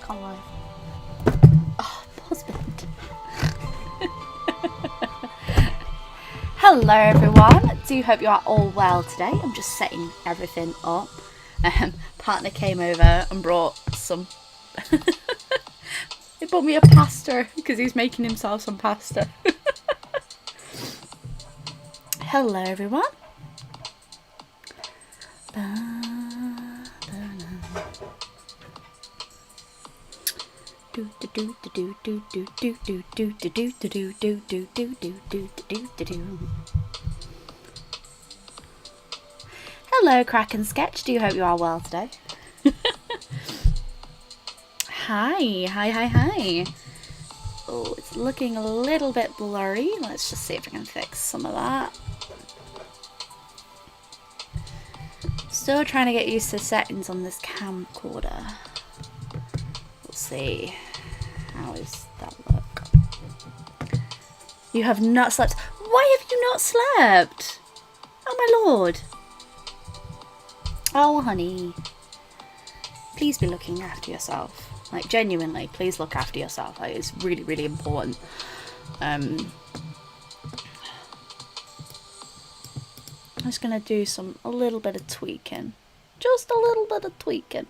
can't lie. Oh, husband. Hello everyone, do hope you are all well today. I'm just setting everything up. Partner came over and brought some he bought me a pasta because he's making himself some pasta. Hello everyone. Hello Crack and Sketch, do hope you are well today. Hi. Oh, it's looking a little bit blurry. Let's just see if I can fix some of that. Still trying to get used to the settings on this camcorder. We'll see. How does that look? You have not slept. Why have you not slept? Oh my lord. Oh honey. Please be looking after yourself. Like genuinely, please look after yourself. Like, it's really, really important. I'm just gonna do a little bit of tweaking. Just a little bit of tweaking.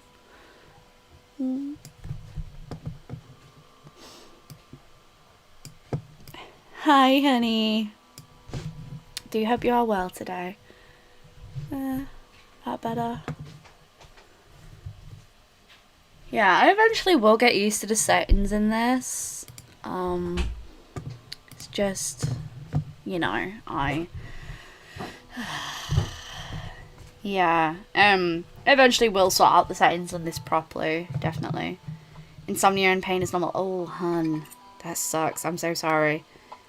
Hi honey. Do hope you are well today. That better? Yeah, I eventually will get used to the settings in this. It's just, you know, eventually will sort out the settings on this properly, definitely. Insomnia and pain is normal. Oh, hun, that sucks. I'm so sorry.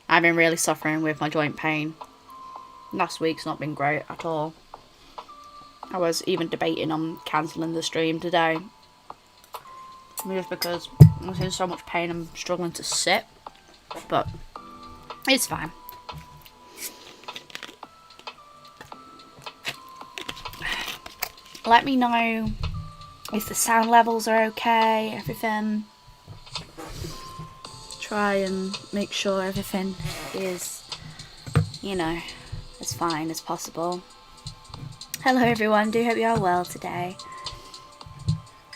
I've been really suffering with my joint pain. Last week's not been great at all. I was even debating on cancelling the stream today. Just because I'm in so much pain, I'm struggling to sit. But it's fine. Let me know if the sound levels are okay, everything. Try and make sure everything is, you know, as fine as possible. Hello everyone, do hope you are well today.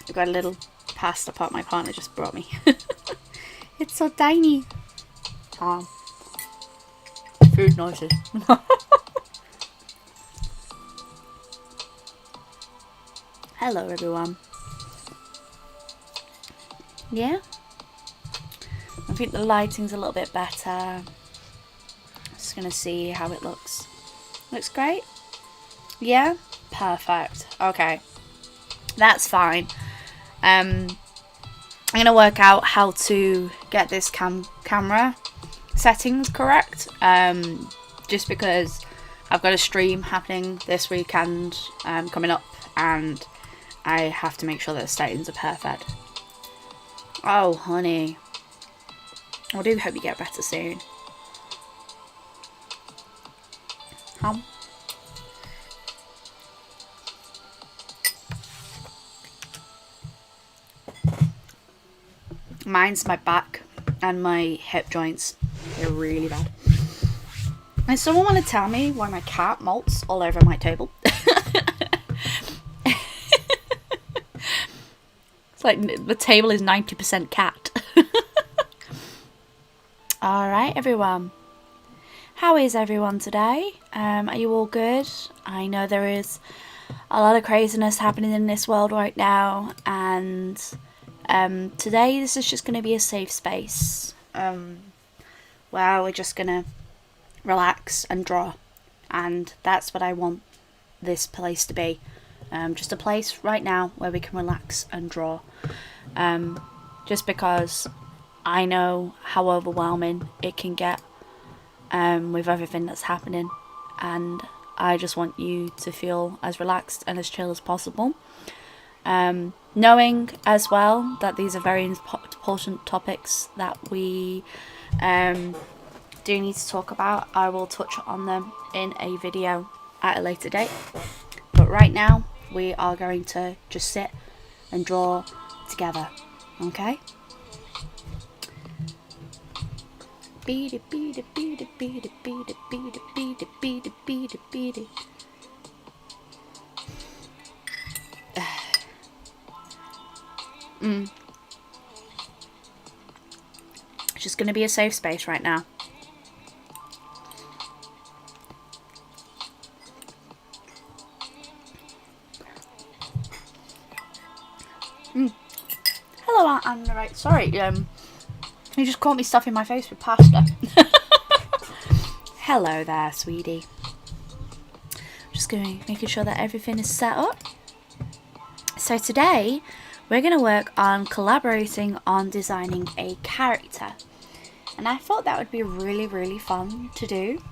I've got a little pasta pot my partner just brought me. It's so tiny. Food noises. Hello everyone. Yeah? I think the lighting's a little bit better. Just gonna see how it looks. Looks great? Yeah? Perfect. Okay. That's fine. I'm gonna work out how to get this camera settings correct. Just because I've got a stream happening this weekend coming up, and I have to make sure that the settings are perfect. Oh honey, I do hope you get better soon. Mine's my back and my hip joints. They're really bad. And someone want to tell me why my cat molts all over my table? It's like the table is 90% cat. Alright everyone. How is everyone today? Are you all good? I know there is a lot of craziness happening in this world right now, and today this is just going to be a safe space where we're just going to relax and draw, and that's what I want this place to be. Just a place right now where we can relax and draw, just because I know how overwhelming it can get with everything that's happening, and I just want you to feel as relaxed and as chill as possible. Knowing as well that these are very important topics that we do need to talk about, I will touch on them in a video at a later date. But right now, we are going to just sit and draw together. Okay. Beat it, beat it, beat it, beat it, beat it, beat it, beat it, beat it, beat it, beat it. It's just going to be a safe space right now. Hello, Aunt Anna. Right, sorry. You just caught me stuffing my face with pasta. Hello there, sweetie. Just making sure that everything is set up. So today we're going to work on collaborating on designing a character, and I thought that would be really fun to do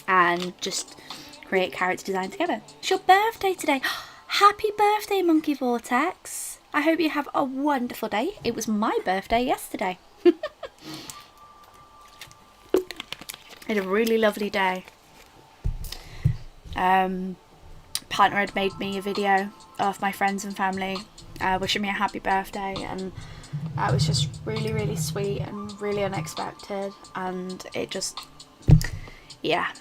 and just create character design together. It's your birthday today. Happy birthday, Monkey Vortex. I hope you have a wonderful day. It was my birthday yesterday. I had a really lovely day. Partner had made me a video of my friends and family wishing me a happy birthday, and that was just really sweet and really unexpected, and it just, yeah,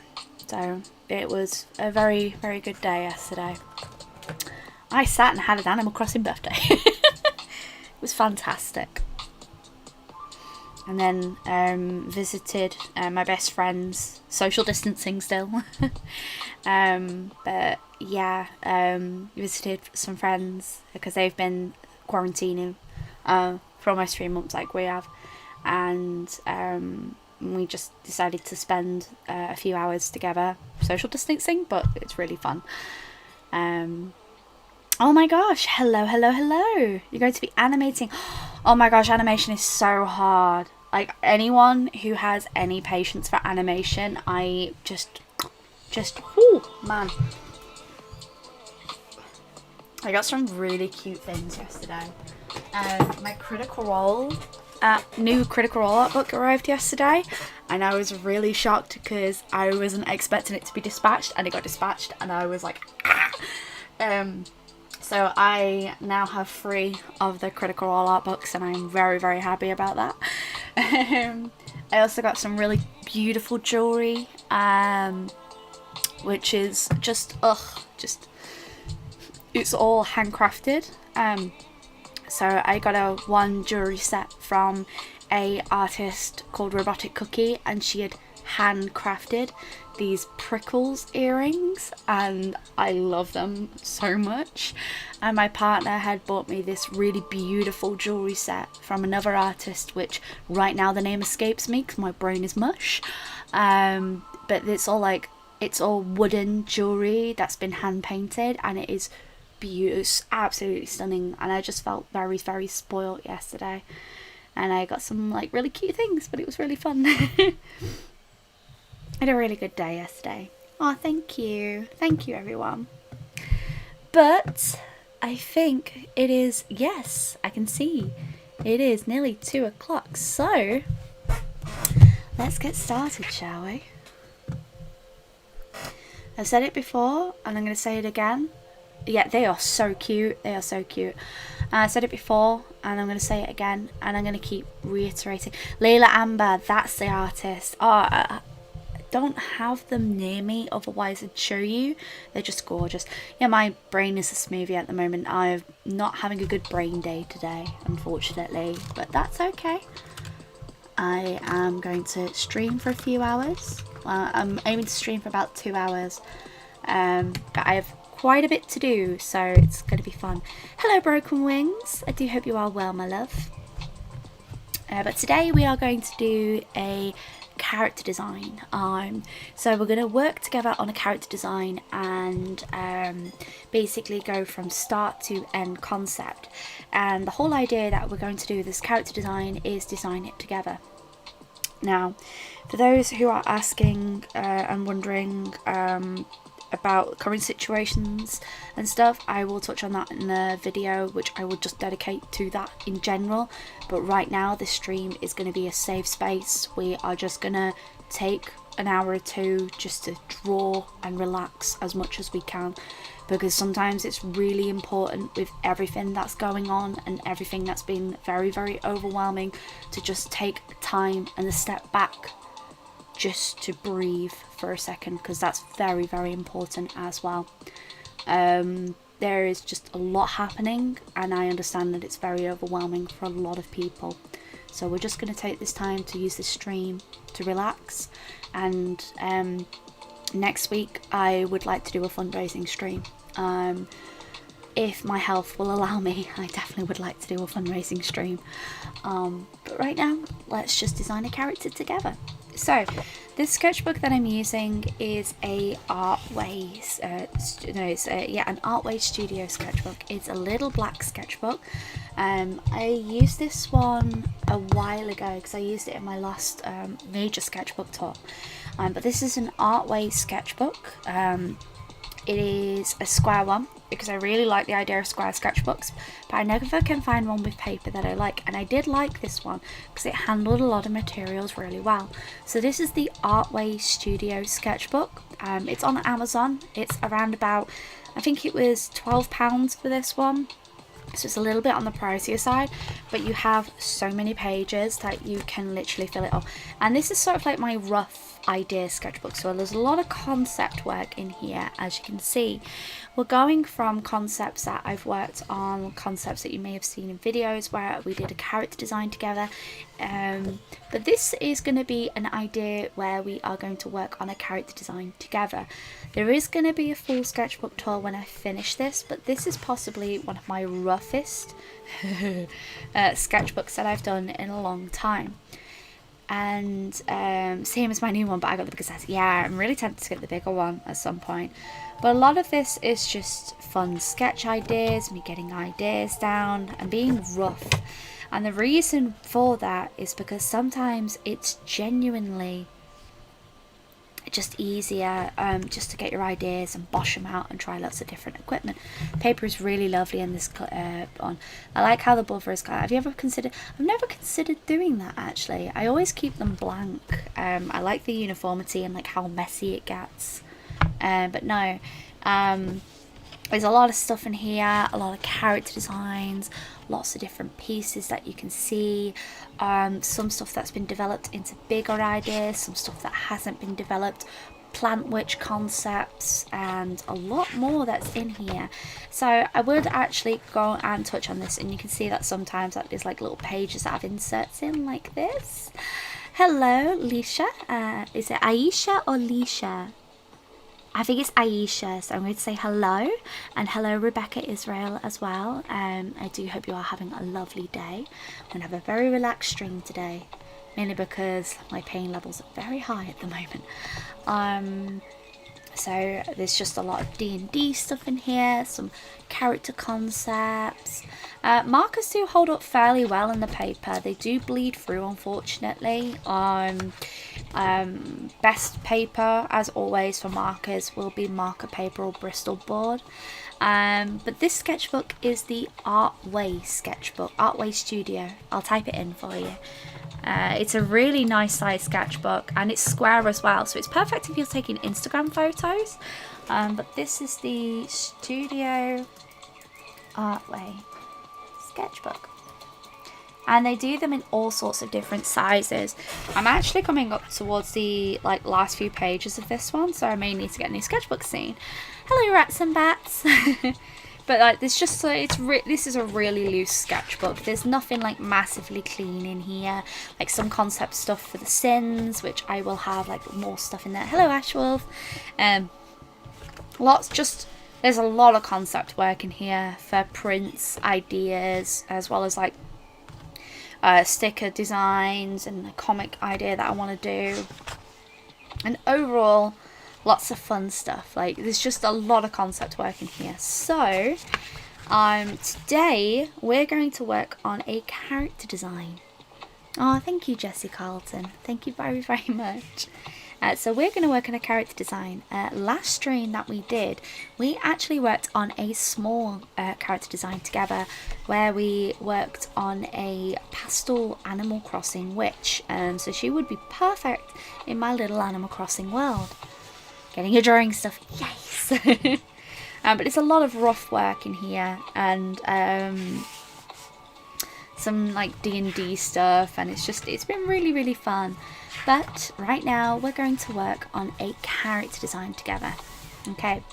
so it was a very good day yesterday. I sat and had an Animal Crossing birthday. It was fantastic. And then visited my best friends, social distancing still. But yeah, visited some friends because they've been quarantining for almost 3 months like we have, and we just decided to spend a few hours together social distancing, but it's really fun. Oh my gosh, hello. You're going to be animating. Oh my gosh, animation is so hard. Like, anyone who has any patience for animation, I just, oh man. I got some really cute things yesterday. My Critical Role, new Critical Role art book arrived yesterday, and I was really shocked because I wasn't expecting it to be dispatched, and it got dispatched, and I was like, ah! So I now have 3 of the Critical Role art books, and I'm very happy about that. I also got some really beautiful jewellery, which is just, it's all handcrafted. So I got one jewellery set from a artist called Robotic Cookie, and she had handcrafted these prickles earrings, and I love them so much. And my partner had bought me this really beautiful jewellery set from another artist, which right now the name escapes me because my brain is mush, but it's all wooden jewellery that's been hand painted, and it is beautiful, absolutely stunning. And I just felt very spoiled yesterday, and I got some like really cute things, but it was really fun. I had a really good day yesterday. Oh, thank you everyone. But I think it is, yes, I can see it is nearly 2 o'clock, so let's get started, shall we? I've said it before and I'm going to say it again. Yeah, they are so cute. I said it before and I'm going to say it again, and I'm going to keep reiterating. Layla Amber, that's the artist. I don't have them near me, otherwise I'd show you. They're just gorgeous. Yeah, my brain is a smoothie at the moment. I'm not having a good brain day today, unfortunately, but that's okay. I am going to stream for a few hours. I'm aiming to stream for about 2 hours, but I have quite a bit to do, so it's going to be fun. Hello Broken Wings, I do hope you are well, my love. But today we are going to do a character design. So we're going to work together on a character design and basically go from start to end concept. And the whole idea that we're going to do this character design is design it together. Now, for those who are asking and wondering about current situations and stuff, I will touch on that in the video, which I will just dedicate to that in general. But right now this stream is going to be a safe space. We are just going to take an hour or two just to draw and relax as much as we can, because sometimes it's really important with everything that's going on and everything that's been very, very overwhelming to just take time and a step back just to breathe for a second, because that's very, very important as well. There is just a lot happening, and I understand that it's very overwhelming for a lot of people. So we're just going to take this time to use this stream to relax, and next week I would like to do a fundraising stream. If my health will allow me, I definitely would like to do a fundraising stream. But right now, let's just design a character together. So, this sketchbook that I'm using is a Artway, an Artway Studio sketchbook. It's a little black sketchbook. I used this one a while ago because I used it in my last major sketchbook tour. But this is an Artway sketchbook. It is a square one because I really like the idea of square sketchbooks, but I never can find one with paper that I like, and I did like this one because it handled a lot of materials really well. So this is the Artway Studio sketchbook. It's on Amazon. It's around about, I think it was £12 for this one. So it's a little bit on the pricier side, but you have so many pages that you can literally fill it up. And this is sort of like my rough idea sketchbook, so there's a lot of concept work in here. As you can see, we're going from concepts that I've worked on, concepts that you may have seen in videos where we did a character design together, but this is going to be an idea where we are going to work on a character design together. There is going to be a full sketchbook tour when I finish this, but this is possibly one of my roughest sketchbooks that I've done in a long time. And same as my new one, but I got the bigger size. Yeah, I'm really tempted to get the bigger one at some point. But a lot of this is just fun sketch ideas, me getting ideas down and being rough. And the reason for that is because sometimes it's genuinely just easier just to get your ideas and bosh them out and try lots of different equipment. Paper is really lovely in this on. I like how the buffer is cut. Have you ever considered? I've never considered doing that actually. I always keep them blank. I like the uniformity and like how messy it gets. But no, there's a lot of stuff in here, a lot of character designs, lots of different pieces that you can see, some stuff that's been developed into bigger ideas, some stuff that hasn't been developed, plant witch concepts, and a lot more that's in here. So I would actually go and touch on this, and you can see that sometimes that there's like little pages that have inserts in like this. Hello, Lisha. Is it Aisha or Lisha? I think it's Aisha, so I'm going to say hello, and hello Rebecca Israel as well. I do hope you are having a lovely day. I'm going to have a very relaxed stream today, mainly because my pain levels are very high at the moment. So there's just a lot of D&D stuff in here, some character concepts. Markers do hold up fairly well in the paper. They do bleed through, unfortunately. Best paper, as always, for markers will be marker paper or Bristol board. But this sketchbook is the Artway sketchbook, Artway Studio. I'll type it in for you. It's a really nice size sketchbook, and it's square as well, so it's perfect if you're taking Instagram photos. But this is the Studio Artway sketchbook, and they do them in all sorts of different sizes. I'm actually coming up towards the last few pages of this one, so I may need to get a new sketchbook soon. Hello rats and bats. But there's just this is a really loose sketchbook. There's nothing massively clean in here. Some concept stuff for the Sins, which I will have more stuff in there. Hello Ashwolf. There's a lot of concept work in here for prints, ideas, as well as sticker designs and a comic idea that I want to do. And overall, lots of fun stuff. There's just a lot of concept work in here. So today we're going to work on a character design. Oh, thank you, Jessie Carlton. Thank you very, very much. So we're going to work on a character design. Last stream that we did, we actually worked on a small character design together, where we worked on a pastel Animal Crossing witch. So she would be perfect in my little Animal Crossing world. Getting your drawing stuff, yes! But it's a lot of rough work in here, and some like D&D stuff, and it's been really fun. But right now we're going to work on a character design together. Okay,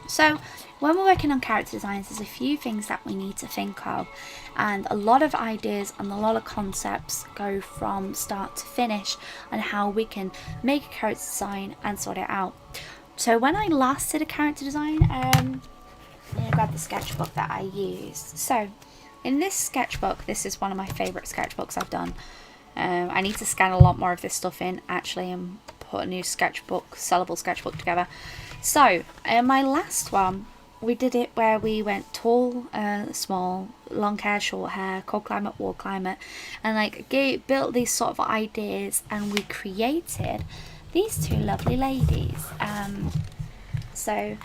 so when we're working on character designs, there's a few things that we need to think of, and a lot of ideas and a lot of concepts go from start to finish on how we can make a character design and sort it out. So when I last did a character design, I'm gonna grab the sketchbook that I used. So in this sketchbook, this is one of my favourite sketchbooks I've done. I need to scan a lot more of this stuff in actually and put a new sketchbook, sellable sketchbook together. So in my last one, we did it where we went tall, small, long hair, short hair, cold climate, warm climate, and like built these sort of ideas, and we created these two lovely ladies. So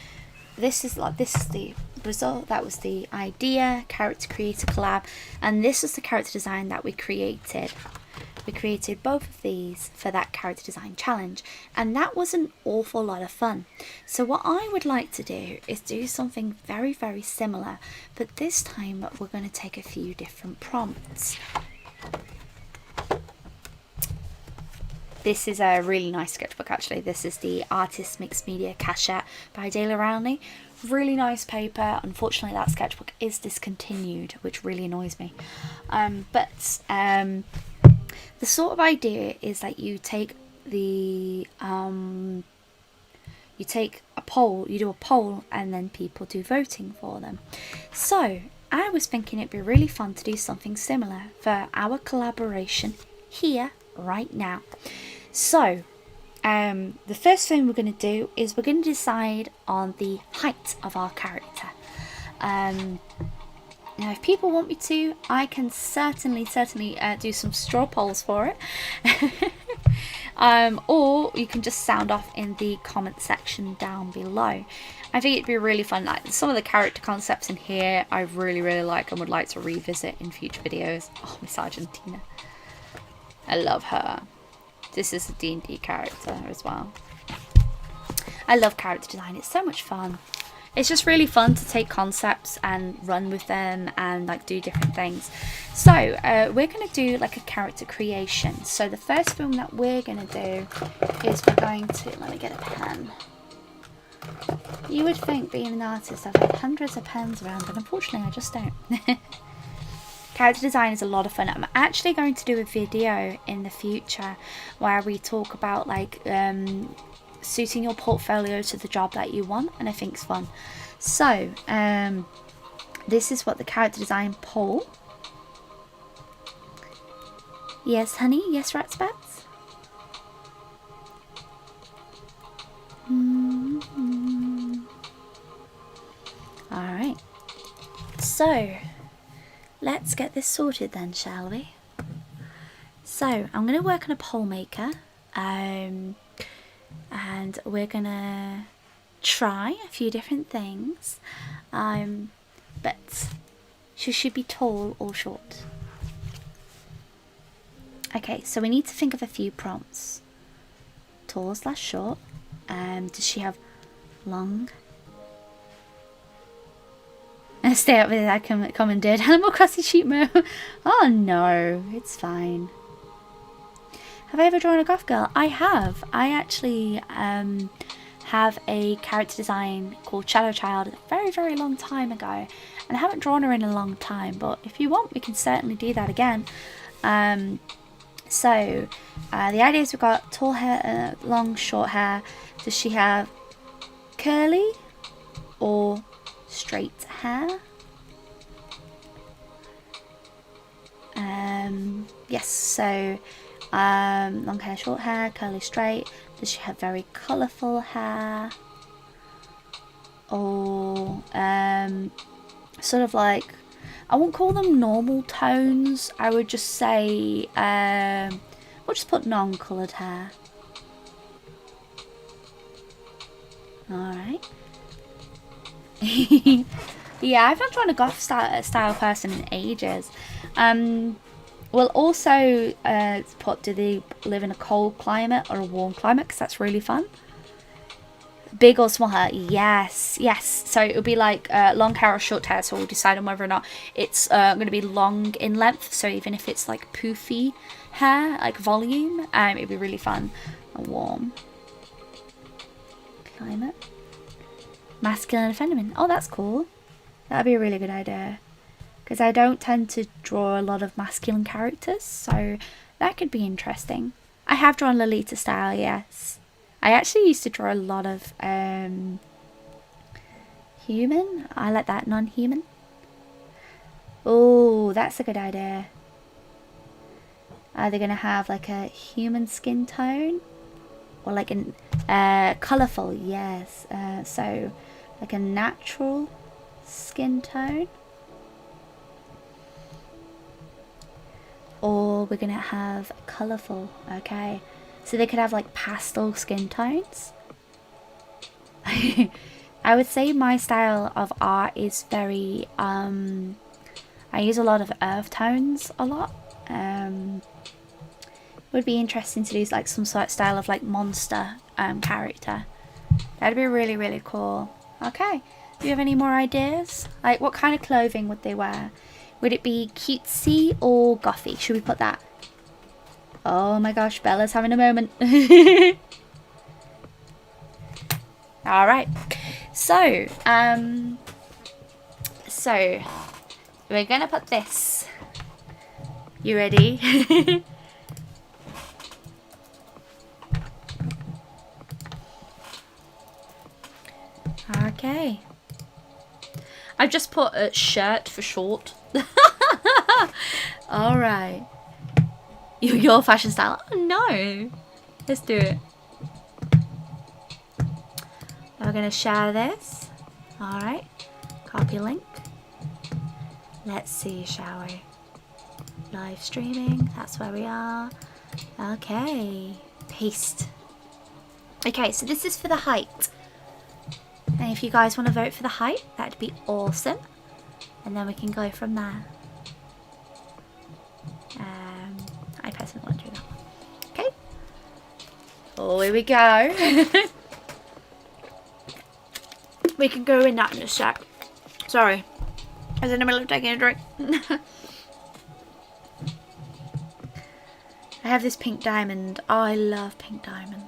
this is the result. That was the idea, character creator collab, and this was the character design that we created. We created both of these for that character design challenge, and that was an awful lot of fun. So what I would like to do is do something very similar, but this time we're going to take a few different prompts. This is a really nice sketchbook actually. This is the Artist Mixed Media Cachet by Dale Rowney. Really nice paper. Unfortunately that sketchbook is discontinued, which really annoys me. The sort of idea is that you take you take a poll, you do a poll, and then people do voting for them. So I was thinking it'd be really fun to do something similar for our collaboration here right now. So the first thing we're going to do is we're going to decide on the height of our character. Now if people want me to, I can certainly do some straw polls for it. Or you can just sound off in the comment section down below. I think it'd be really fun. Like some of the character concepts in here I really like and would like to revisit in future videos. Oh, Miss Argentina, I love her. This is a D&D character as well. I love character design, it's so much fun. It's just really fun to take concepts and run with them and like do different things. So we're going to do like a character creation. So the first thing that we're going to do is we're going to, let me get a pen. You would think being an artist I've had hundreds of pens around, but unfortunately I just don't. Character design is a lot of fun. I'm actually going to do a video in the future where we talk about like suiting your portfolio to the job that you want, and I think it's fun. So this is what the character design poll. Yes honey, yes ratspats. Alright, so let's get this sorted then, shall we? So I'm going to work on a poll maker, and we're going to try a few different things, but she should be tall or short. Okay, so we need to think of a few prompts. Tall / short. Does she have long? Stay up with it, I commandeered Animal Crossing sheep mo. Oh no, it's fine. Have I ever drawn a goth girl? I have. I actually have a character design called Shadow Child a very long time ago, and I haven't drawn her in a long time, but if you want we can certainly do that again. So the idea is we've got tall hair, long, short hair. Does she have curly or straight hair? Yes, so long hair, short hair, curly, straight. Does she have very colourful hair? Or sort of like, I won't call them normal tones, I would just say we'll just put non-coloured hair. Alright. Yeah, I've not drawn a goth style person in ages. We'll also put, do they live in a cold climate or a warm climate, because that's really fun. big or small hair. Yes, yes. So it would be like long hair or short hair. So we'll decide on whether or not it's going to be long in length. So even if it's like poofy hair, like volume, it'd be really fun and warm. Climate. Masculine and feminine. Oh, that's cool. That'd be a really good idea. Because I don't tend to draw a lot of masculine characters. So that could be interesting. I have drawn Lolita style, yes. I actually used to draw a lot of human. I like that, non-human. Oh, that's a good idea. Are they going to have like a human skin tone? Or like a colourful, yes. So like a natural skin tone. Or we're going to have colourful, okay. So they could have like pastel skin tones. I would say my style of art is very, I use a lot of earth tones a lot. Would be interesting to do like some sort of style of like monster character. That'd be really, really cool. Okay, do you have any more ideas? Like what kind of clothing would they wear? Would it be cutesy or gothy? Should we put that? Oh my gosh, Bella's having a moment. Alright. So we're gonna put this. You ready? Okay. I've just put a shirt for short. Alright. Your fashion style. Oh no. Let's do it. Now we're going to share this. Alright. Copy link. Let's see, shall we? Live streaming. That's where we are. Okay. Paste. Okay, so this is for the height. And if you guys want to vote for the height, that'd be awesome. And then we can go from there. I personally want to do that one. Okay. Oh, here we go. We can go in that in a sec. Sorry. I was in the middle of taking a drink. I have this pink diamond. Oh, I love pink diamond.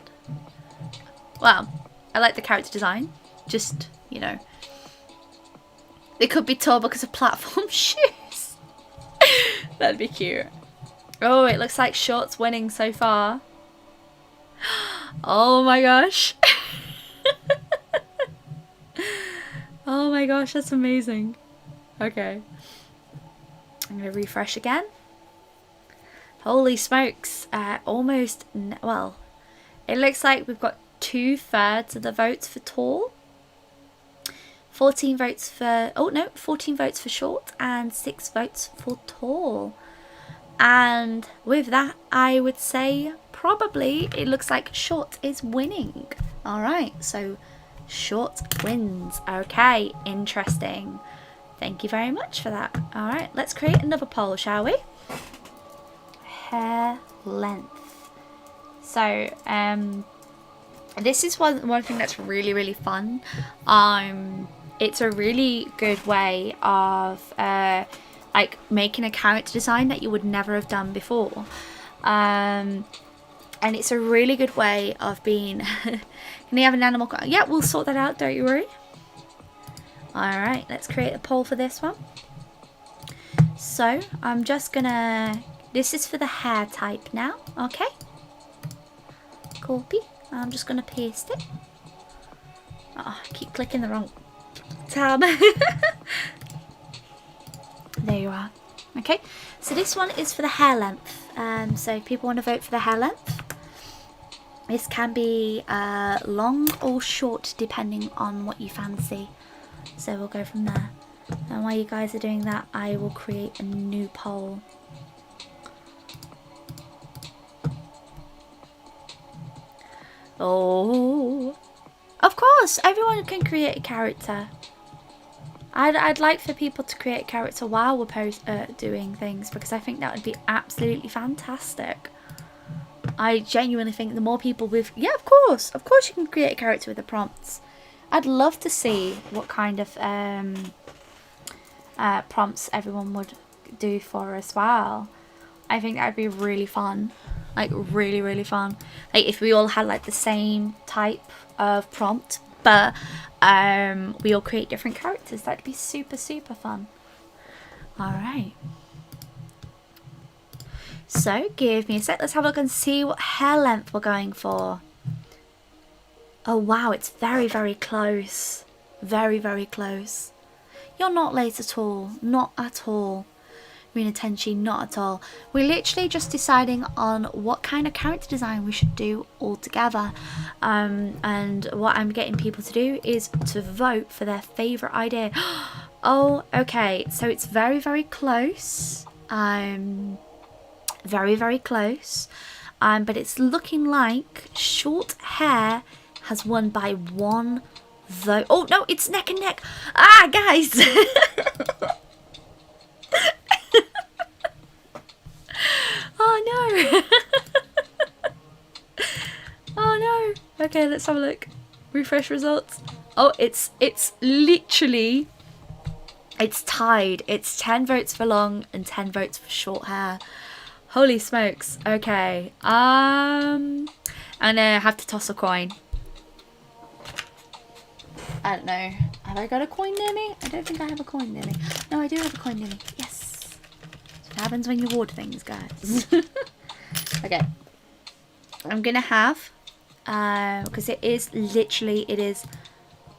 Well, I like the character design. Just, you know. They could be tall because of platform shoes. That'd be cute. Oh, it looks like short's winning so far. Oh my gosh. Oh my gosh, that's amazing. Okay. I'm going to refresh again. Holy smokes. Well, it looks like we've got 2/3 of the votes for tall. 14 votes for, 14 votes for short and 6 votes for tall. And with that, I would say probably it looks like short is winning. Alright, so short wins. Okay, interesting. Thank you very much for that. Alright, let's create another poll, shall we? Hair length. So, this is one thing that's really, really fun. It's a really good way of like making a character design that you would never have done before. And it's a really good way of being can you have an animal? Yeah, we'll sort that out, don't you worry. Alright, let's create a poll for this one. So I'm just gonna, this is for the hair type now. Okay, copy. I'm just gonna paste it. Oh, I keep clicking the wrong tab. There you are. Okay, so this one is for the hair length. So if people want to vote for the hair length, this can be long or short depending on what you fancy. So we'll go from there. And while you guys are doing that, I will create a new poll. Oh, of course, everyone can create a character. I'd like for people to create a character while we're doing things, because I think that would be absolutely fantastic. I genuinely think the more people with... Yeah, of course you can create a character with the prompts. I'd love to see what kind of prompts everyone would do for as well. I think that would be really fun. Like, really, really fun. Like, if we all had, like, the same type of prompt, but we all create different characters. That'd be super, super fun. Alright. So, give me a sec. Let's have a look and see what hair length we're going for. Oh, wow. It's very, very close. Very, very close. You're not late at all. Not at all. Rina Tenchi, not at all. We're literally just deciding on what kind of character design we should do all together. And what I'm getting people to do is to vote for their favourite idea. Oh, okay. So it's very, very close. Very, very close. But it's looking like short hair has won by one vote. Oh, no, it's neck and neck. Ah, guys. Oh, no. Oh, no. Okay, let's have a look. Refresh results. Oh, it's literally... It's tied. It's 10 votes for long and 10 votes for short hair. Holy smokes. Okay. And I have to toss a coin. I don't know. Have I got a coin near me? I don't think I have a coin near me. No, I do have a coin near me. Yes. That's what happens when you water things, guys. Okay. I'm going to have... because it is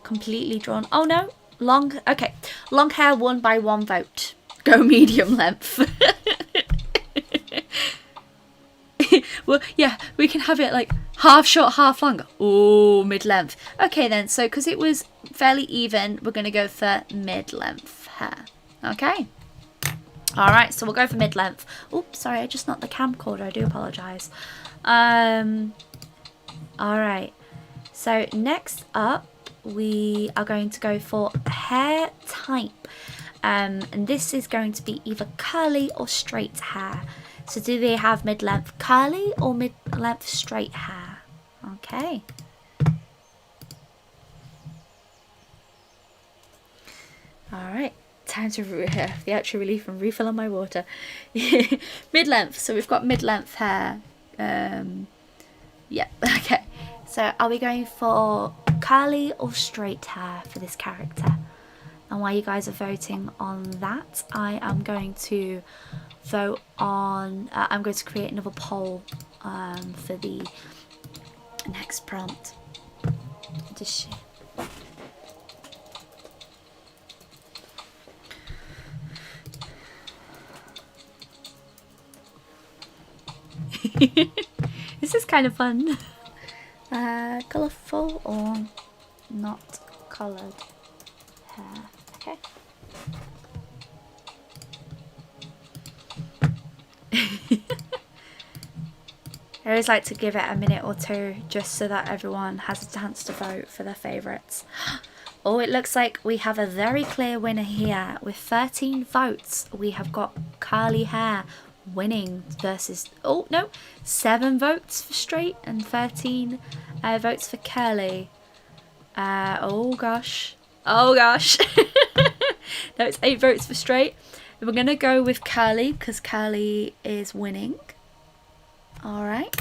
completely drawn. Oh, no. Long... Okay. Long hair won by one vote. Go medium length. Well, yeah, we can have it like half short, half long. Oh, mid-length. Okay, then. So, because it was fairly even, we're going to go for mid-length hair. Okay. All right, so we'll go for mid-length. Oops, sorry, I just knocked the camcorder. I do apologise. All right. So, next up, we are going to go for hair type. And this is going to be either curly or straight hair. So do they have mid-length curly or mid-length straight hair? Okay. Alright, time to the actual relief and refill on my water. Mid-length, so we've got mid-length hair. Yeah, okay. So are we going for curly or straight hair for this character? And while you guys are voting on that, I am going to vote on... I'm going to create another poll for the next prompt. Just this is kind of fun. Colourful or not coloured hair. Okay. I always like to give it a minute or two just so that everyone has a chance to vote for their favourites. Oh, it looks like we have a very clear winner here. With 13 votes, we have got curly hair winning versus... Oh, no. 7 votes for straight and 13 votes for curly. Oh, gosh. Oh, gosh. No, it's 8 votes for straight. We're going to go with curly because curly is winning. Alright.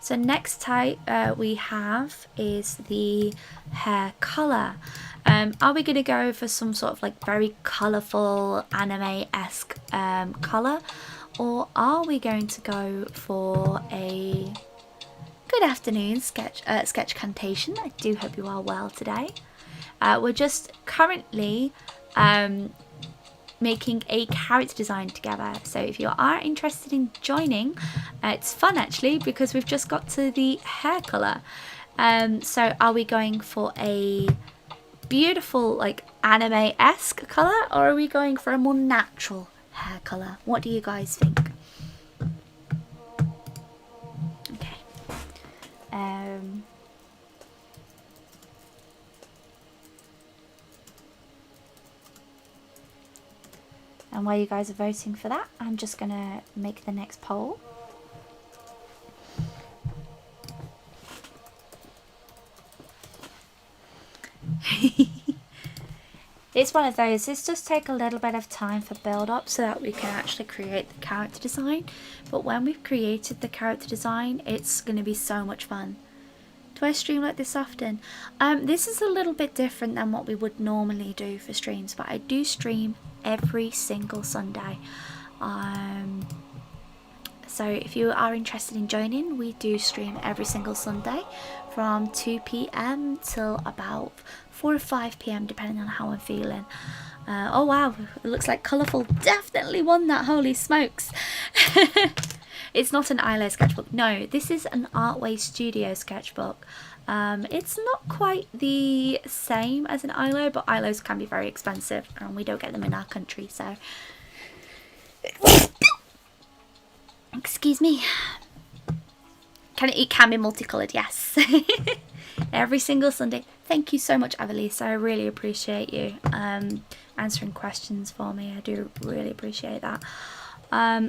So next type we have is the hair colour. Are we going to go for some sort of like very colourful anime-esque colour? Or are we going to go for a good afternoon sketch cantation? I do hope you are well today. We're just currently making a character design together, so if you are interested in joining, it's fun actually because we've just got to the hair colour. So are we going for a beautiful like anime-esque colour, or are we going for a more natural hair colour? What do you guys think? Okay. And while you guys are voting for that, I'm just going to make the next poll. It's one of those, this does take a little bit of time for build up so that we can actually create the character design. But when we've created the character design, it's going to be so much fun. Do I stream like this often? This is a little bit different than what we would normally do for streams, but I do stream every single Sunday. So if you are interested in joining, we do stream every single Sunday from 2 p.m. till about 4 or 5 p.m. depending on how I'm feeling. Oh wow, it looks like Colourful definitely won that, holy smokes. It's not an ILO sketchbook. No, this is an Artway Studio sketchbook. It's not quite the same as an ILO, but ILOs can be very expensive and we don't get them in our country, so... Excuse me. It can be multicoloured, yes. Every single Sunday. Thank you so much, Avalisa. I really appreciate you answering questions for me. I do really appreciate that.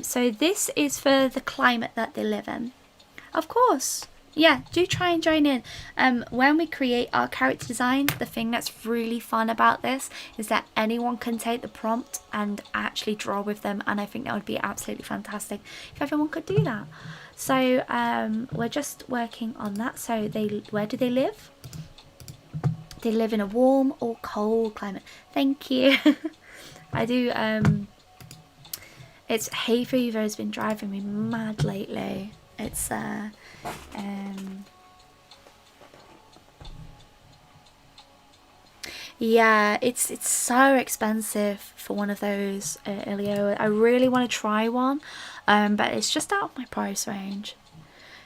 So this is for the climate that they live in. Of course. Yeah, do try and join in. When we create our character design, the thing that's really fun about this is that anyone can take the prompt and actually draw with them, and I think that would be absolutely fantastic if everyone could do that. So we're just working on that. So where do they live? They live in a warm or cold climate. Thank you. I do. It's hay fever has been driving me mad lately. It's yeah, it's so expensive for one of those, Elio. I really want to try one, but it's just out of my price range.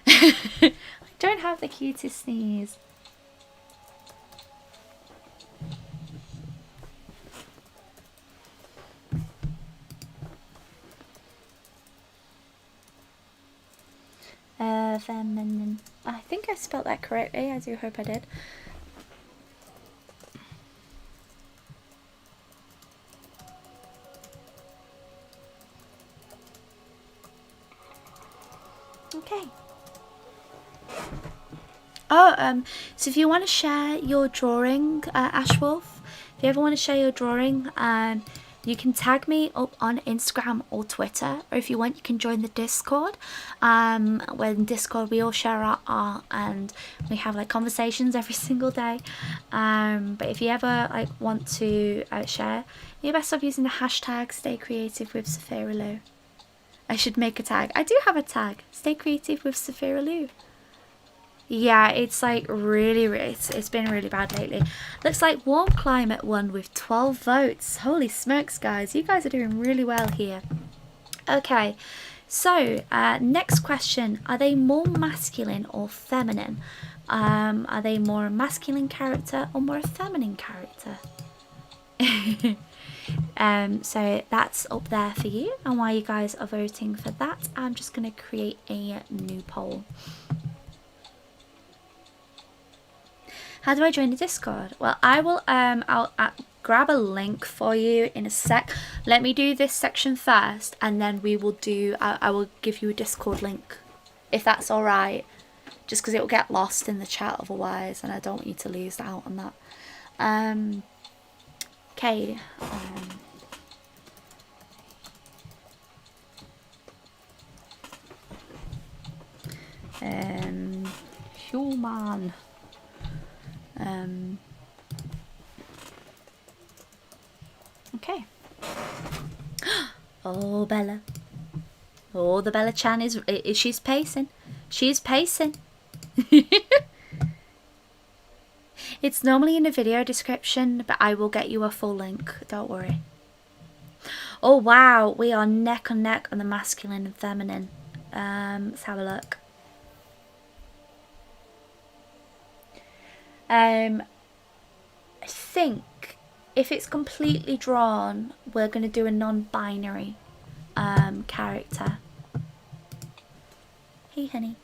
I don't have the cutest sneeze. Feminine. I think I spelled that correctly. I do hope I did. Okay. Oh, so if you want to share your drawing, Ashwolf, if you ever want to share your drawing, you can tag me up on Instagram or Twitter, or if you want, you can join the Discord. When in Discord we all share our art and we have like conversations every single day. But if you ever like want to share, you're best off using the hashtag Stay Creative with Sophiralou. I should make a tag. I do have a tag. Stay Creative with Sophiralou. Yeah, it's like really, it's been really bad lately. Looks like Warm Climate won with 12 votes. Holy smokes, guys. You guys are doing really well here. Okay, so next question. Are they more masculine or feminine? Are they more a masculine character or more a feminine character? So that's up there for you. And while you guys are voting for that, I'm just going to create a new poll. How do I join the Discord? Well, I will I'll grab a link for you in a sec. Let me do this section first, and then we will do I will give you a Discord link, if that's all right, just because it will get lost in the chat otherwise, and I don't want you to lose out on that. Okay. Human. Okay. Oh, Bella. Oh, the Bella Chan is she's pacing. She's pacing. It's normally in the video description, but I will get you a full link. Don't worry. Oh, wow. We are neck and neck on the masculine and feminine. Let's have a look. I think if it's completely drawn, we're going to do a non-binary character. Hey, honey.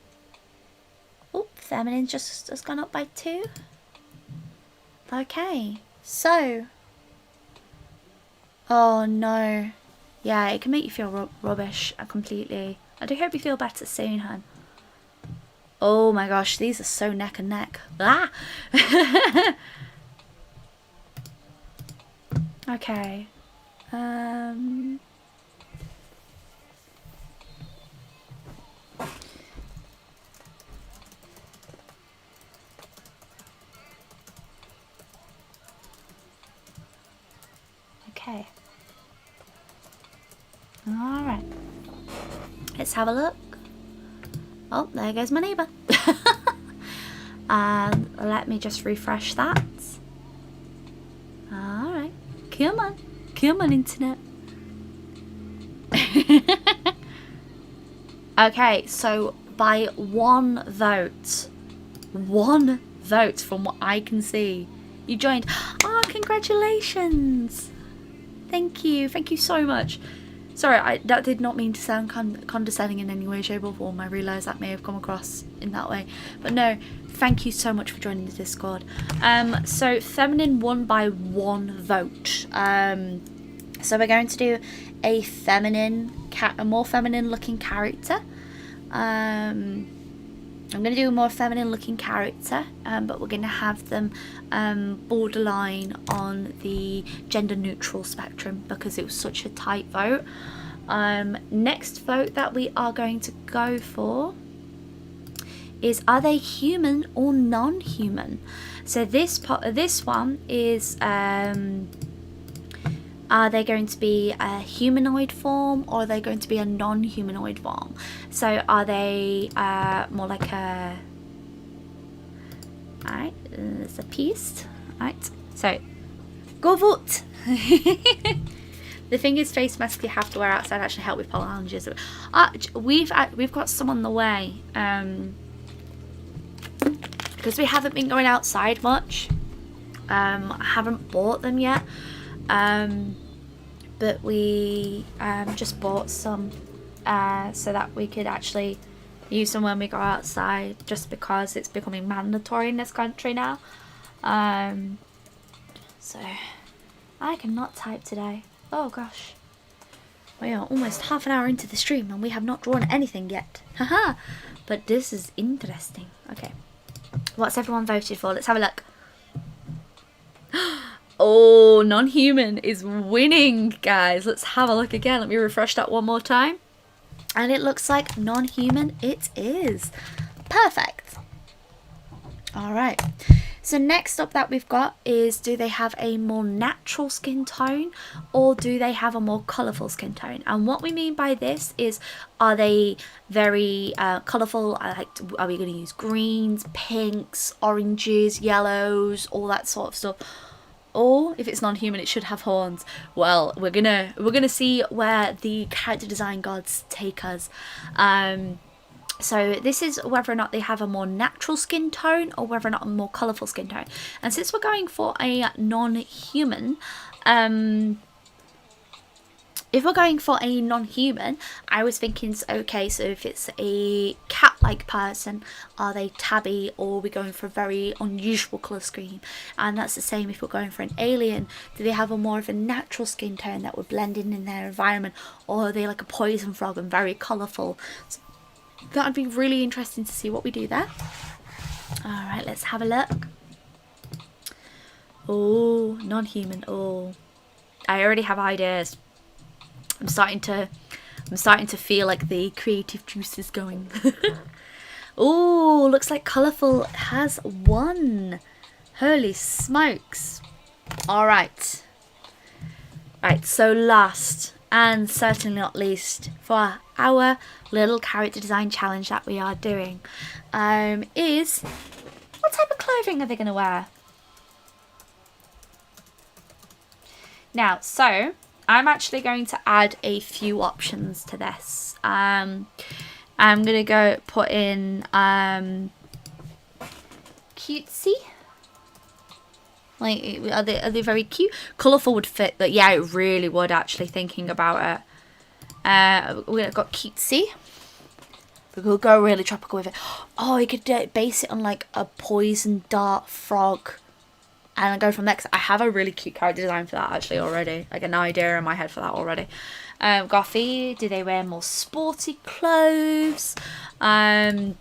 Oh, feminine just has gone up by 2. Okay, so. Oh no. Yeah, it can make you feel rubbish completely. I do hope you feel better soon, hon. Oh my gosh, these are so neck and neck. Ah! Okay. Okay. Alright. Let's have a look. Oh, there goes my neighbour. Let me just refresh that. Alright. Come on. Come on, internet. Okay, so by one vote from what I can see, you joined. Oh, congratulations. Thank you so much. Sorry, that did not mean to sound condescending in any way, shape or form. I realise that may have come across in that way, but no, thank you so much for joining the Discord. So feminine won by one vote. So we're going to do a more feminine looking character. I'm going to do a more feminine looking character, but we're going to have them borderline on the gender neutral spectrum because it was such a tight vote. Next vote that we are going to go for is, are they human or non-human? So this one is, are they going to be a humanoid form or are they going to be a non-humanoid form? So are they more like a... Alright, there's a piece. Alright, so go vote! The thing is, face mask you have to wear outside actually help with pollen allergies. We've got some on the way. Because we haven't been going outside much. I haven't bought them yet. But we just bought some so that we could actually use them when we go outside, just because it's becoming mandatory in this country now. So I cannot type today. Oh gosh, we are almost half an hour into the stream and we have not drawn anything yet. Haha. But this is interesting. Okay, what's everyone voted for? Let's have a look. Oh, non-human is winning, guys. Let's have a look again. Let me refresh that one more time. And it looks like non-human it is. Perfect. All right. So next up that we've got is, do they have a more natural skin tone or do they have a more colourful skin tone? And what we mean by this is, are they very colourful? Are we going to use greens, pinks, oranges, yellows, all that sort of stuff? Or if it's non-human, it should have horns. Well, we're gonna see where the character design gods take us. So this is whether or not they have a more natural skin tone or whether or not a more colourful skin tone. And since we're going for a non-human, if we're going for a non-human, I was thinking, okay, so if it's a cat-like person, are they tabby, or are we going for a very unusual colour scheme? And that's the same if we're going for an alien. Do they have a more of a natural skin tone that would blend in their environment, or are they like a poison frog and very colourful? So that would be really interesting to see what we do there. Alright, let's have a look. Oh, non-human. Oh, I already have ideas. I'm starting to feel like the creative juice is going. Oh, looks like colourful has won. Holy smokes. Alright. Right, so last and certainly not least for our little character design challenge that we are doing is, what type of clothing are they going to wear? Now, so I'm actually going to add a few options to this. I'm going to go put in cutesy. Like, are they very cute? Colourful would fit, but yeah, it really would, actually, thinking about it. We've got cutesy. We could go really tropical with it. Oh, you could base it on like a poison dart frog. And then go from there, 'cause I have a really cute character design for that actually already. Like an idea in my head for that already. Gothy, do they wear more sporty clothes? Or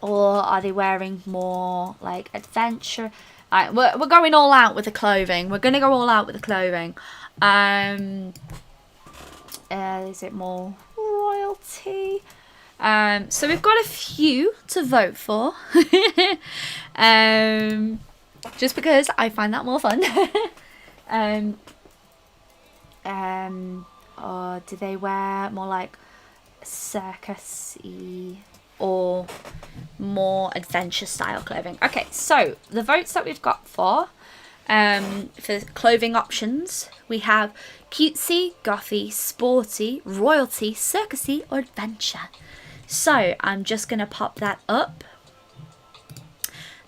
are they wearing more like adventure We're going all out with the clothing. We're going to go all out with the clothing. Is it more royalty? So we've got a few to vote for. Just because I find that more fun. Or do they wear more like circus-y or more adventure style clothing? Okay, so the votes that we've got for clothing options, we have cutesy, gothy, sporty, royalty, circusy, or adventure. So I'm just going to pop that up.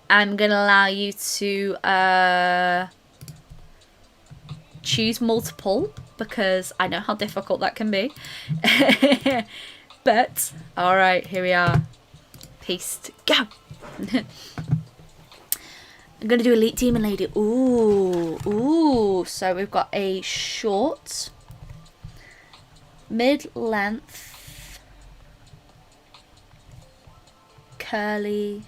I'm going to allow you to choose multiple because I know how difficult that can be. But, alright, here we are. Paste, go! I'm going to do Elite Demon Lady. Ooh. So we've got a short, mid-length, curly,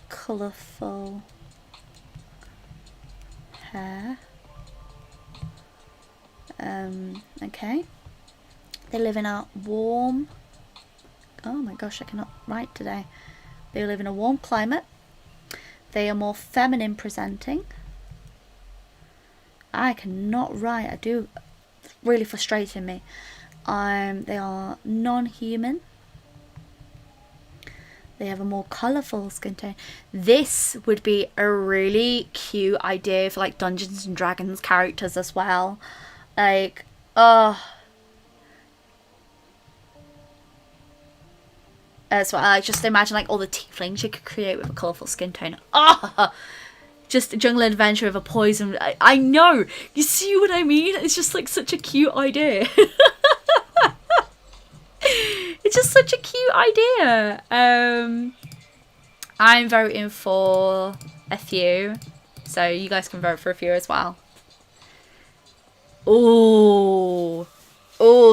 colourful hair. Okay. They live in a warm... Oh my gosh, I cannot write today. They live in a warm climate. They are more feminine presenting. I cannot write. I do. It's really frustrating me. They are non-human. They have a more colourful skin tone. This would be a really cute idea for like Dungeons and Dragons characters as well. Like, as well, I just imagine like all the tieflings you could create with a colourful skin tone. Just a jungle adventure with a poison. I know. You see what I mean? It's just like such a cute idea. It's just such a cute idea. I'm voting for a few, so you guys can vote for a few as well. Oh,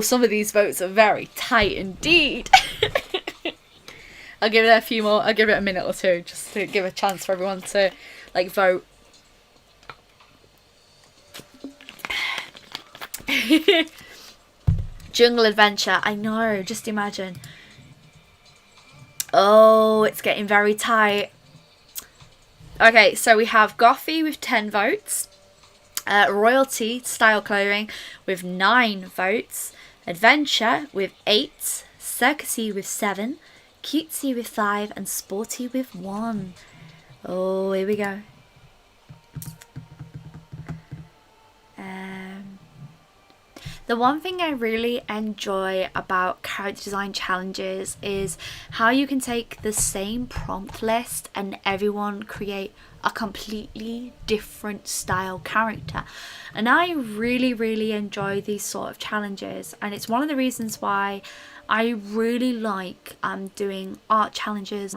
some of these votes are very tight indeed. I'll give it a few more. I'll give it a minute or two just to give a chance for everyone to like vote. Jungle adventure. I know. Just imagine. Oh, it's getting very tight. Okay, so we have Gothy with 10 votes. Royalty style clothing with 9 votes. Adventure with 8. Circusy with 7. Cutesy with 5. And sporty with 1. Oh, here we go. The one thing I really enjoy about character design challenges is how you can take the same prompt list and everyone create a completely different style character. And I really enjoy these sort of challenges, and it's one of the reasons why I really like doing art challenges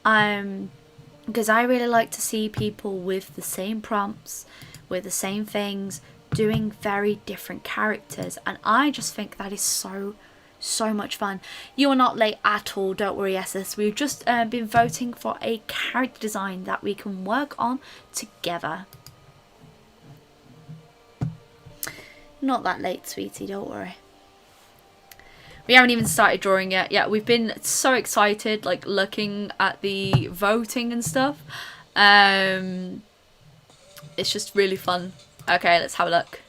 because I really like to see people with the same prompts, with the same things, doing very different characters, and I just think that is so much fun. You are not late at all, don't worry, SS. We've just been voting for a character design that we can work on together. Not that late, sweetie, don't worry. We haven't even started drawing yet. Yeah, we've been so excited, like looking at the voting and stuff. It's just really fun. Okay, let's have a look.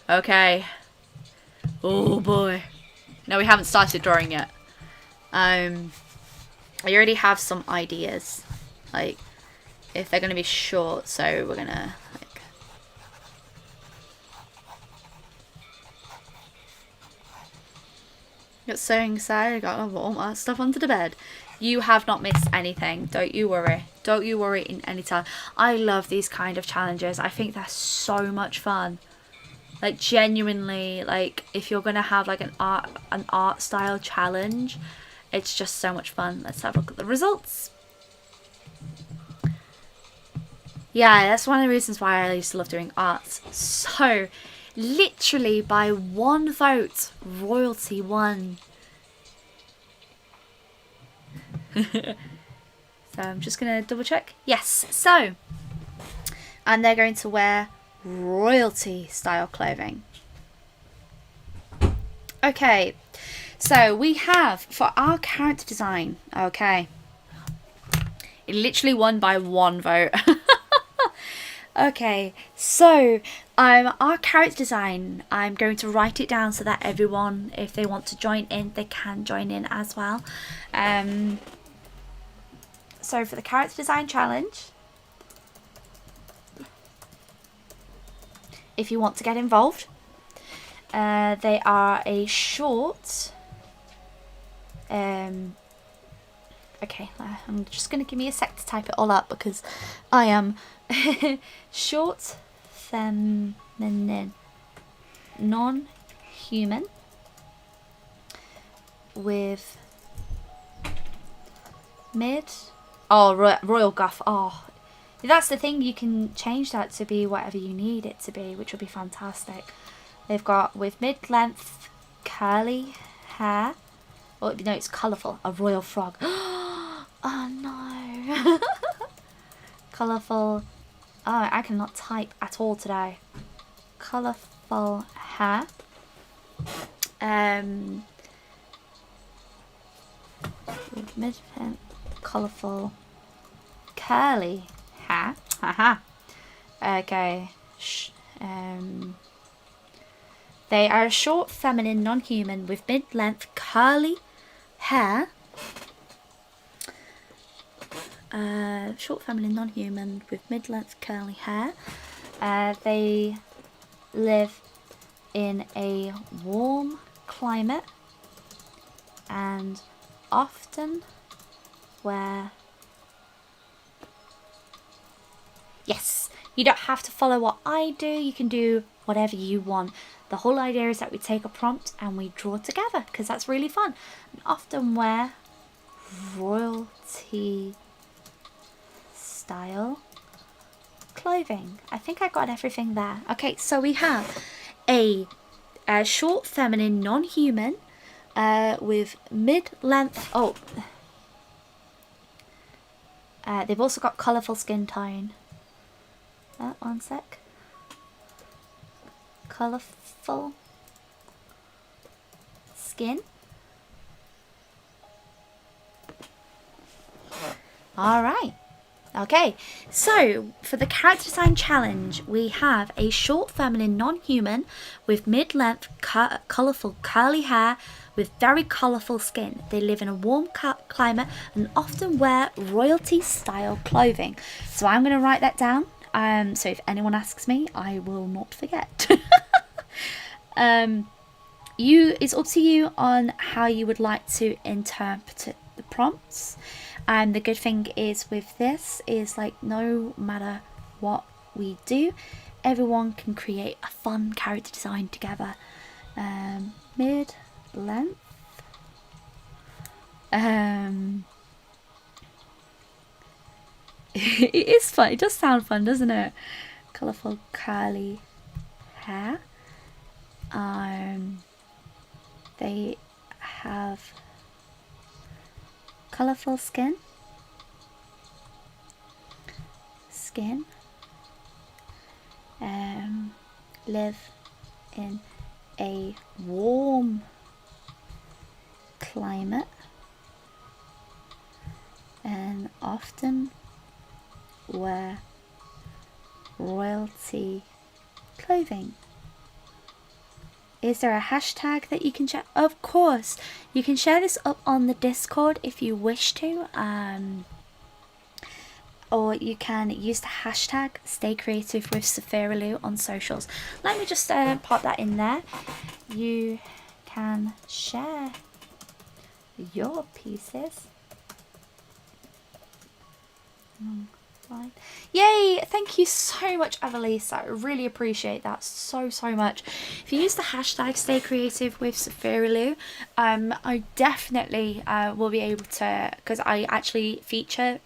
Okay. Oh boy. No, we haven't started drawing yet. I already have some ideas. Like, if they're going to be short, so we're going to, like... Got so excited, I got all my stuff onto the bed. You have not missed anything. Don't you worry. Don't you worry in any time. I love these kind of challenges. I think they're so much fun. Like, genuinely, like, if you're going to have, like, an art style challenge, it's just so much fun. Let's have a look at the results. Yeah, that's one of the reasons why I used to love doing art. So, literally by 1 vote, royalty won. So I'm just going to double check. Yes, so, and they're going to wear royalty style clothing. Okay, so we have for our character design, okay, it literally won by 1 vote. Okay, so our character design, I'm going to write it down so that everyone, if they want to join in, they can join in as well. So for the character design challenge, if you want to get involved, they are a short, okay, I'm just going to give me a sec to type it all up because I am short, feminine, non-human with royal guff. Oh, that's the thing, you can change that to be whatever you need it to be, which will be fantastic. They've got with mid-length curly hair. Oh no, it's colourful. A royal frog. Oh no. Colourful. Oh, I cannot type at all today. Colourful hair. Mid-length colourful curly hair. Haha. Okay. They are a short, feminine, non-human with mid-length curly hair. Short, feminine, non-human with mid-length curly hair. They live in a warm climate and often wear... Yes, you don't have to follow what I do. You can do whatever you want. The whole idea is that we take a prompt and we draw together because that's really fun. And often wear royalty style clothing. I think I got everything there. Okay, so we have a short, feminine, non-human with mid-length... Oh, they've also got colourful skin tone. One sec. Colourful skin. Alright. Okay, so for the character design challenge, we have a short, feminine, non-human with mid-length, colourful, curly hair with very colourful skin. They live in a warm climate and often wear royalty-style clothing. So I'm going to write that down. So if anyone asks me, I will not forget. It's up to you on how you would like to interpret the prompts. And the good thing is with this is like no matter what we do, everyone can create a fun character design together. Mid-length. It is fun. It does sound fun, doesn't it? Colourful curly hair. They have colourful skin. Live in a warm climate and often wear royalty clothing. Is there a hashtag that you can share? Of course, you can share this up on the Discord if you wish to, or you can use the hashtag Stay Creative with Sophiralou on socials. Let me just pop that in there. You can share your pieces. Fine. Yay! Thank you so much, Evelisa. I really appreciate that so much. If you use the hashtag Stay Creative with Sophiralou, I definitely will be able to, because I actually feature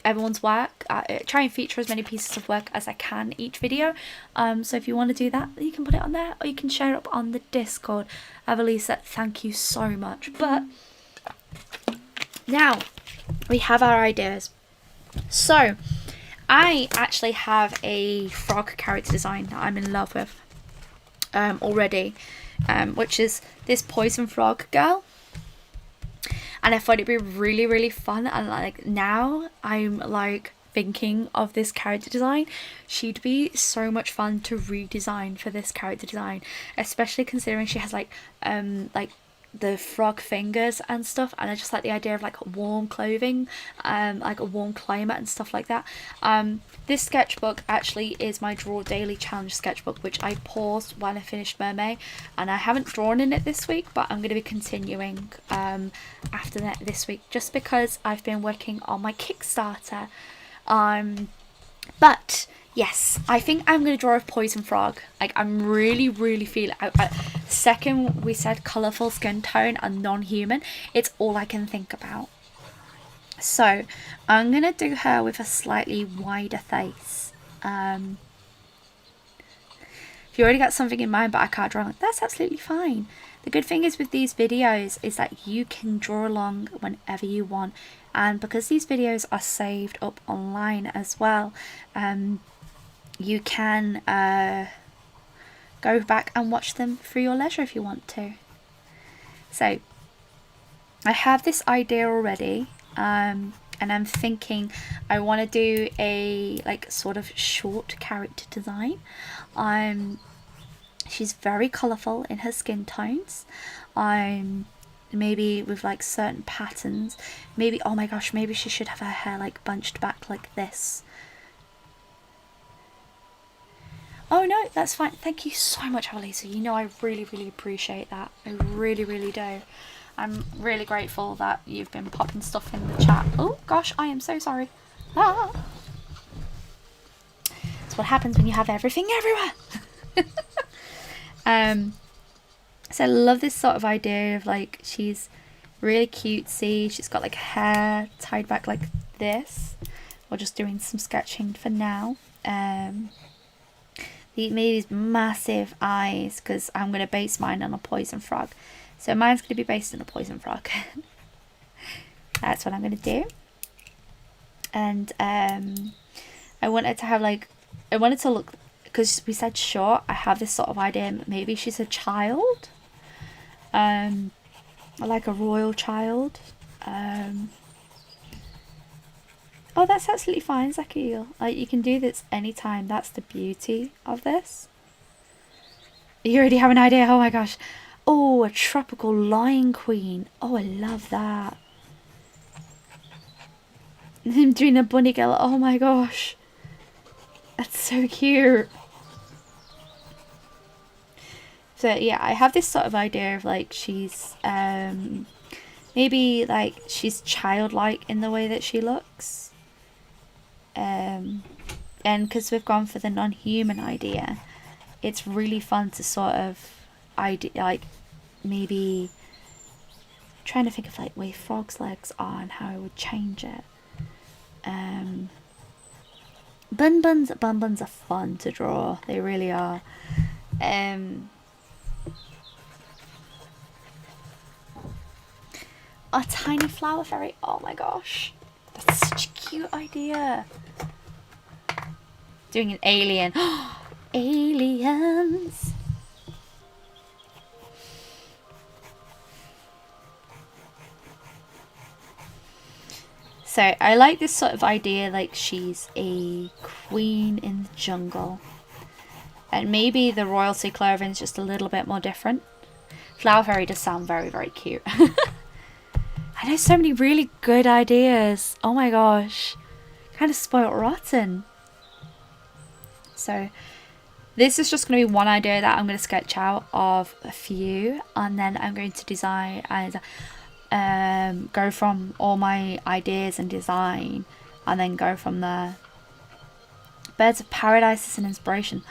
everyone's work. Try and feature as many pieces of work as I can each video. So if you want to do that, you can put it on there, or you can share it up on the Discord. Evelisa, thank you so much. But now, we have our ideas. So I actually have a frog character design that I'm in love with already, which is this poison frog girl. And I thought it'd be really, really fun. And like now I'm like thinking of this character design. She'd be so much fun to redesign for this character design, especially considering she has like the frog fingers and stuff, and I just like the idea of like warm clothing, like a warm climate and stuff like that. This sketchbook actually is my Draw Daily Challenge sketchbook, which I paused when I finished Mermaid, and I haven't drawn in it this week, but I'm going to be continuing after that this week, just because I've been working on my Kickstarter. But yes, I think I'm going to draw a poison frog. Like, I'm really, really feeling it. Second we said colourful skin tone and non-human, it's all I can think about. So I'm going to do her with a slightly wider face. If you already got something in mind but I can't draw, that's absolutely fine. The good thing is with these videos is that you can draw along whenever you want, and because these videos are saved up online as well, you can go back and watch them for your leisure if you want to. So I have this idea already, and I'm thinking I want to do a like sort of short character design. She's very colourful in her skin tones. Maybe with like certain patterns. Maybe, oh my gosh, maybe she should have her hair like bunched back like this. Oh no, that's fine. Thank you so much, Avalisa. You know I really, really appreciate that. I really, really do. I'm really grateful that you've been popping stuff in the chat. Oh gosh, I am so sorry. Ah. That's what happens when you have everything everywhere. So I love this sort of idea of like she's really cutesy. She's got like hair tied back like this. We're just doing some sketching for now. These massive eyes, because I'm going to base mine on a poison frog. So mine's going to be based on a poison frog. That's what I'm going to do. And I wanted to have like, I wanted to look, because we said short, I have this sort of idea, maybe she's a child. Like a royal child. Oh, that's absolutely fine, Zakil. Like, you can do this anytime. That's the beauty of this. You already have an idea? Oh my gosh. Oh, a tropical lion queen. Oh, I love that. Him doing a bunny girl. Oh my gosh. That's so cute. So yeah, I have this sort of idea of like she's maybe like she's childlike in the way that she looks. And because we've gone for the non-human idea, it's really fun to sort of like maybe trying to think of like where frog's legs are and how I would change it. Bun buns are fun to draw. They really are. A tiny flower fairy. Oh my gosh, that's such a cute idea. Doing an alien. Aliens. So I like this sort of idea, like she's a queen in the jungle. And maybe the royalty clothing is just a little bit more different. Flower fairy does sound very, very cute. I know so many really good ideas. Oh my gosh. Kind of spoiled rotten. So this is just going to be one idea that I'm going to sketch out of a few. And then I'm going to design and go from all my ideas and design. And then go from there. Birds of Paradise is an inspiration.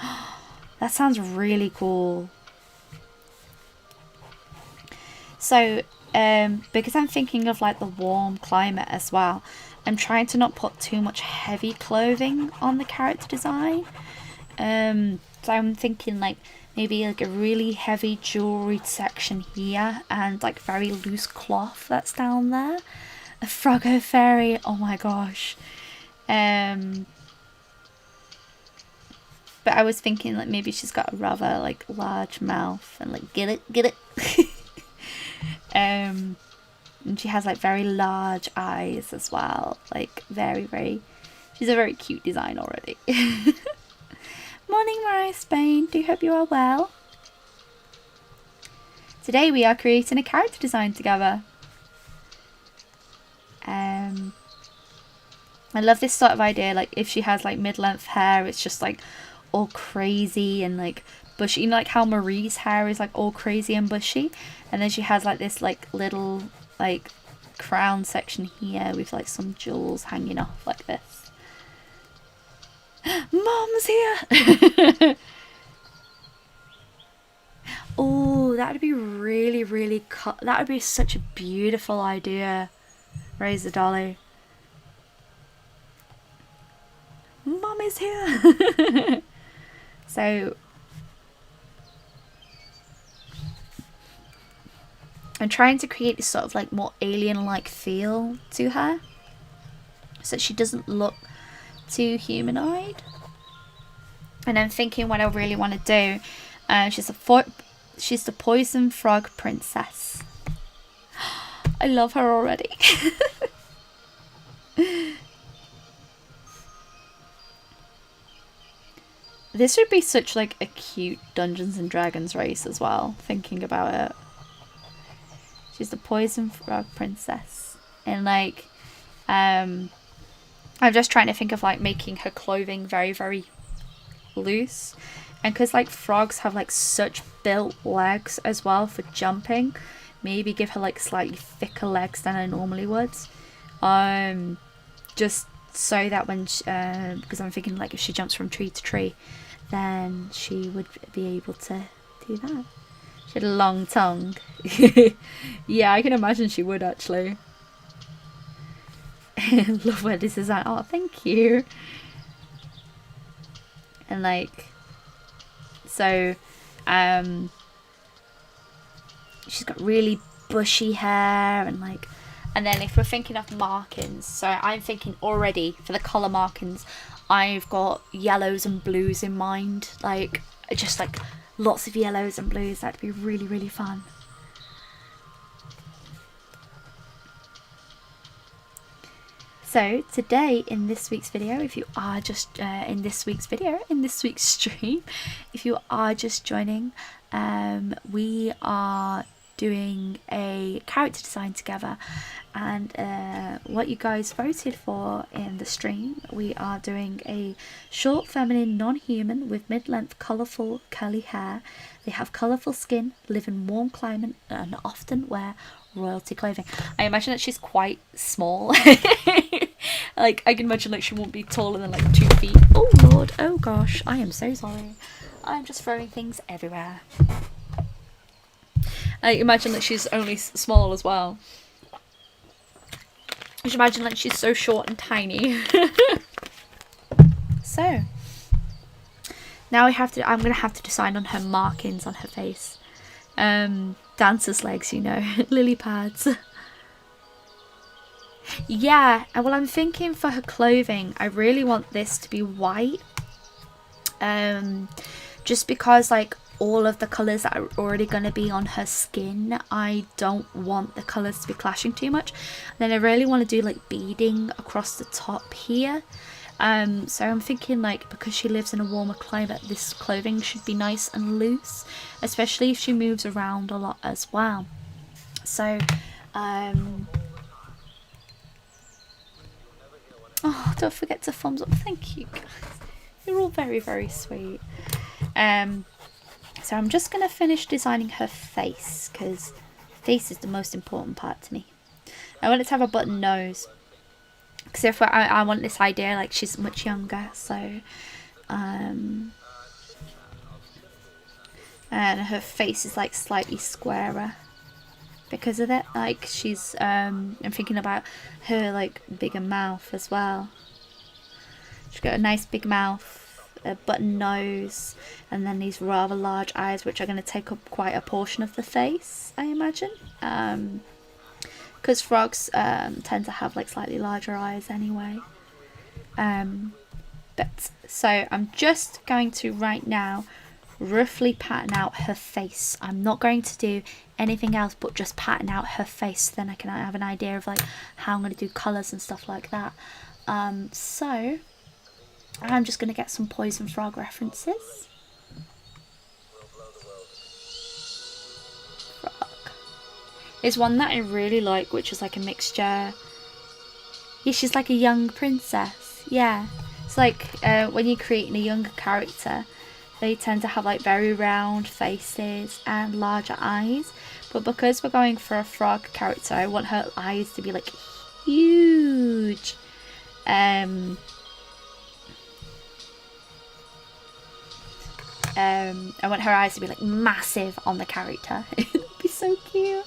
That sounds really cool. So because I'm thinking of like the warm climate as well, I'm trying to not put too much heavy clothing on the character design. So I'm thinking like maybe like a really heavy jewelry section here and like very loose cloth that's down there. A Froggo fairy. Oh my gosh. But I was thinking like maybe she's got a rather like large mouth and like get it. And she has like very large eyes as well. Like very. She's a very cute design already. Morning, Mariah Spain. Do hope you are well. Today we are creating a character design together. I love this sort of idea. Like if she has like mid-length hair, it's just like all crazy and like bushy. You know, like how Marie's hair is like all crazy and bushy, and then she has like this like little like crown section here with like some jewels hanging off like this. Mom's here. Oh, that would be really that would be such a beautiful idea. Raise the dolly. Mom is here. So I'm trying to create this sort of like more alien-like feel to her, so she doesn't look too humanoid. And I'm thinking what I really want to do. She's the poison frog princess. I love her already. This would be such like a cute Dungeons and Dragons race as well, thinking about it. She's the poison frog princess. And like I'm just trying to think of like making her clothing very loose. And because like frogs have like such built legs as well for jumping, maybe give her like slightly thicker legs than I normally would. Just so that when she, because I'm thinking like if she jumps from tree to tree, then she would be able to do that. She had a long tongue. Yeah, I can imagine she would actually. Love where this is at. Oh, thank you. And like, so she's got really bushy hair and like, and then if we're thinking of markings, so I'm thinking already for the colour markings, I've got yellows and blues in mind, like just like lots of yellows and blues. That'd be really fun. So today in this week's video, if you are just in this week's stream, if you are just joining, we are doing a character design together, and what you guys voted for in the stream, we are doing a short, feminine, non-human with mid-length, colourful, curly hair. They have colourful skin, live in warm climate, and often wear royalty clothing. I imagine that she's quite small. Like I can imagine like she won't be taller than like 2 feet. Oh lord, oh gosh, I am so sorry. I'm just throwing things everywhere. I imagine that she's only small as well. I should imagine like she's so short and tiny. So now I'm gonna have to decide on her markings on her face. Dancer's legs, you know. Lily pads. Yeah, well I'm thinking for her clothing I really want this to be white, just because like all of the colours that are already going to be on her skin, I don't want the colours to be clashing too much. And then I really want to do like beading across the top here, so I'm thinking like because she lives in a warmer climate, this clothing should be nice and loose, especially if she moves around a lot as well. So oh, don't forget to thumbs up. Thank you guys, you're all very sweet. So I'm just going to finish designing her face, because face is the most important part to me. I want it to have a button nose, because if I want this idea like she's much younger, so and her face is like slightly squarer because of it. Like she's I'm thinking about her like bigger mouth as well. She's got a nice big mouth, a button nose, and then these rather large eyes, which are going to take up quite a portion of the face, I imagine. because frogs tend to have like slightly larger eyes anyway. But so I'm just going to right now roughly pattern out her face. I'm not going to do anything else but just pattern out her face, then I can have an idea of like how I'm going to do colours and stuff like that. So I'm just going to get some Poison Frog references. Frog. There's one that I really like, which is like a mixture. Yeah, she's like a young princess. Yeah, it's like when you're creating a younger character, they tend to have like very round faces and larger eyes. But because we're going for a frog character, I want her eyes to be like huge. I want her eyes to be like massive on the character. It'd be so cute.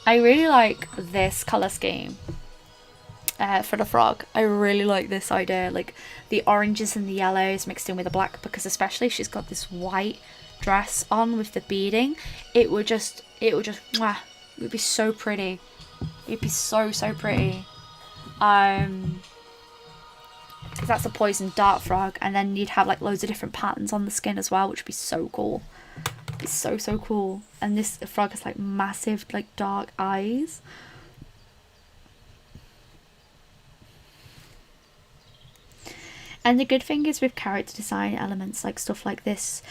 I really like this colour scheme. For the frog, I really like this idea, like the oranges and the yellows mixed in with the black, because especially she's got this white dress on with the beading, it would just mwah, it would be so pretty. It'd be so pretty. Because that's a poison dart frog, and then you'd have like loads of different patterns on the skin as well, which would be so cool. It'd be so cool. And this frog has like massive like dark eyes. And the good thing is with character design elements like stuff like this,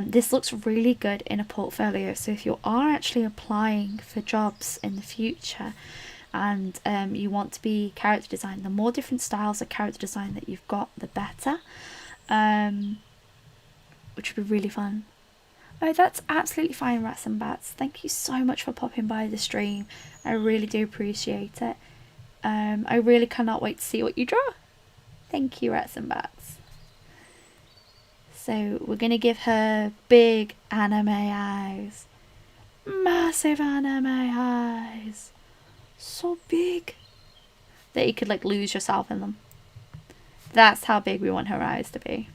this looks really good in a portfolio. So if you are actually applying for jobs in the future and you want to be character design, the more different styles of character design that you've got, the better, which would be really fun. Oh, that's absolutely fine, Rats and Bats. Thank you so much for popping by the stream. I really do appreciate it. I really cannot wait to see what you draw. Thank you, Rats and Bats. So we're going to give her big anime eyes. Massive anime eyes. So big that you could like lose yourself in them. That's how big we want her eyes to be.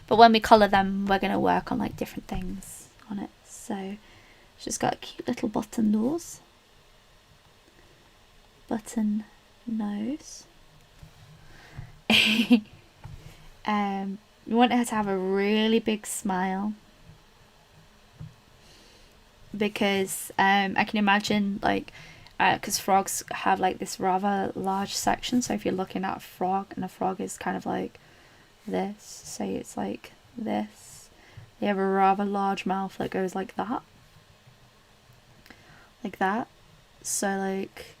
But when we colour them, we're going to work on like different things on it. So she's got a cute little button nose. Button nose. We want her to have a really big smile, because I can imagine like because frogs have like this rather large section, so if you're looking at a frog and a frog is kind of like this, say it's like this, they have a rather large mouth that goes like that, so like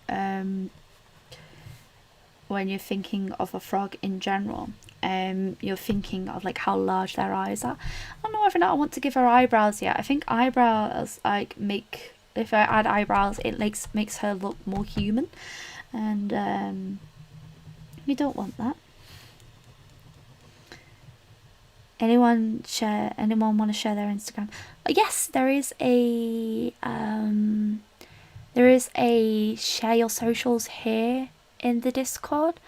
when you're thinking of a frog in general, you're thinking of like how large their eyes are. I don't know whether or not I want to give her eyebrows yet. I think eyebrows like make, if I add eyebrows, it makes her look more human, and you don't want that. Anyone want to share their Instagram? Yes, there is a share your socials here in the Discord,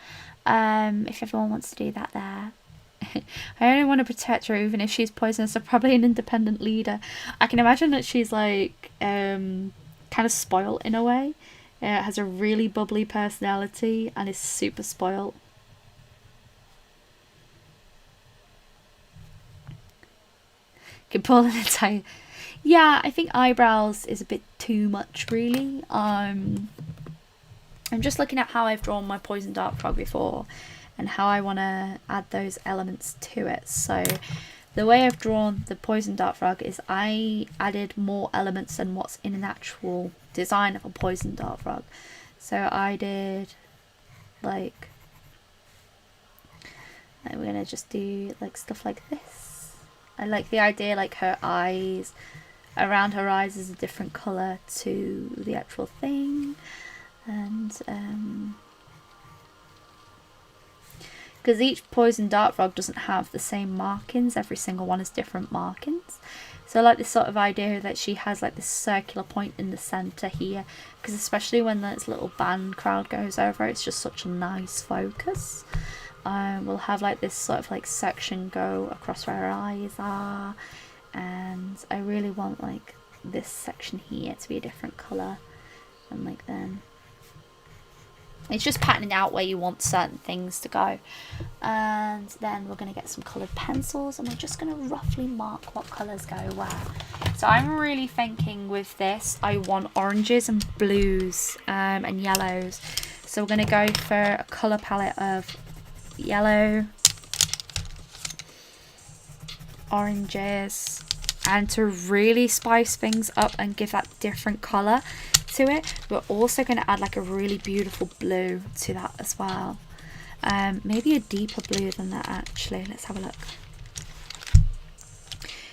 if everyone wants to do that there. I only want to protect her even if she's poisonous, so probably an independent leader. I can imagine that she's like kind of spoiled in a way. Has a really bubbly personality and is super spoiled. Can pull an entire... Yeah, I think eyebrows is a bit too much really. I'm just looking at how I've drawn my poison dart frog before and how I want to add those elements to it. So the way I've drawn the poison dart frog is I added more elements than what's in an actual design of a poison dart frog. So I did like we're going to just do like stuff like this. I like the idea like her eyes, around her eyes is a different colour to the actual thing. And because each poison dart frog doesn't have the same markings, every single one has different markings. So I like this sort of idea that she has like this circular point in the centre here, because especially when this little band crowd goes over, it's just such a nice focus. We'll have like this sort of like section go across where her eyes are, and I really want like this section here to be a different colour. And like then it's just patterning out where you want certain things to go. And then we're going to get some coloured pencils, and we're just going to roughly mark what colours go where. So I'm really thinking with this, I want oranges and blues and yellows. So we're going to go for a colour palette of yellow, oranges, and to really spice things up and give that different colour to it, we're also going to add like a really beautiful blue to that as well. Maybe a deeper blue than that actually. Let's have a look.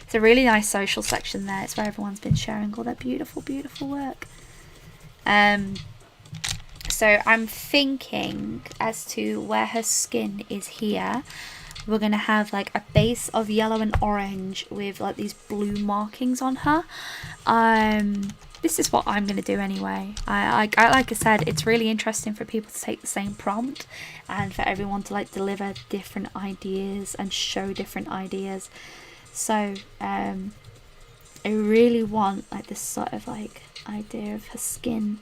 It's a really nice social section there. It's where everyone's been sharing all their beautiful, beautiful work. So I'm thinking as to where her skin is here. We're going to have like a base of yellow and orange with like these blue markings on her. This is what I'm going to do anyway. I like I said, it's really interesting for people to take the same prompt and for everyone to like deliver different ideas and show different ideas. So I really want like this sort of like idea of her skin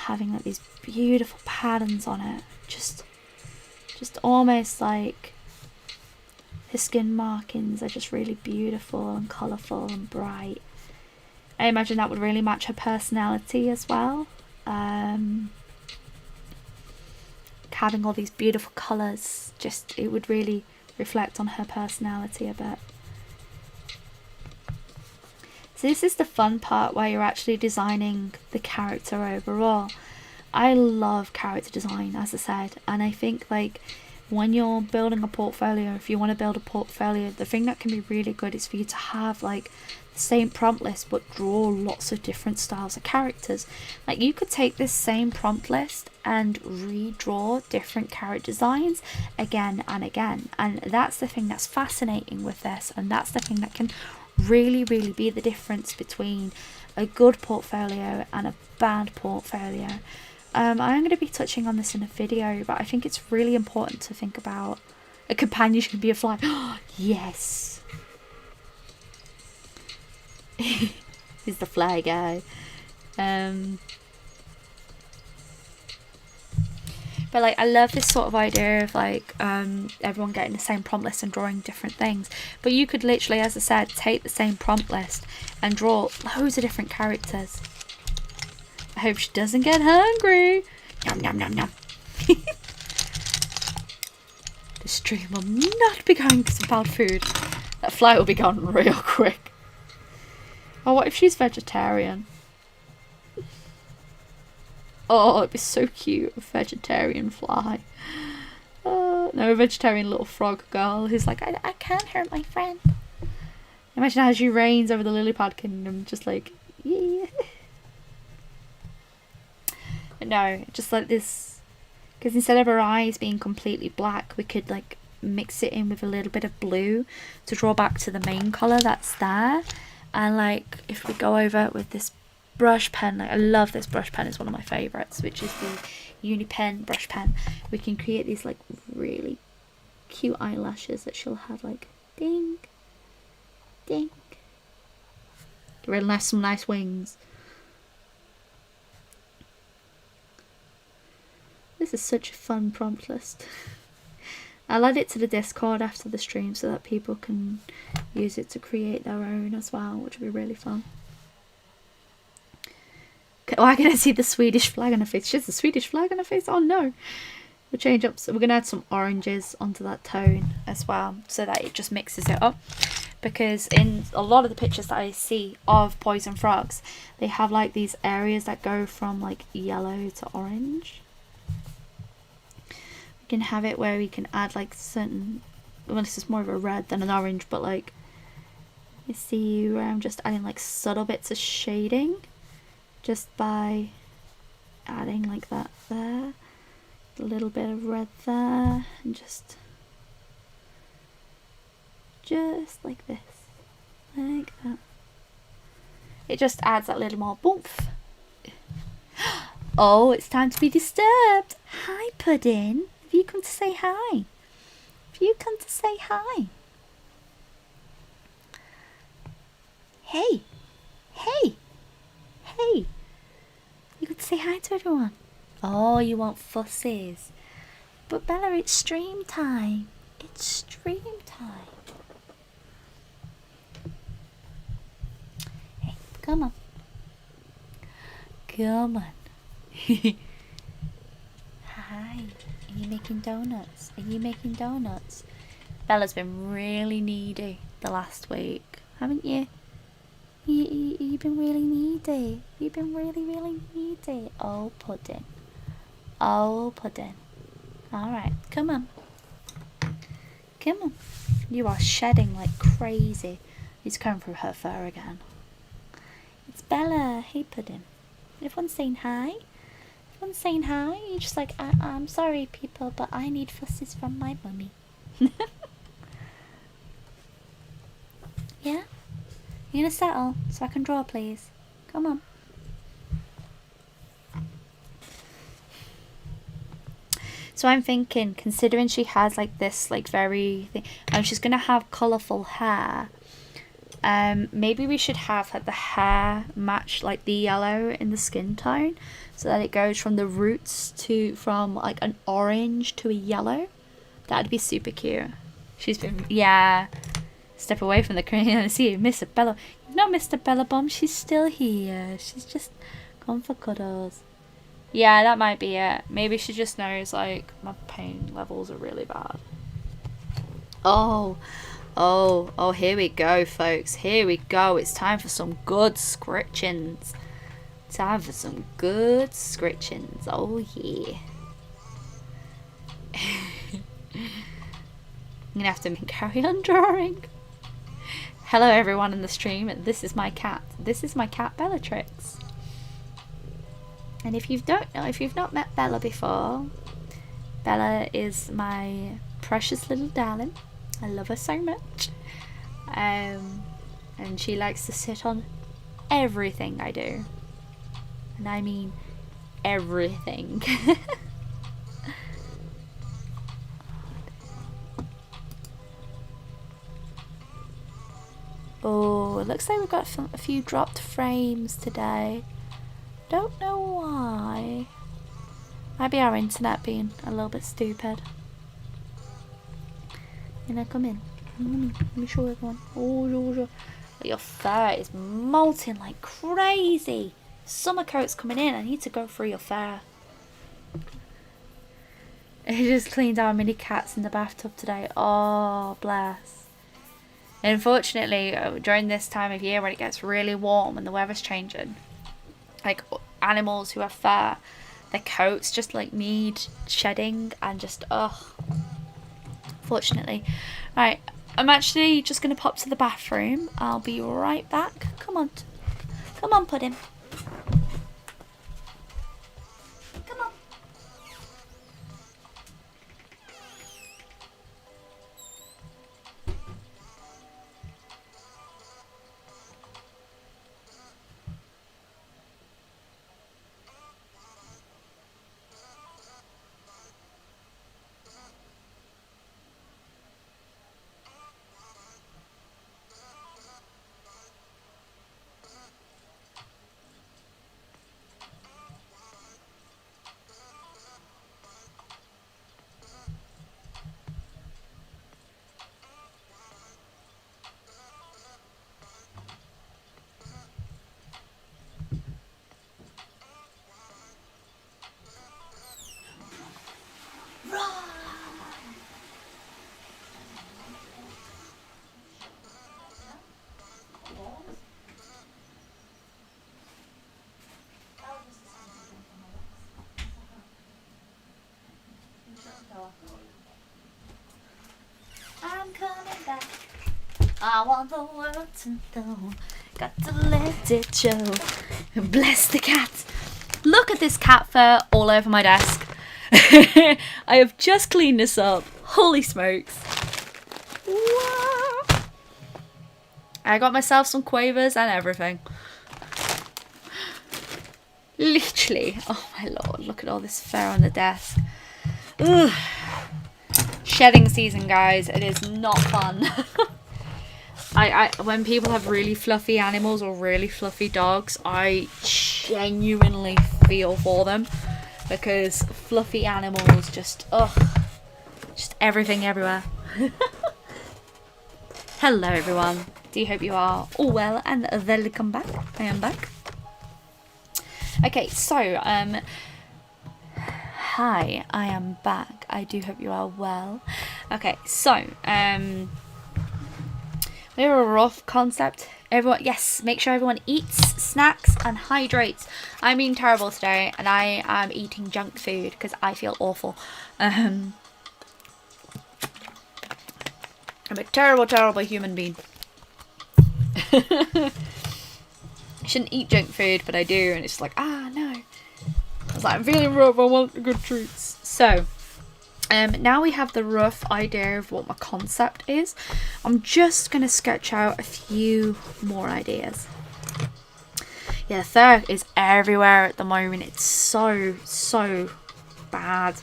having like these beautiful patterns on it. Just almost like her skin markings are just really beautiful and colourful and bright. I imagine that would really match her personality as well. Having all these beautiful colours, it would really reflect on her personality a bit. So this is the fun part where you're actually designing the character overall. I love character design, as I said, and I think like when you're building a portfolio, if you want to build a portfolio, the thing that can be really good is for you to have like the same prompt list but draw lots of different styles of characters. Like you could take this same prompt list and redraw different character designs again and again, and that's the thing that's fascinating with this, and that's the thing that can really be the difference between a good portfolio and a bad portfolio. I'm going to be touching on this in a video, but I think it's really important to think about a companion can be a fly. Oh, yes. He's the fly guy. But like I love this sort of idea of like everyone getting the same prompt list and drawing different things. But you could literally, as I said, take the same prompt list and draw loads of different characters. I hope she doesn't get hungry. Yum yum yum yum. The stream will not be going because of bad food. That fly will be gone real quick. Oh, what if she's vegetarian? Oh, it'd be so cute, a vegetarian fly. No, a vegetarian little frog girl who's like, I can't hurt my friend. Imagine how she reigns over the lily pad kingdom, just like, yeah. But no, just like this, because instead of her eyes being completely black, we could like mix it in with a little bit of blue to draw back to the main colour that's there. And like, if we go over with this brush pen, like I love this brush pen, it's one of my favourites, which is the Uni Pen brush pen. We can create these like really cute eyelashes that she'll have like ding, ding. Get ready to have some nice wings. This is such a fun prompt list. I'll add it to the Discord after the stream so that people can use it to create their own as well, which will be really fun. Oh, I can see the Swedish flag on her face. She has the Swedish flag on her face. Oh no. We'll change up. So we're going to add some oranges onto that tone as well, so that it just mixes it up. Because in a lot of the pictures that I see of poison frogs, they have like these areas that go from like yellow to orange. We can have it where we can add like certain, well, this is more of a red than an orange, but like you see where I'm just adding like subtle bits of shading just by adding like that there, a little bit of red there, and just like this, like that. It just adds that little more boomph. Oh, it's time to be disturbed. Hi, Puddin. Have you come to say hi? Have you come to say hi? Hey, hey, hey. You could say hi to everyone. Oh, you want fussies. But Bella, it's stream time. It's stream time. Hey, come on. Come on. Hi. Are you making donuts? Are you making donuts? Bella's been really needy the last week, haven't you? You've been really needy. You've been really, really needy. Oh, pudding. Oh, pudding. Alright, come on. Come on. You are shedding like crazy. He's coming through her fur again. It's Bella. Hey, pudding. Everyone's saying hi? Everyone's saying hi? You're just like, I'm sorry, people, but I need fussies from my mummy. Yeah? You gonna settle so I can draw, please? Come on. So I'm thinking, considering she has like this like very thing, she's gonna have colourful hair. Maybe we should have like the hair match like the yellow in the skin tone, so that it goes from the roots from like an orange to a yellow. That'd be super cute. She's been, yeah. Step away from the crane and see Mr. Bella. You've not missed a Bella bomb. She's still here. She's just gone for cuddles. Yeah, that might be it. Maybe she just knows like my pain levels are really bad. Oh, here we go, folks. Here we go. It's time for some good scritchings. Time for some good scritchings. Oh yeah. I'm gonna have to carry on drawing. Hello everyone in the stream. This is my cat. This is my cat Bellatrix. And if you if you've not met Bella before, Bella is my precious little darling. I love her so much. And she likes to sit on everything I do. And I mean everything. Oh, it looks like we've got a few dropped frames today. Don't know why. Might be our internet being a little bit stupid. You know, come in. Let me show everyone. Oh, your fur is molting like crazy. Summer coat's coming in. I need to go through your fur. I just cleaned our mini cats in the bathtub today. Oh, bless. And unfortunately, during this time of year when it gets really warm and the weather's changing, like animals who have fur, their coats just like need shedding and just fortunately. Right, I'm actually just gonna pop to the bathroom. I'll be right back. Come on, Pudding. Come on. I'm coming back. I want the world to know. Got to let it show. Bless the cat. Look at this cat fur all over my desk. I have just cleaned this up. Holy smokes. Whoa. I got myself some quavers and everything. Literally. Oh my lord. Look at all this fur on the desk. Ugh. Shedding season, guys. It is not fun. when people have really fluffy animals or really fluffy dogs, I genuinely feel for them, because fluffy animals just everything everywhere. Hello everyone, do hope you are all well and welcome back. I am back. Okay, so hi, I am back. I do hope you are well. Okay, so we have a rough concept. Everyone, yes, make sure everyone eats, snacks and hydrates. I'm being terrible today and I am eating junk food because I feel awful. I'm a terrible human being. I shouldn't eat junk food, but I do, and it's like, no. I was like, I'm feeling rough, I want good treats. So, now we have the rough idea of what my concept is. I'm just going to sketch out a few more ideas. Yeah, Thur is everywhere at the moment. It's so bad.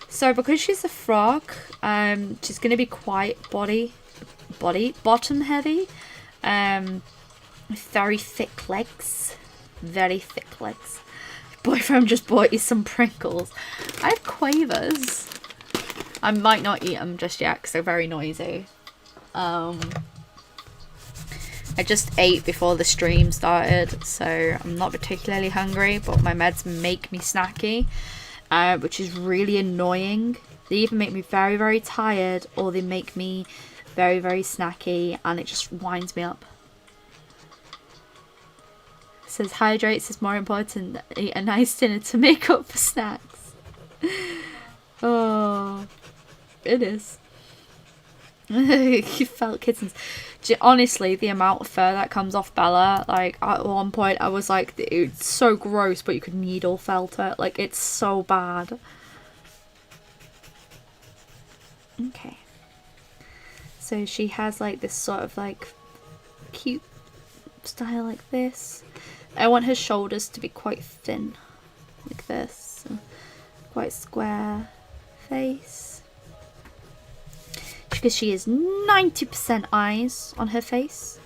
So because she's a frog, she's going to be quite bottom heavy. With very thick legs. Very thick legs. Boyfriend just bought you some Pringles. I have quavers. I might not eat them just yet because they're very noisy. I just ate before the stream started, so I'm not particularly hungry, but my meds make me snacky, which is really annoying. They either make me very tired, or they make me very snacky, and it just winds me up. It says hydrates is more important than eat a nice dinner to make up for snacks. Oh, it is. You felt kittens. Honestly, the amount of fur that comes off Bella, like at one point I was like, it's so gross, but you could needle felt it. Like, it's so bad. Okay. So she has like this sort of like cute style like this. I want her shoulders to be quite thin, like this. Quite square face. Because she is 90% eyes on her face.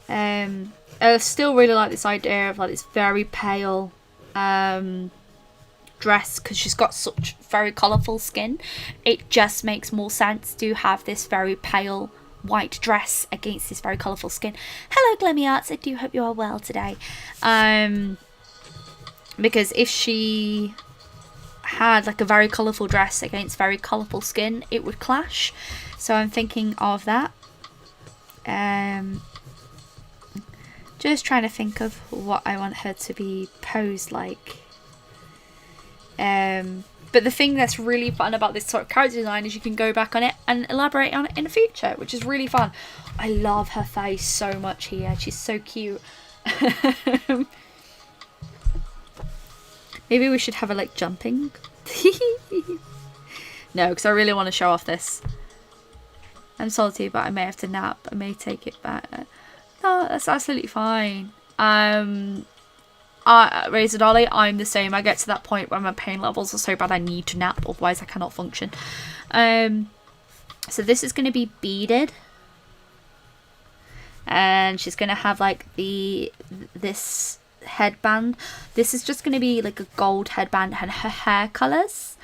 I still really like this idea of like this very pale dress, because she's got such very colourful skin. It just makes more sense to have this very pale white dress against this very colourful skin. Hello Glemmy Arts, I do hope you are well today. Because if she had like a very colourful dress against very colourful skin, it would clash. So I'm thinking of that. Just trying to think of what I want her to be posed like. But the thing that's really fun about this sort of character design is you can go back on it and elaborate on it in the future, which is really fun. I love her face so much here. She's so cute. Maybe we should have her like jumping. No, because I really want to show off this. I'm salty, but I may have to nap. I may take it back. No, that's absolutely fine. Razor Dolly, I'm the same. I get to that point where my pain levels are so bad I need to nap, otherwise I cannot function. So this is going to be beaded, and she's going to have like this headband. This is just going to be like a gold headband, and her hair colours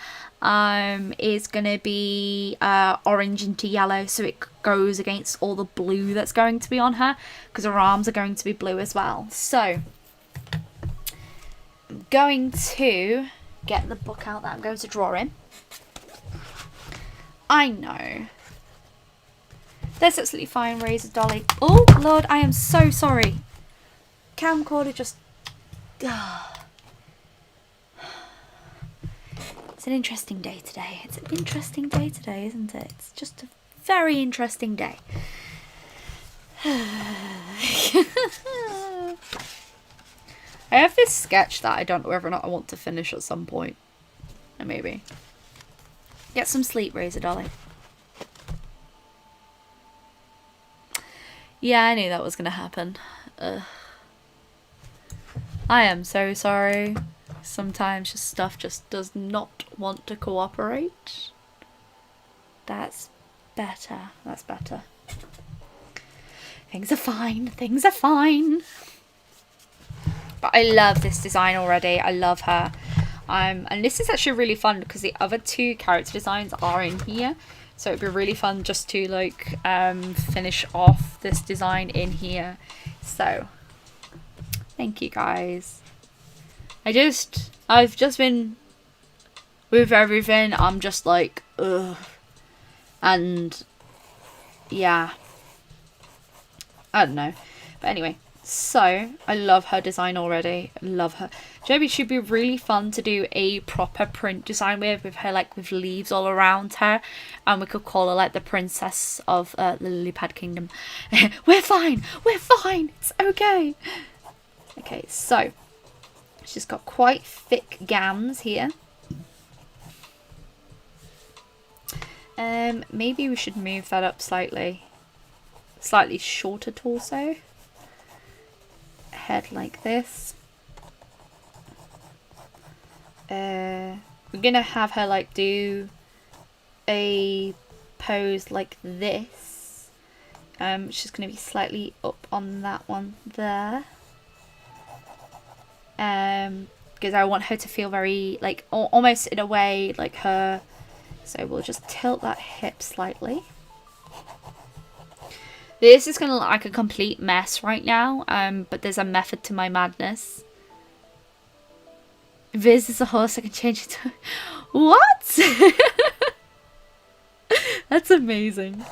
is going to be orange into yellow, so it goes against all the blue that's going to be on her, because her arms are going to be blue as well. So I'm going to get the book out that I'm going to draw in. I know. That's absolutely fine, Razor Dolly. Oh, Lord, I am so sorry. Camcorder just... It's an interesting day today. It's an interesting day today, isn't it? It's just a very interesting day. I have this sketch that I don't know whether or not I want to finish at some point. Maybe. Get some sleep, Razor Dolly. Yeah, I knew that was going to happen. I am so sorry. Sometimes just stuff just does not want to cooperate. That's better. That's better. Things are fine. Things are fine. But I love this design already. I love her. And this is actually really fun because the other two character designs are in here. So it'd be really fun just to like finish off this design in here. So thank you guys. I've just been with everything. I'm just like, ugh. And yeah, I don't know. But anyway, so I love her design already. I love her. Maybe it should be really fun to do a proper print design with her, like with leaves all around her, and we could call her like the princess of the lily pad kingdom. We're fine, it's okay. Okay, so she's got quite thick gams here. Maybe we should move that up slightly shorter torso. Head like this. We're gonna have her like do a pose like this. She's gonna be slightly up on that one there. Because I want her to feel very like almost in a way like her. So we'll just tilt that hip slightly. This is gonna look like a complete mess right now, but there's a method to my madness. Viz is a horse, I can change it to... What? That's amazing.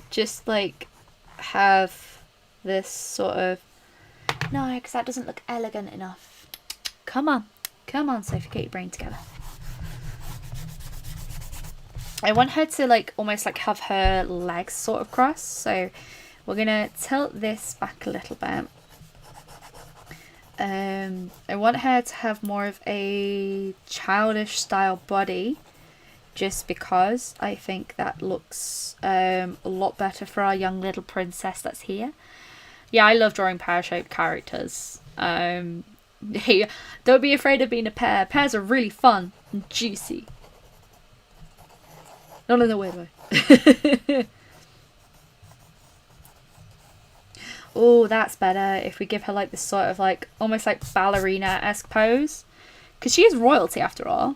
Just like have this sort of... No, because that doesn't look elegant enough. Come on, Sophie, get your brain together. I want her to like almost like have her legs sort of crossed, so we're gonna tilt this back a little bit. I want her to have more of a childish style body, just because I think that looks a lot better for our young little princess that's here. Yeah, I love drawing pear-shaped characters. Hey, don't be afraid of being a pear. Pears are really fun and juicy. Not in the weird way. Oh, that's better if we give her like this sort of like almost like ballerina-esque pose, because she is royalty after all.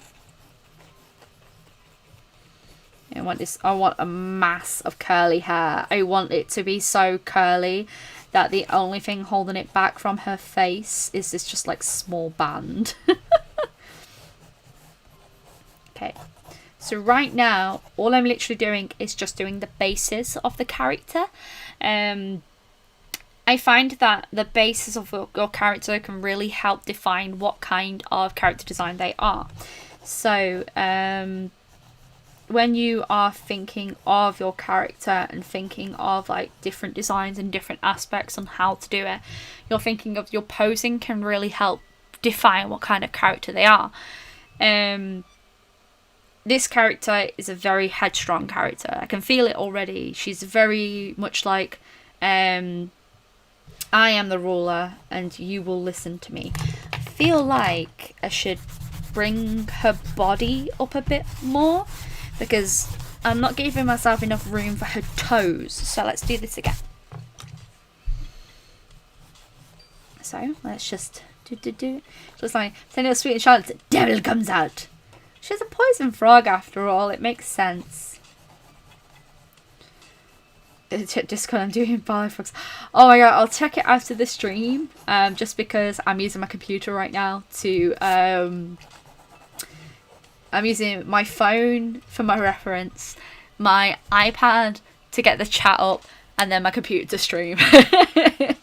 I want a mass of curly hair. I want it to be so curly that the only thing holding it back from her face is this just like small band. Okay. So right now, all I'm literally doing is just doing the basis of the character. I find that the basis of your character can really help define what kind of character design they are. So when you are thinking of your character and thinking of like different designs and different aspects on how to do it, you're thinking of your posing can really help define what kind of character they are. This character is a very headstrong character. I can feel it already. She's very much like, I am the ruler and you will listen to me. I feel like I should bring her body up a bit more because I'm not giving myself enough room for her toes. So let's do this again. So let's just do. Just like, Senor Sweet and Charlotte, the devil comes out. She's a poison frog after all, it makes sense. Just because I'm doing ballet frogs. Oh my god, I'll check it after the stream. Just because I'm using my computer right now to... I'm using my phone for my reference, my iPad to get the chat up, and then my computer to stream. So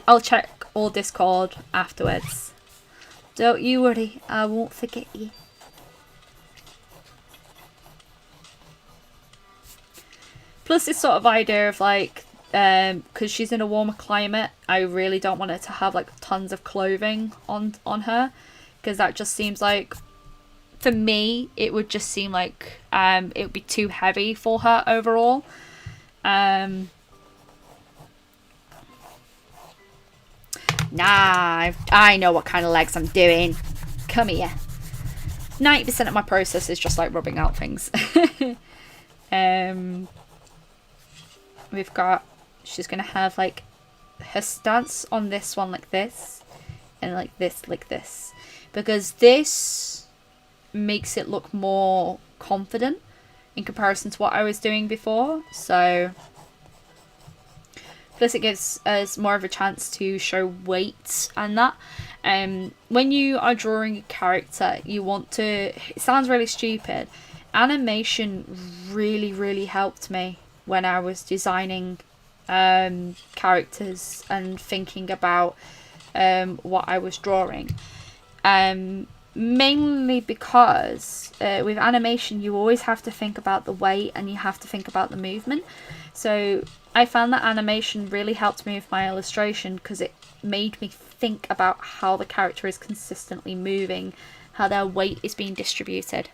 I'll check all Discord afterwards. Don't you worry, I won't forget you. Plus this sort of idea of like, because she's in a warmer climate, I really don't want her to have like tons of clothing on her, because that just seems like, for me, it would just seem like it would be too heavy for her overall. Nah, I know what kind of legs I'm doing. Come here. 90% of my process is just like rubbing out things. We've got, she's going to have like her stance on this one like this, and like this, because this makes it look more confident in comparison to what I was doing before. So plus it gives us more of a chance to show weight and that. When you are drawing a character, you want to, it sounds really stupid, animation really helped me when I was designing characters and thinking about what I was drawing. Mainly because with animation you always have to think about the weight and you have to think about the movement. So I found that animation really helped me with my illustration because it made me think about how the character is consistently moving, how their weight is being distributed.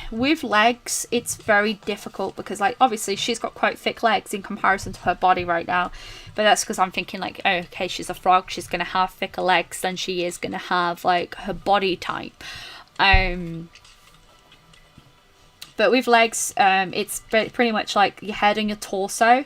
With legs, it's very difficult because, like, obviously she's got quite thick legs in comparison to her body right now, but that's because I'm thinking like, oh, okay, she's a frog, she's gonna have thicker legs than she is gonna have like her body type. But with legs, it's pretty much like your head and your torso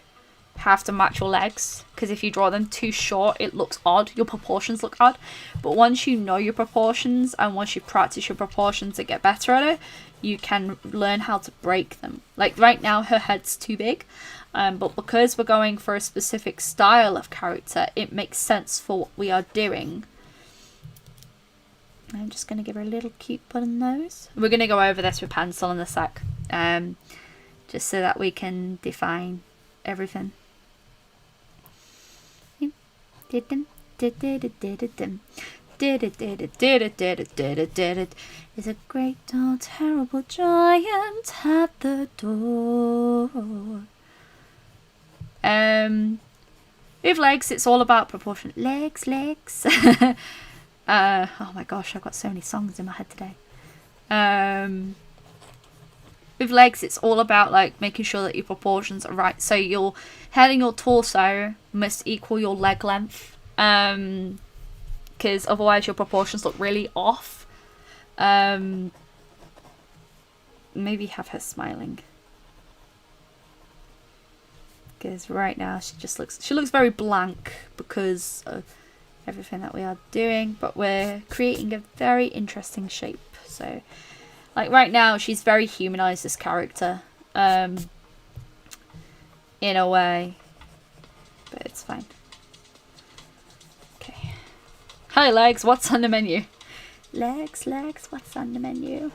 have to match your legs, because if you draw them too short it looks odd, your proportions look odd. But once you know your proportions and once you practice your proportions and get better at it, you can learn how to break them. Like right now her head's too big, but because we're going for a specific style of character, it makes sense for what we are doing. I'm just going to give her a little cute button nose. We're going to go over this with pencil in a sec, just so that we can define everything. Is a great old terrible giant at the door. With legs, it's all about proportion. Legs. Oh my gosh, I've got so many songs in my head today. With legs, it's all about like making sure that your proportions are right. So your head and your torso must equal your leg length, because otherwise your proportions look really off. Maybe have her smiling, because right now she looks very blank because of everything that we are doing, but we're creating a very interesting shape. So like right now she's very humanized, this character, in a way, but it's fine. Okay. Hi legs, what's on the menu? Legs, what's on the menu?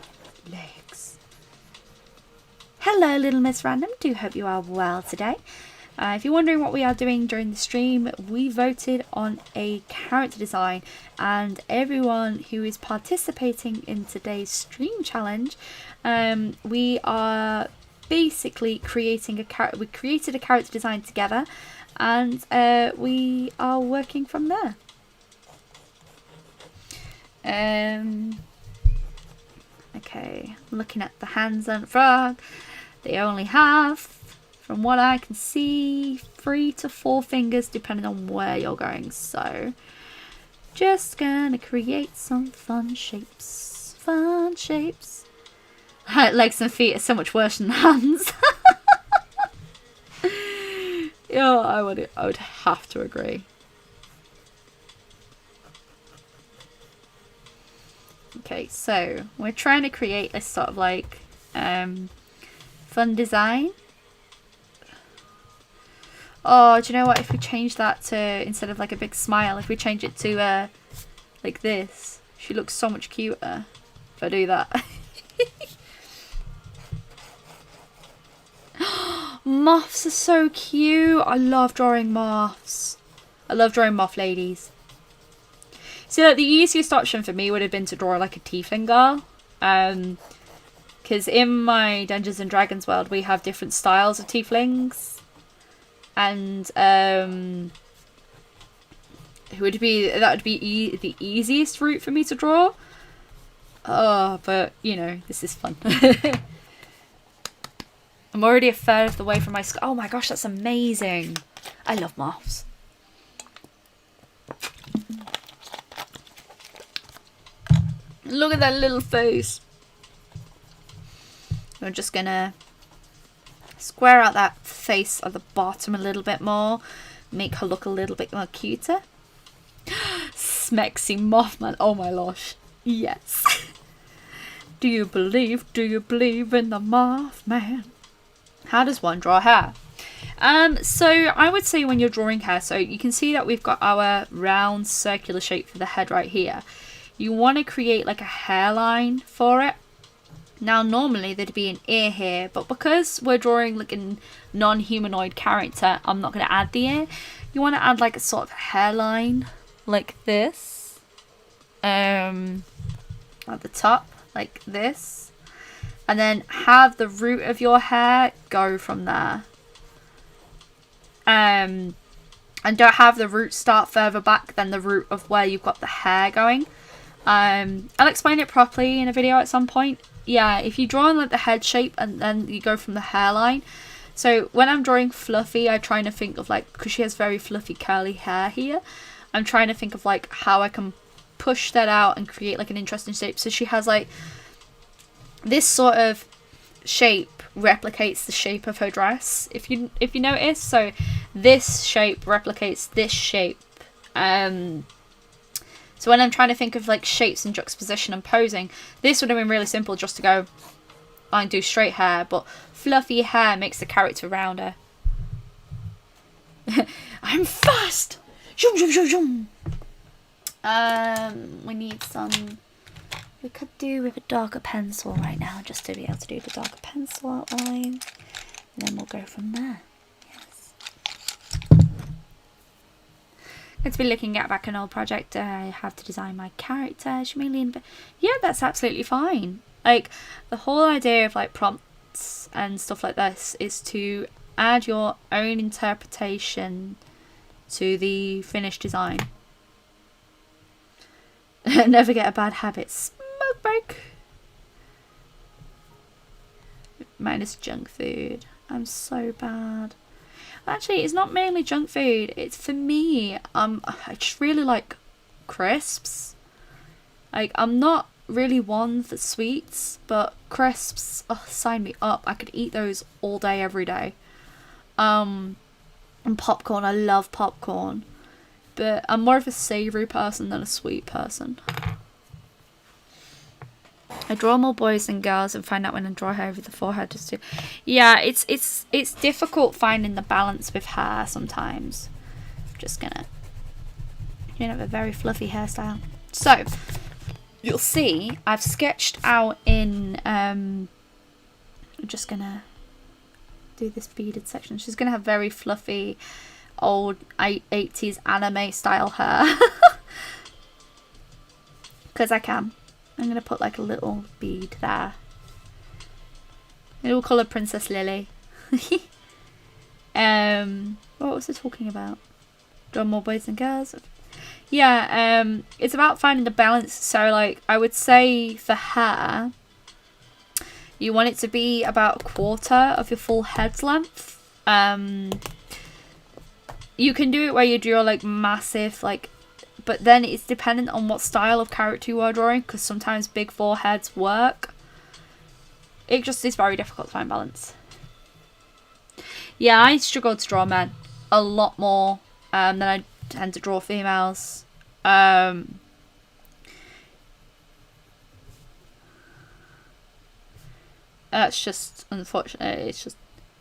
Legs. Hello little Miss Random, do hope you are well today. If you're wondering what we are doing during the stream, we voted on a character design, and everyone who is participating in today's stream challenge, we are basically creating a character. We created a character design together, and we are working from there. Okay, looking at the hands on the frog, they only have, from what I can see, 3 to 4 fingers depending on where you're going. So just gonna create some fun shapes. Legs and feet are so much worse than hands. Yeah, I would have to agree. Okay, so we're trying to create a sort of like fun design. Oh, do you know what? If we change that to, instead of like a big smile, if we change it to like this, she looks so much cuter if I do that. Moths are so cute. I love drawing moths. I love drawing moth ladies. So like, the easiest option for me would have been to draw like a tiefling girl. Because in my Dungeons and Dragons world, we have different styles of tieflings. And that would be the easiest route for me to draw. Oh, but you know, this is fun. I'm already a third of the way from my oh my gosh, that's amazing. I love moths. Look at that little face. We're just gonna square out that face at the bottom a little bit more. Make her look a little bit more cuter. Smexy Mothman. Oh my gosh. Yes. Do you believe in the Mothman? How does one draw hair? So I would say when you're drawing hair, so you can see that we've got our round circular shape for the head right here. You want to create like a hairline for it. Now normally there'd be an ear here, but because we're drawing like a non-humanoid character, I'm not going to add the ear. You want to add like a sort of hairline like this. At the top, like this. And then have the root of your hair go from there. And don't have the root start further back than the root of where you've got the hair going. I'll explain it properly in a video at some point. Yeah, if you draw on like the head shape and then you go from the hairline. So when I'm drawing Fluffy, I'm trying to think of like, because she has very fluffy curly hair here, I'm trying to think of like how I can push that out and create like an interesting shape. So she has like this sort of shape replicates the shape of her dress, if you notice. So this shape replicates this shape. So when I'm trying to think of like shapes and juxtaposition and posing, this would have been really simple just to go and do straight hair, but fluffy hair makes the character rounder. I'm fast. Zoom, zoom, zoom, zoom. We need some. We could do with a darker pencil right now, just to be able to do the darker pencil outline, and then we'll go from there. Yes. Going to be looking at back an old project. I have to design my character. Chameleon. Yeah, that's absolutely fine. Like the whole idea of like prompts and stuff like this is to add your own interpretation to the finished design. Never get a bad habit. Smoke break. Minus junk food. I'm so bad. Actually, it's not mainly junk food. It's for me. I just really like crisps. Like, I'm not really one for sweets, but crisps, oh, sign me up. I could eat those all day, every day. And popcorn. I love popcorn. But I'm more of a savoury person than a sweet person. I draw more boys than girls and find out when I draw hair over the forehead just to... Yeah, it's difficult finding the balance with hair sometimes. Just gonna... You have a very fluffy hairstyle. So, you'll see I've sketched out in... I'm just gonna do this beaded section. She's gonna have very fluffy... old 80s anime style hair. Because I can. I'm going to put like a little bead there. Little coloured Princess Lily. What was I talking about? Draw more boys than girls? Yeah, it's about finding the balance. So like, I would say for hair, you want it to be about a quarter of your full head's length. You can do it where you draw like massive, like, but then it's dependent on what style of character you are drawing, because sometimes big foreheads work. It just is very difficult to find balance. Yeah, I struggle to draw men a lot more than I tend to draw females. That's just unfortunate. It's just,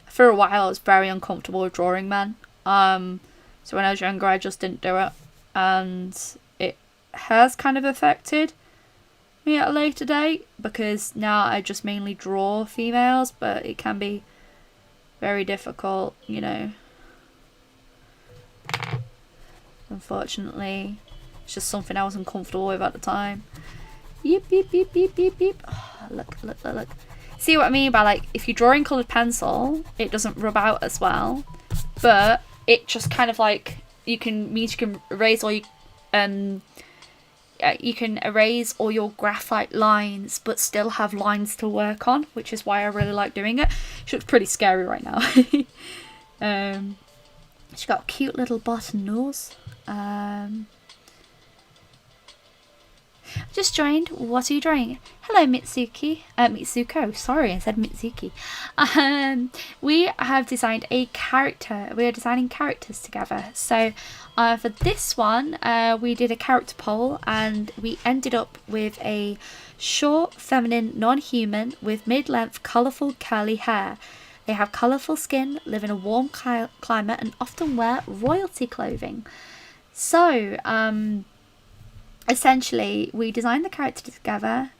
for a while I was very uncomfortable with drawing men. So when I was younger I just didn't do it, and it has kind of affected me at a later date, because now I just mainly draw females, but it can be very difficult, you know. Unfortunately, it's just something I was uncomfortable with at the time. Yep, beep, beep, beep, beep, beep. Oh, look. See what I mean by like, if you're drawing coloured pencil, it doesn't rub out as well, but it just kind of like, you can erase all your graphite lines, but still have lines to work on, which is why I really like doing it. She looks pretty scary right now. She's got a cute little button nose. Just joined. What are you drawing? Hello, Mitsuki. Mitsuko. Sorry, I said Mitsuki. We have designed a character. We are designing characters together. So for this one, we did a character poll and we ended up with a short, feminine, non-human with mid-length, colourful, curly hair. They have colourful skin, live in a warm climate, and often wear royalty clothing. So, essentially, we designed the character together.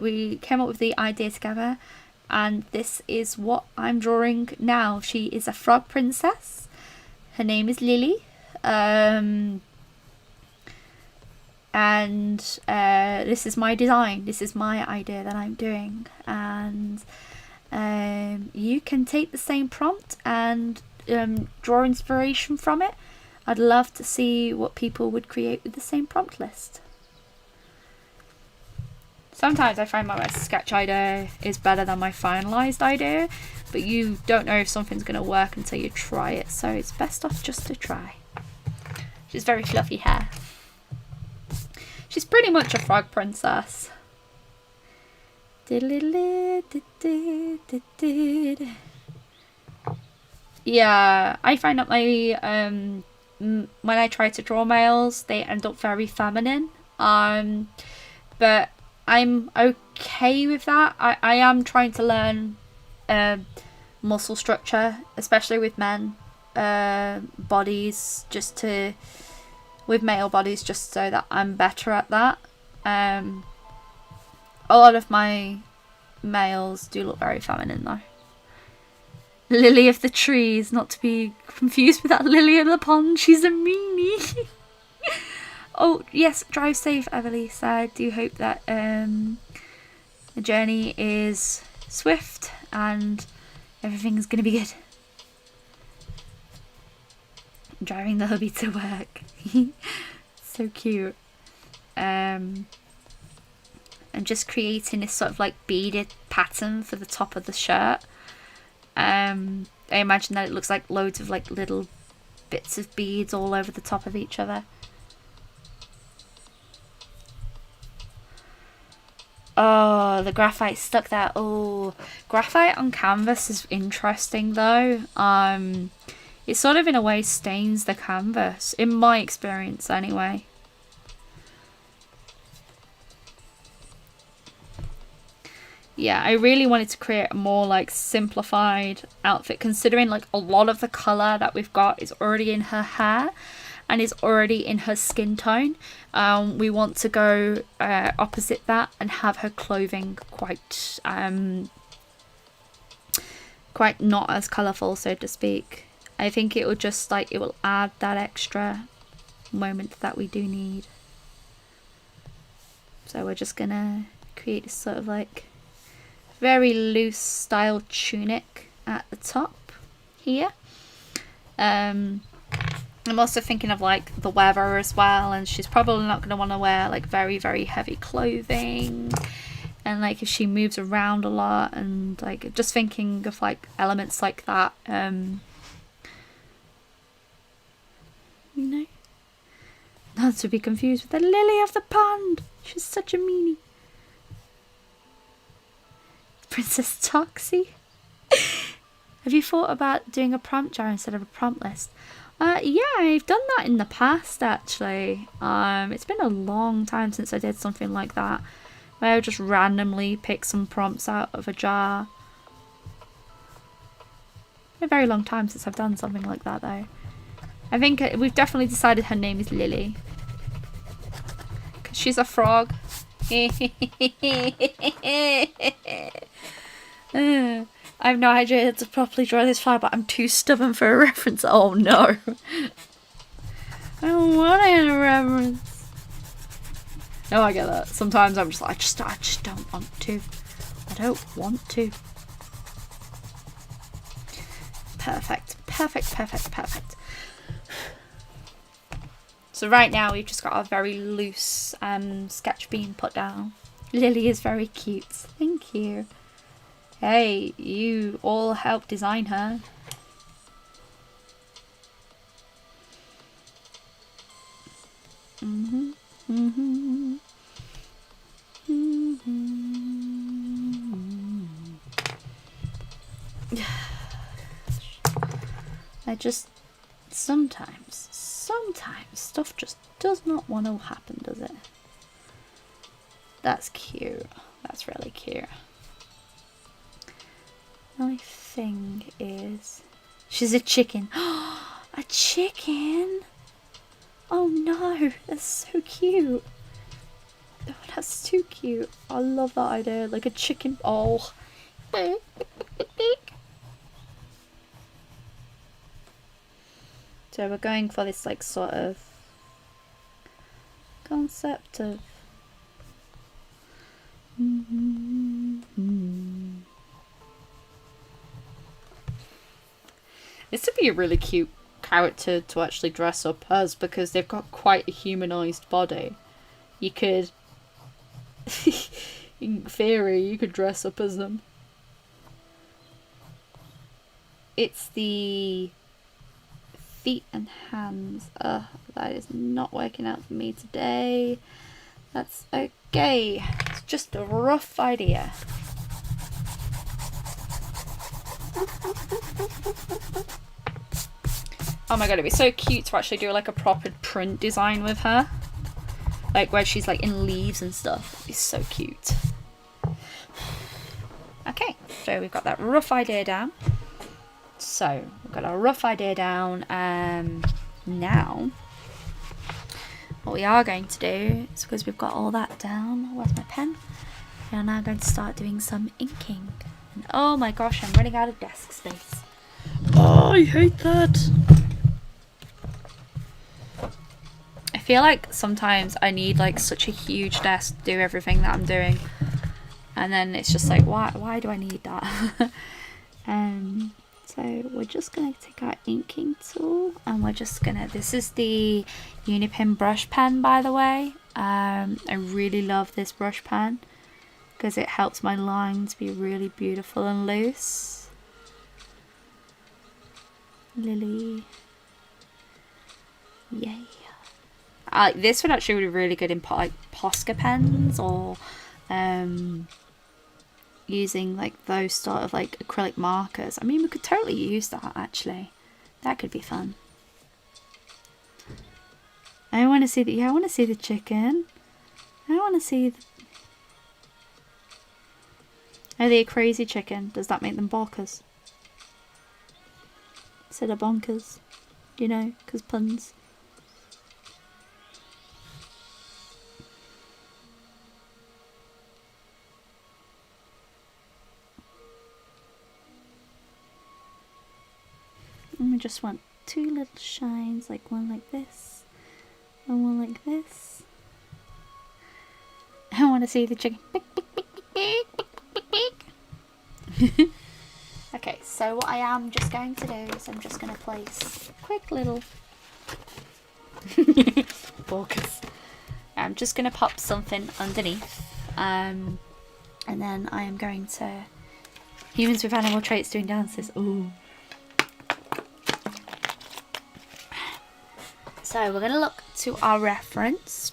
We came up with the idea together, and this is what I'm drawing now. She is a frog princess. Her name is Lily. And this is my design. This is my idea that I'm doing, and you can take the same prompt and draw inspiration from it. I'd love to see what people would create with the same prompt list. Sometimes I find my sketch idea is better than my finalized idea, but you don't know if something's going to work until you try it, so it's best off just to try. She's very fluffy hair. She's pretty much a frog princess. Yeah, I find that my when I try to draw males, they end up very feminine. But I'm okay with that. I am trying to learn muscle structure, especially with men bodies, with male bodies, just so that I'm better at that. A lot of my males do look very feminine though. Lily of the trees, not to be confused with that lily of the pond. She's a meanie. Oh yes, drive safe, Evelise. I do hope that the journey is swift and everything's gonna be good. Driving the hubby to work. So cute. And just creating this sort of like beaded pattern for the top of the shirt. I imagine that it looks like loads of like little bits of beads all over the top of each other. Oh, the graphite stuck there. Oh, graphite on canvas is interesting though. It sort of in a way stains the canvas, in my experience anyway. Yeah, I really wanted to create a more like simplified outfit, considering like a lot of the colour that we've got is already in her hair and is already in her skin tone. We want to go opposite that and have her clothing quite not as colourful, so to speak. I think it will just like, it will add that extra moment that we do need. So we're just gonna create this sort of like very loose style tunic at the top here. I'm also thinking of like the weather as well, and she's probably not going to want to wear like very, very heavy clothing, and like if she moves around a lot, and like just thinking of like elements like that, you know, not to be confused with the lily of the pond. She's such a meanie. Princess Toxie. Have you thought about doing a prompt jar instead of a prompt list? Yeah, I've done that in the past actually. It's been a long time since I did something like that, where I would just randomly pick some prompts out of a jar. A very long time since I've done something like that though. I think we've definitely decided her name is Lily, because she's a frog. I have no idea how to properly draw this flower, but I'm too stubborn for a reference. Oh no. I don't want any reference. No, I get that. Sometimes I'm just like, I just don't want to. I don't want to. Perfect. Perfect, perfect, perfect. So right now we've just got a very loose sketch being put down. Lily is very cute. Thank you. Hey, you all helped design her. I just sometimes stuff just does not want to happen, does it? That's cute. That's really cute. The only thing is, she's a chicken. A chicken? Oh no, that's so cute. Oh, that's too cute. I love that idea. Like a chicken. Oh. So we're going for this like sort of concept of this would be a really cute character to actually dress up as, because they've got quite a humanized body. You could in theory you could dress up as them. It's the feet and hands. That is not working out for me today. That's okay. It's just a rough idea. Oh my god, it'd be so cute to actually do like a proper print design with her. Like where she's like in leaves and stuff. It'd be so cute. Okay, so we've got that rough idea down. So we've got our rough idea down. Now what we are going to do is, because we've got all that down, where's my pen? We are now going to start doing some inking. And oh my gosh, I'm running out of desk space. Oh, I hate that. I feel like sometimes I need like such a huge desk to do everything that I'm doing, and then it's just like, why do I need that? So we're just going to take our inking tool, and we're just gonna, this is the Unipin brush pen, by the way. I really love this brush pen because it helps my lines be really beautiful and loose. Lily. Yay. This would actually be really good in like Posca pens, or using like those sort of like acrylic markers. I mean, we could totally use that actually. That could be fun. I want to see the, I want to see the chicken. I want to see the... Are they a crazy chicken? Does that make them bonkers? Instead of bonkers, you know, because puns. And we just want two little shines, like one like this and one like this. I want to see the chicken. Okay, so what I am just going to do is I'm just going to place a quick little focus. I'm just going to pop something underneath, and then I am going to humans with animal traits doing dances. Ooh. So we're going to look to our reference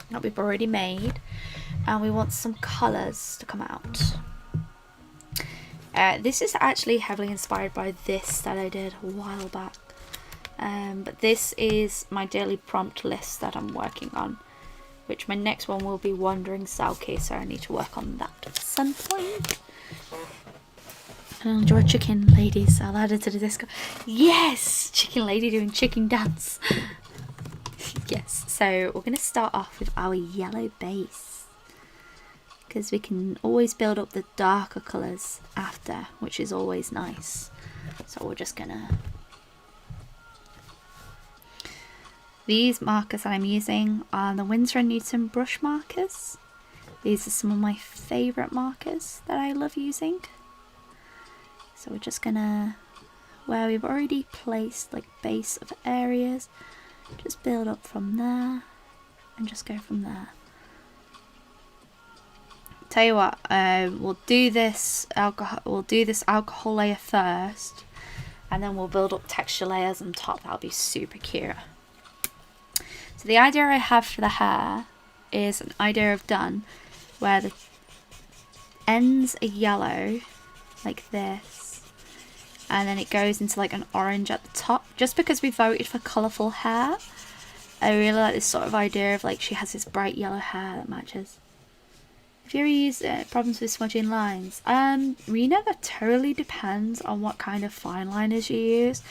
that we've already made, and we want some colours to come out. This is actually heavily inspired by this that I did a while back, but this is my daily prompt list that I'm working on, which my next one will be Wandering Selkie, so I need to work on that at some point. And I'll draw chicken ladies. I'll add it to the disco. Yes! Chicken lady doing chicken dance. Yes, so we're going to start off with our yellow base, because we can always build up the darker colours after, which is always nice. So we're just going to... These markers that I'm using are the Winsor & Newton brush markers. These are some of my favourite markers that I love using. So we're just gonna, where we've already placed like base of areas, just build up from there and just go from there. Tell you what, we'll do this alcohol layer first, and then we'll build up texture layers on top. That'll be super cute. So the idea I have for the hair is an idea I've done where the ends are yellow like this, and then it goes into like an orange at the top, just because we voted for colourful hair. I really like this sort of idea of like she has this bright yellow hair that matches. Have you ever used problems with smudging lines? Rena, that totally depends on what kind of fine liners you use.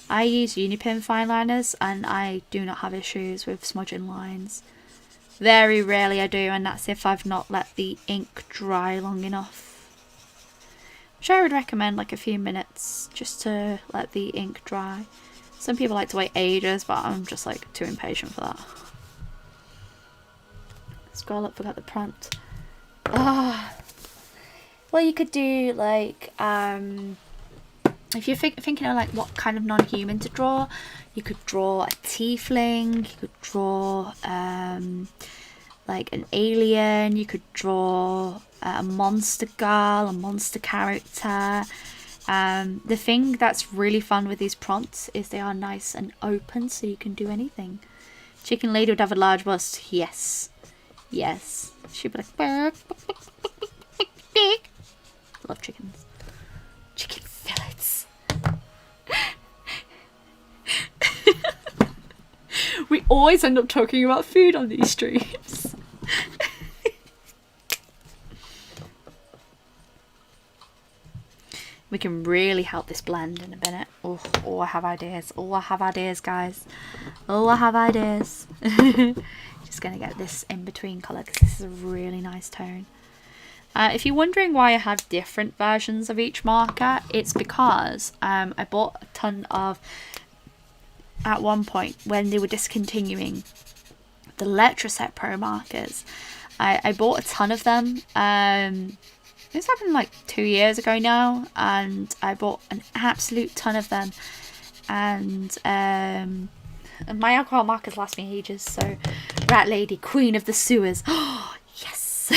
I use Unipin fine liners and I do not have issues with smudging lines. Very rarely I do, and that's if I've not let the ink dry long enough. Which I would recommend like a few minutes just to let the ink dry. Some people like to wait ages, but I'm just like too impatient for that. Scroll up, forgot the prompt. Ah, well, you could do like if you're thinking of like what kind of non-human to draw, you could draw a tiefling, you could draw like an alien, you could draw a monster girl, a monster character. The thing that's really fun with these prompts is they are nice and open, so you can do anything. Chicken lady would have a large bust. Yes. Yes. She'd be like, bark, bark, bark, bark, bark, bark, bark. I love chickens. Chicken fillets. We always end up talking about food on these streams. We can really help this blend in a minute. Oh, I have ideas. Oh, I have ideas, guys. Oh, I have ideas. Just going to get this in between colour because this is a really nice tone. If you're wondering why I have different versions of each marker, it's because I bought a ton of, at one point when they were discontinuing the Letraset Pro markers, I bought a ton of them. This happened like 2 years ago now, and I bought an absolute ton of them, and my alcohol markers last me ages. So Rat Lady, Queen of the Sewers. Oh yes.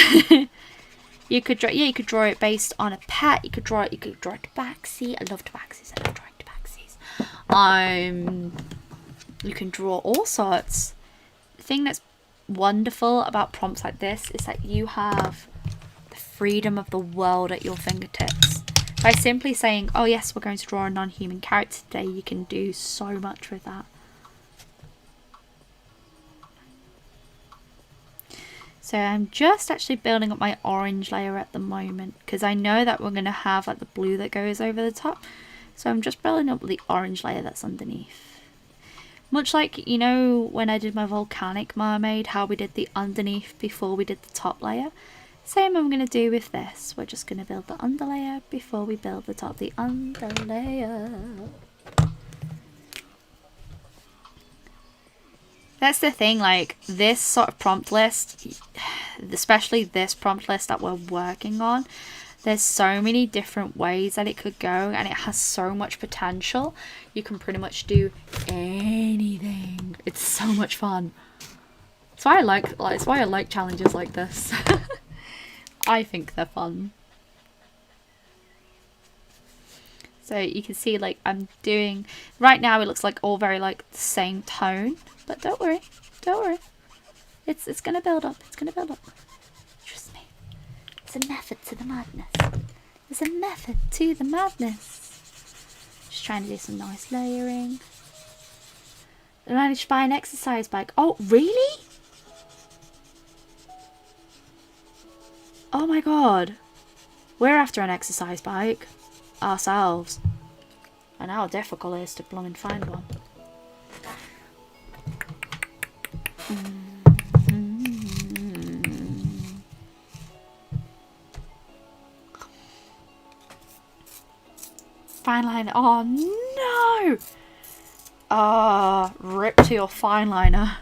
You could draw, yeah, you could draw it based on a pet. You could draw a tabaxi. I love tabaxis. I love drawing tabaxis. You can draw all sorts. The thing that's wonderful about prompts like this is that you have the freedom of the world at your fingertips. By simply saying, oh yes, we're going to draw a non-human character today, you can do so much with that. So I'm just actually building up my orange layer at the moment, because I know that we're going to have like the blue that goes over the top. So I'm just building up the orange layer that's underneath. Much like, you know, when I did my volcanic mermaid, how we did the underneath before we did the top layer. Same I'm going to do with this. We're just going to build the underlayer before we build the top. The underlayer. That's the thing, like this sort of prompt list, especially this prompt list that we're working on, there's so many different ways that it could go, and it has so much potential. You can pretty much do anything. It's so much fun. That's why I like challenges like this. I think they're fun. So you can see, like, I'm doing right now, it looks like all very like the same tone, but don't worry, it's gonna build up. It's gonna build up. Trust me. There's a method to the madness. There's a method to the madness. Just trying to do some nice layering. I managed to buy an exercise bike. Oh, really? Oh my god. We're after an exercise bike. Ourselves. I know how difficult it is to blooming find one. Fine liner. Oh no! Ah, rip to your fine liner.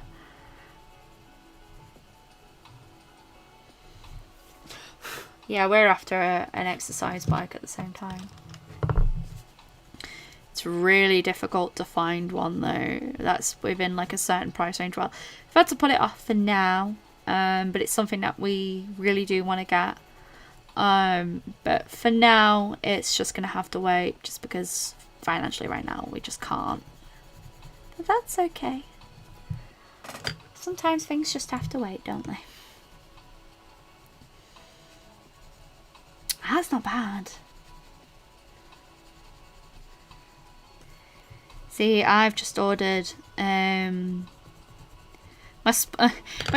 Yeah, we're after an exercise bike at the same time. It's really difficult to find one though. That's within like a certain price range. Well, I've had to put it off for now, but it's something that we really do want to get. But for now, it's just gonna have to wait, just because financially right now we just can't. But that's okay. Sometimes things just have to wait, don't they? That's not bad. See, I've just ordered my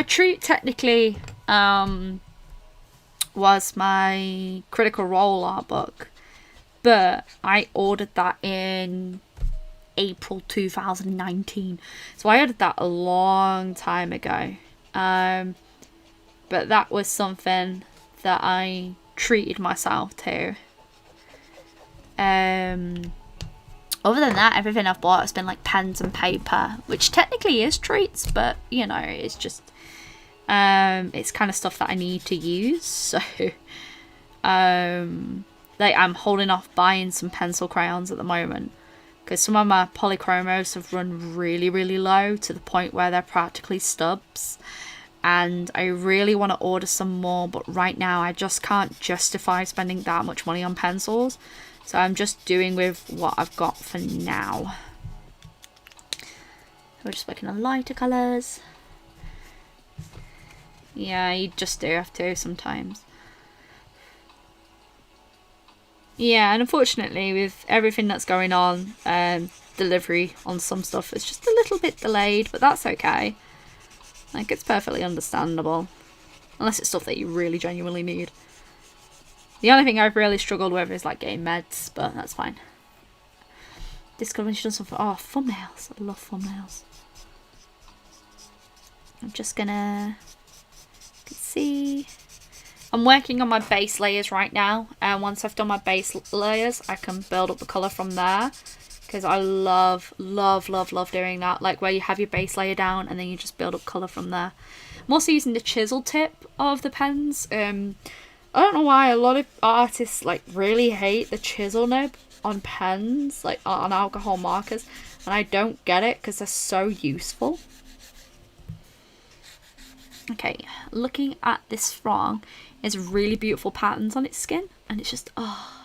treat technically was my Critical Role art book, but I ordered that in April 2019, so I ordered that a long time ago. But that was something that I treated myself to. Other than that, everything I've bought has been like pens and paper, which technically is treats, but you know, it's just it's kind of stuff that I need to use. So like I'm holding off buying some pencil crayons at the moment because some of my polychromos have run really low to the point where they're practically stubs, and I really want to order some more, but right now I just can't justify spending that much money on pencils. So I'm just doing with what I've got for now. We're just working on lighter colours. Yeah, you just do have to sometimes. Yeah, and unfortunately with everything that's going on, delivery on some stuff is just a little bit delayed, but that's okay. Like, it's perfectly understandable. Unless it's stuff that you really genuinely need. The only thing I've really struggled with is like getting meds, but that's fine. Discovering she does something. Oh, thumbnails. I love thumbnails. I'm just gonna... You can see... I'm working on my base layers right now, and once I've done my base layers, I can build up the colour from there. Because I love doing that. Like where you have your base layer down and then you just build up colour from there. I'm also using the chisel tip of the pens. I don't know why a lot of artists like really hate the chisel nib on pens, like on alcohol markers, and I don't get it because they're so useful. Okay, looking at this frog, it's really beautiful patterns on its skin, and it's just, oh,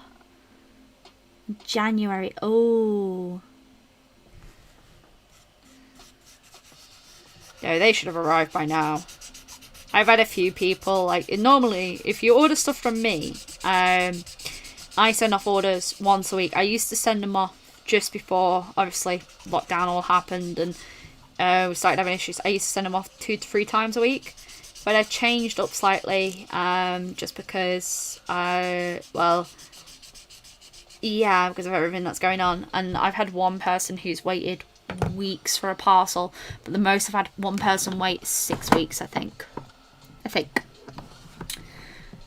January, oh. No, they should have arrived by now. I've had a few people, like, normally, if you order stuff from me, I send off orders once a week. I used to send them off just before, obviously, lockdown all happened and we started having issues. I used to send them off 2 to 3 times a week. But I've changed up slightly, just because, well, yeah, because of everything that's going on. And I've had one person who's waited weeks for a parcel, but the most I've had one person wait is 6 weeks, I think.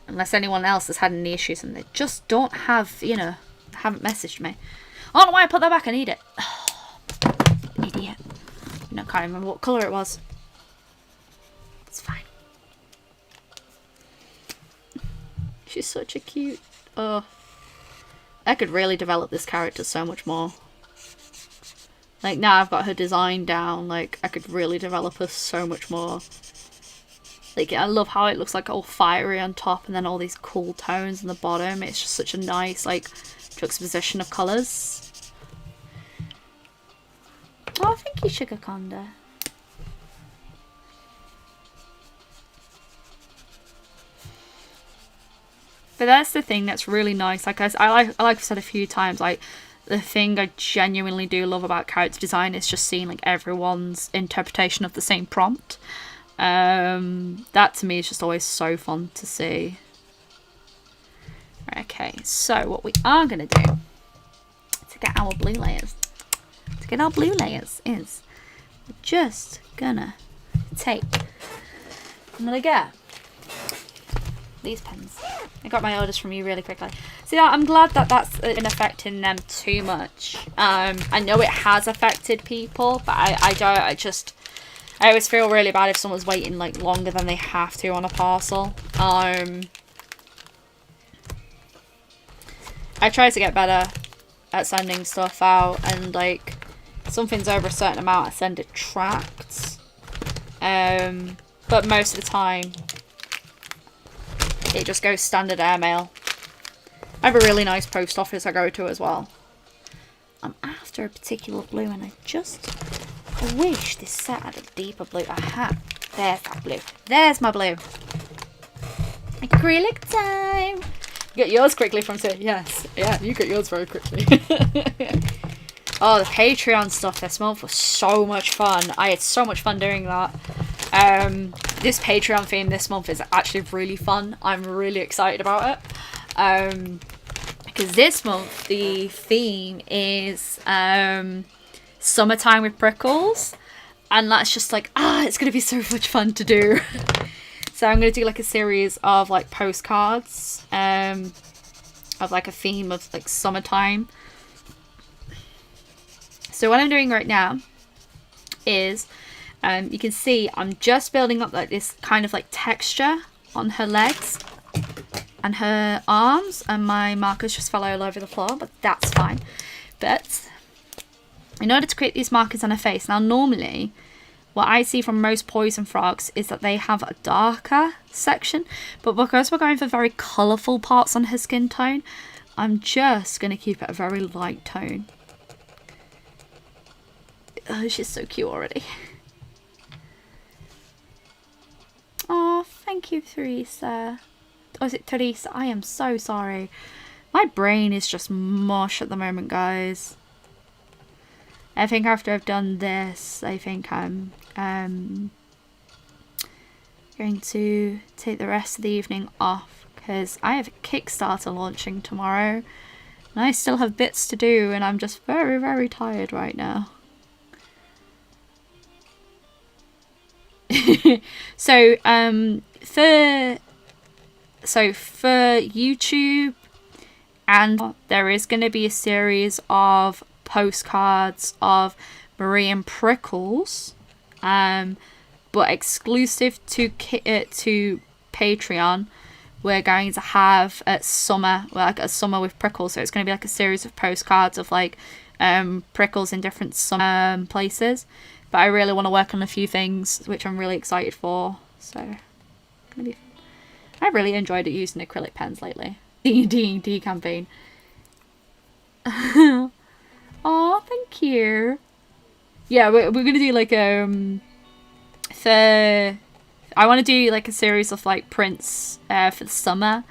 Unless anyone else has had any issues and they just don't have, you know, haven't messaged me. I don't know why I put that back, I need it. Idiot. No, I can't remember what colour it was. It's fine. She's such a cute... Oh. I could really develop this character so much more. Like, now I've got her design down, like, I could really develop her so much more. Like, I love how it looks like all fiery on top and then all these cool tones on the bottom. It's just such a nice, like, juxtaposition of colours. Oh, thank you, Sugar Conda. But that's the thing that's really nice. Like like I've said a few times, like, the thing I genuinely do love about character design is just seeing, like, everyone's interpretation of the same prompt. That to me is just always so fun to see. Okay, so what we are going to do to get our blue layers, is we're just gonna take, I'm gonna get these pens. I got my orders from you really quickly. See, I'm glad that that's been affecting them too much. I know it has affected people, but I always feel really bad if someone's waiting like longer than they have to on a parcel. I try to get better at sending stuff out, and like something's over a certain amount, I send it tracked. But most of the time it just goes standard airmail. I have a really nice post office I go to as well. I'm after a particular blue and I wish this set had a deeper blue. Aha, there's that blue. There's my blue. Acrylic time. Get yours quickly from Sir. Yes, yeah, you got yours very quickly. Oh, the Patreon stuff this month was so much fun. I had so much fun doing that. This Patreon theme this month is actually really fun. I'm really excited about it. Because this month the theme is summertime with prickles. And that's just like, it's going to be so much fun to do. So I'm going to do like a series of like postcards of like a theme of like summertime. So what I'm doing right now is you can see I'm just building up like this kind of like texture on her legs and her arms, and my markers just fell all over the floor, but that's fine. But in order to create these markers on her face, now normally what I see from most poison frogs is that they have a darker section, but because we're going for very colourful parts on her skin tone, I'm just going to keep it a very light tone. Oh, she's so cute already. Oh, thank you, Teresa. Or is it Teresa? I am so sorry. My brain is just mush at the moment, guys. I think after I've done this, I think I'm going to take the rest of the evening off because I have a Kickstarter launching tomorrow and I still have bits to do and I'm just very, very tired right now. So for YouTube, and there is going to be a series of postcards of Marie and Prickles, but exclusive to Patreon. We're going to have a summer with Prickles, so it's going to be like a series of postcards of like Prickles in different summer places. But I really want to work on a few things which I'm really excited for. So maybe I really enjoyed it using acrylic pens lately. D&D campaign. Oh, thank you. Yeah, we're gonna do like I want to do like a series of like prints for the summer,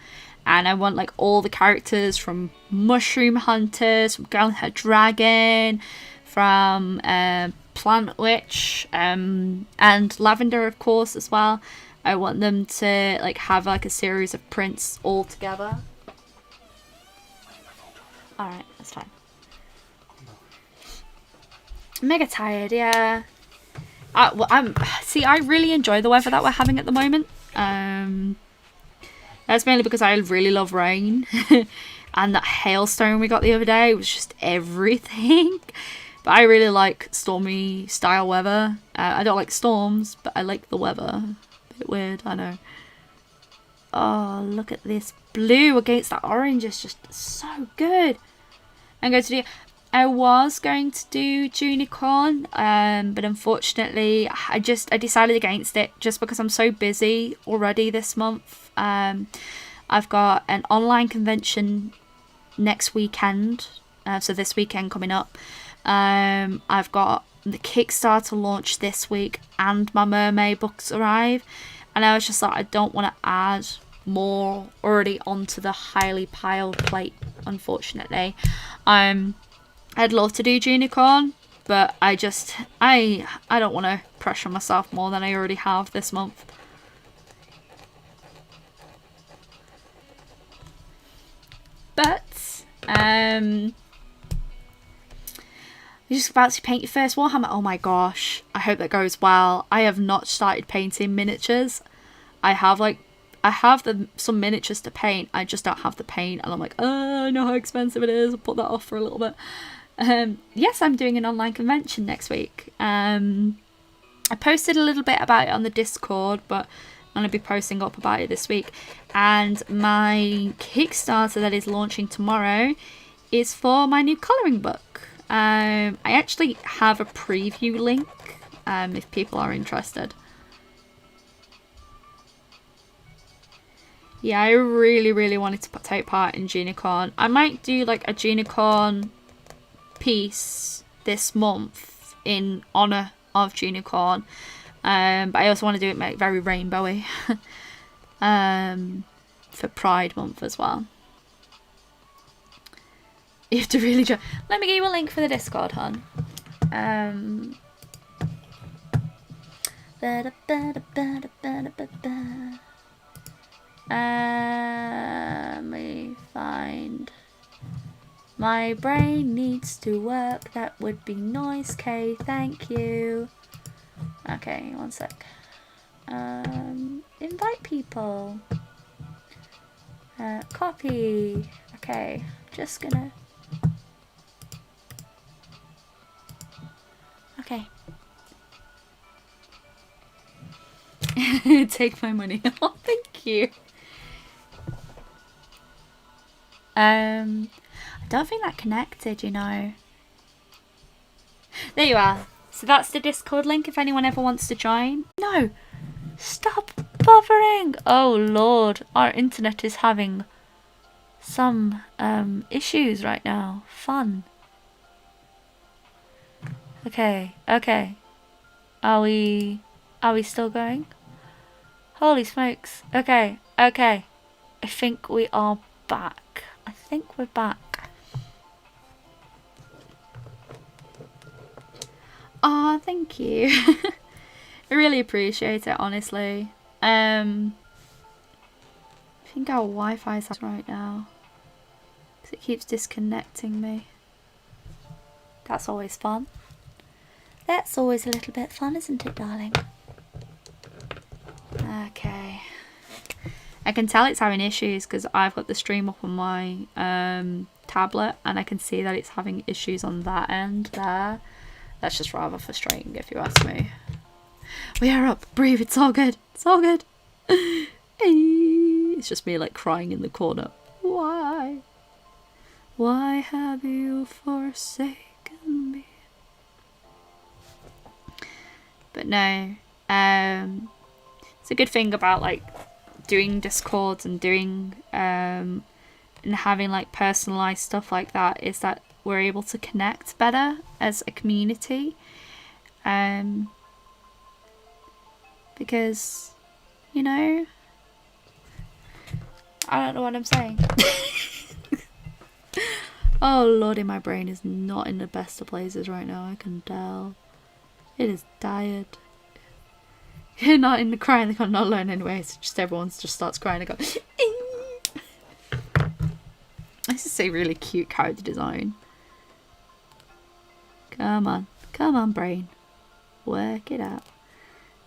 and I want like all the characters from Mushroom Hunters, from Girl and Her Dragon, from Plant Witch, and Lavender, of course, as well. I want them to like have like a series of prints all together. All right, that's fine. I'm mega tired, yeah. I really enjoy the weather that we're having at the moment. That's mainly because I really love rain, and that hailstone we got the other day was just everything. But I really like stormy style weather. I don't like storms, but I like the weather. A bit weird, I know. Oh, look at this blue against that orange. It's just so good. I was going to do Junicorn, but unfortunately I decided against it just because I'm so busy already this month. I've got an online convention next weekend, so this weekend coming up. I've got the Kickstarter launch this week and my mermaid books arrive, and I was just like, I don't want to add more already onto the highly piled plate, unfortunately. I'd love to do Junicorn, but I don't want to pressure myself more than I already have this month. But you're just about to paint your first Warhammer. Oh my gosh, I hope that goes well. I have not started painting miniatures. I have some miniatures to paint. I just don't have the paint, and I'm like, oh, I know how expensive it is. I'll put that off for a little bit. Yes, I'm doing an online convention next week. I posted a little bit about it on the Discord, but I'm going to be posting up about it this week. And my Kickstarter that is launching tomorrow is for my new colouring book. I actually have a preview link if people are interested. Yeah, I really, really wanted to take part in Junicorn. I might do like a Junicorn piece this month in honour of Junicorn. But I also want to do it very rainbowy for Pride Month as well. You have to really try. Let me give you a link for the Discord, hon. Let me find. My brain needs to work. That would be nice, Kay. Thank you. Okay, one sec. Invite people. Copy. Okay, just gonna. Okay. Take my money. Oh, thank you. I don't think that connected, you know. There you are. So that's the Discord link if anyone ever wants to join. No! Stop bothering! Oh lord, our internet is having some issues right now. Fun. Okay, okay. Are we still going? Holy smokes. Okay, okay. I think we are back. I think we're back. Oh, thank you. I really appreciate it, honestly. I think our Wi-Fi is right now, because it keeps disconnecting me. That's always fun. That's always a little bit fun, isn't it, darling? Okay. I can tell it's having issues because I've got the stream up on my tablet, and I can see that it's having issues on that end there. That's just rather frustrating, if you ask me. We are up. Breathe. It's all good. It's all good. It's just me like crying in the corner. Why? Why have you forsaken me? But no. It's a good thing about like doing Discords and doing and having like personalized stuff like that is that we're able to connect better as a community. Because, you know, I don't know what I'm saying. Oh lordy, my brain is not in the best of places right now, I can tell. It is tired. You're not in the crying, they're not alone anyway, so just everyone just starts crying and go. This is a really cute character design. Come on brain. Work it out.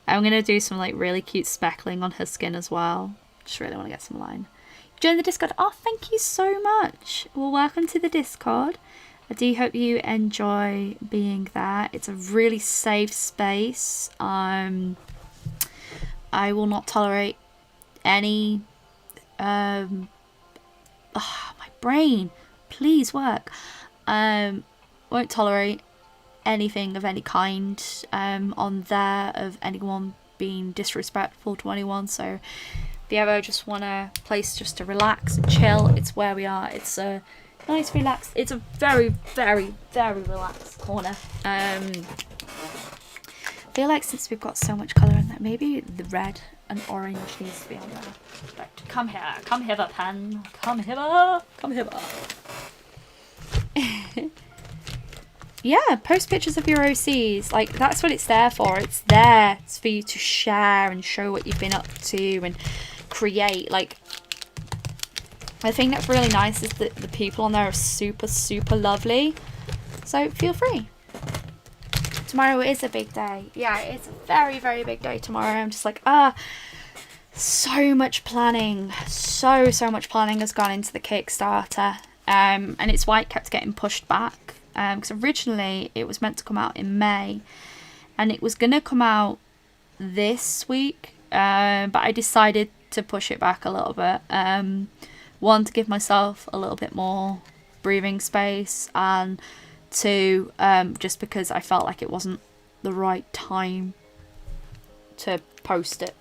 I'm going to do some like really cute speckling on her skin as well. Just really want to get some line. Join the Discord. Oh, thank you so much. Well, welcome to the Discord. I do hope you enjoy being there. It's a really safe space. I will not tolerate any my brain, please work. Won't tolerate anything of any kind on there of anyone being disrespectful to anyone. So if you ever just want a place just to relax and chill, it's where we are. It's a nice relaxed, it's a very very very relaxed corner. I feel like since we've got so much colour in there, maybe the red and orange needs to be on there. Right, come here, come hither, pen, come hither, come hither. Yeah, post pictures of your OCs. Like, that's what it's there for. It's there. It's for you to share and show what you've been up to and create. Like, the thing that's really nice is that the people on there are super, super lovely. So, feel free. Tomorrow is a big day. Yeah, it's a very, very big day tomorrow. I'm just like, so much planning. So much planning has gone into the Kickstarter. And it's why it kept getting pushed back. Because originally it was meant to come out in May, and it was going to come out this week, but I decided to push it back a little bit. One, to give myself a little bit more breathing space, and two, just because I felt like it wasn't the right time to post it.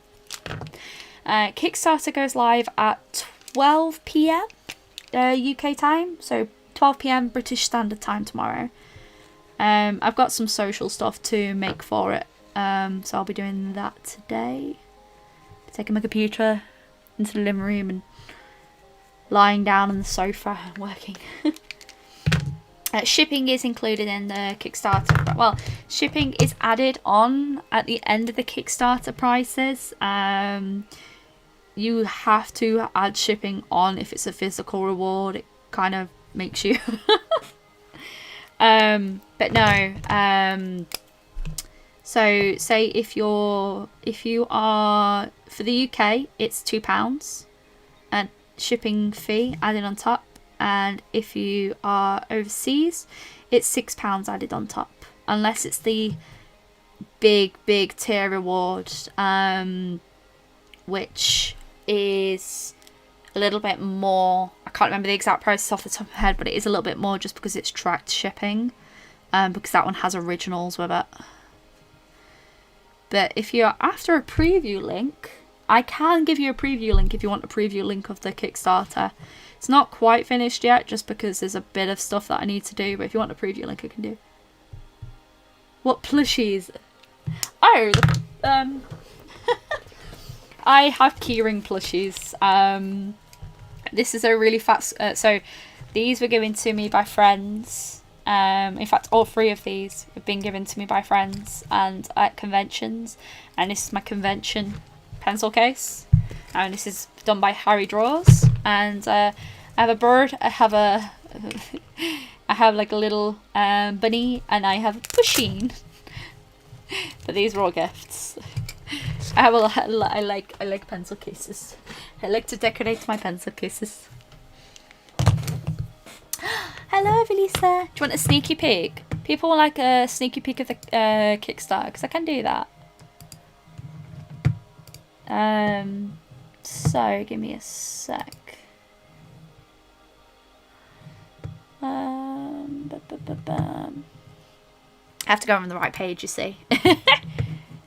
Kickstarter goes live at 12 PM UK time, so 12 PM British Standard Time tomorrow. I've got some social stuff to make for it, so I'll be doing that today. Taking my computer into the living room and lying down on the sofa and working. Shipping is included in the Kickstarter. Well, shipping is added on at the end of the Kickstarter prices. You have to add shipping on if it's a physical reward. It kind of makes you. But no. So say if you are for the UK, it's £2 and shipping fee added on top. And if you are overseas, it's £6 added on top, unless it's the big tier reward, which is a little bit more. I can't remember the exact price off the top of my head, but it is a little bit more just because it's tracked shipping, because that one has originals with it. But if you're after a preview link, I can give you a preview link if you want a preview link of the Kickstarter. It's not quite finished yet, just because there's a bit of stuff that I need to do. But if you want a preview link, I can do. What plushies? Oh, I have keyring plushies. This is a really fast. So these were given to me by friends. In fact, all 3 of these have been given to me by friends and at conventions. And this is my convention pencil case. And this is done by Harry Draws. And I have a bird. I have like a little bunny, and I have a pusheen. But these were all gifts. I like pencil cases. I like to decorate my pencil cases. Hello, Evelisa. Do you want a sneaky peek? People like a sneaky peek of the Kickstarter, because I can do that. So give me a sec. I have to go on the right page, you see.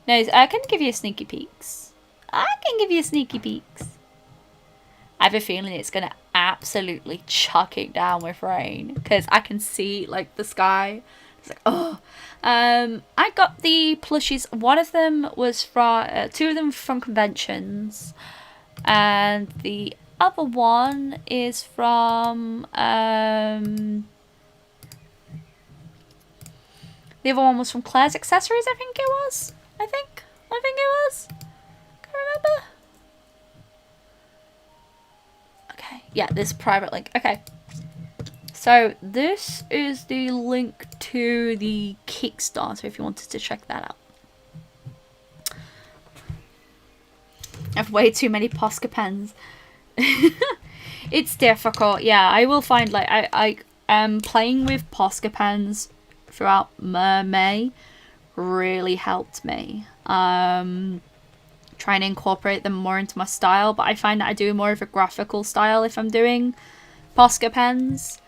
No, I can give you sneaky peeks. I have a feeling it's going to absolutely chuck it down with rain, because I can see like the sky. It's like, oh. I got the plushies. One of them was from 2 of them from conventions, and the other one is from the other one was from Claire's Accessories. I think it was. I think it was. Can't remember. Okay, yeah, this private link. Okay, so this is the link to the Kickstarter if you wanted to check that out. I have way too many Posca pens. It's difficult. Yeah, I will find, like, I am playing with Posca pens throughout May really helped me. Trying to incorporate them more into my style, but I find that I do more of a graphical style if I'm doing Posca pens,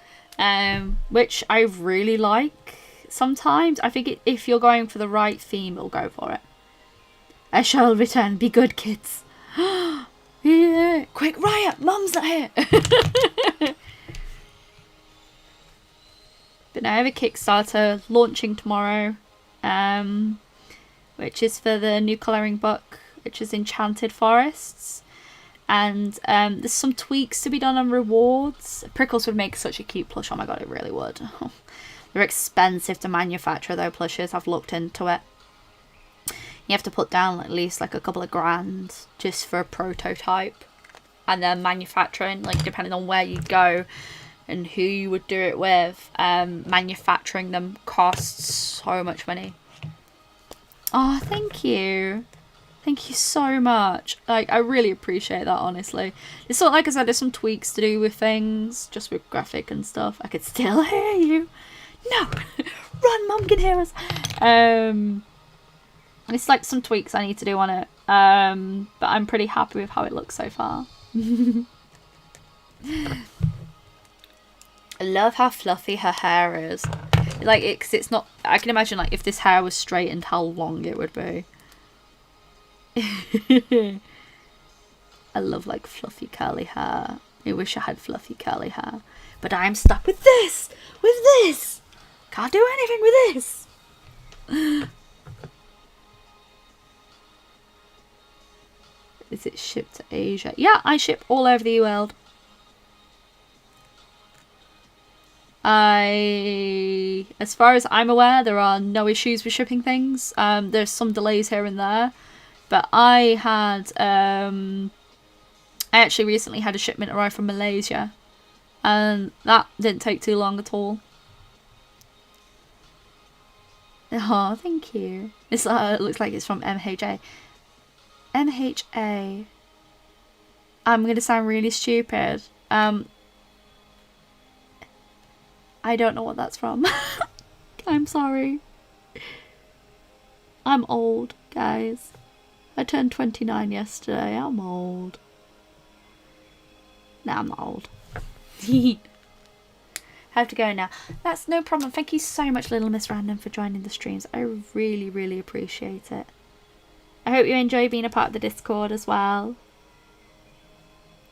which I really like sometimes. I think if you're going for the right theme, it'll go for it. I shall return. Be good, kids. Yeah. Quick, riot! Mum's not here. But now I have a Kickstarter launching tomorrow, which is for the new colouring book, which is Enchanted Forests. And there's some tweaks to be done on rewards. Prickles would make such a cute plush. Oh my god, it really would. They're expensive to manufacture though, plushes. I've looked into it. You have to put down at least like a couple of grand just for a prototype. And then manufacturing, like depending on where you go and who you would do it with, manufacturing them costs so much money. Oh, thank you. Thank you so much. Like, I really appreciate that, honestly. It's sort of like I said, there's some tweaks to do with things, just with graphic and stuff. I could still hear you. No! Run, Mum can hear us. It's like some tweaks I need to do on it. But I'm pretty happy with how it looks so far. I love how fluffy her hair is. Like, cause it's not... I can imagine, like, if this hair was straightened, how long it would be. I love, like, fluffy curly hair. I wish I had fluffy curly hair. But I'm stuck with this! With this! Can't do anything with this! Is it shipped to Asia? Yeah, I ship all over the world. As far as I'm aware, there are no issues with shipping things. There's some delays here and there, but I actually recently had a shipment arrive from Malaysia, and that didn't take too long at all. Oh, thank you. It looks like it's from MHA. MHA. I'm going to sound really stupid. I don't know what that's from. I'm sorry. I'm old, guys. I turned 29 yesterday. I'm old. No, I'm not old. Have to go now. That's no problem. Thank you so much, Little Miss Random, for joining the streams. I really, really appreciate it. I hope you enjoy being a part of the Discord as well.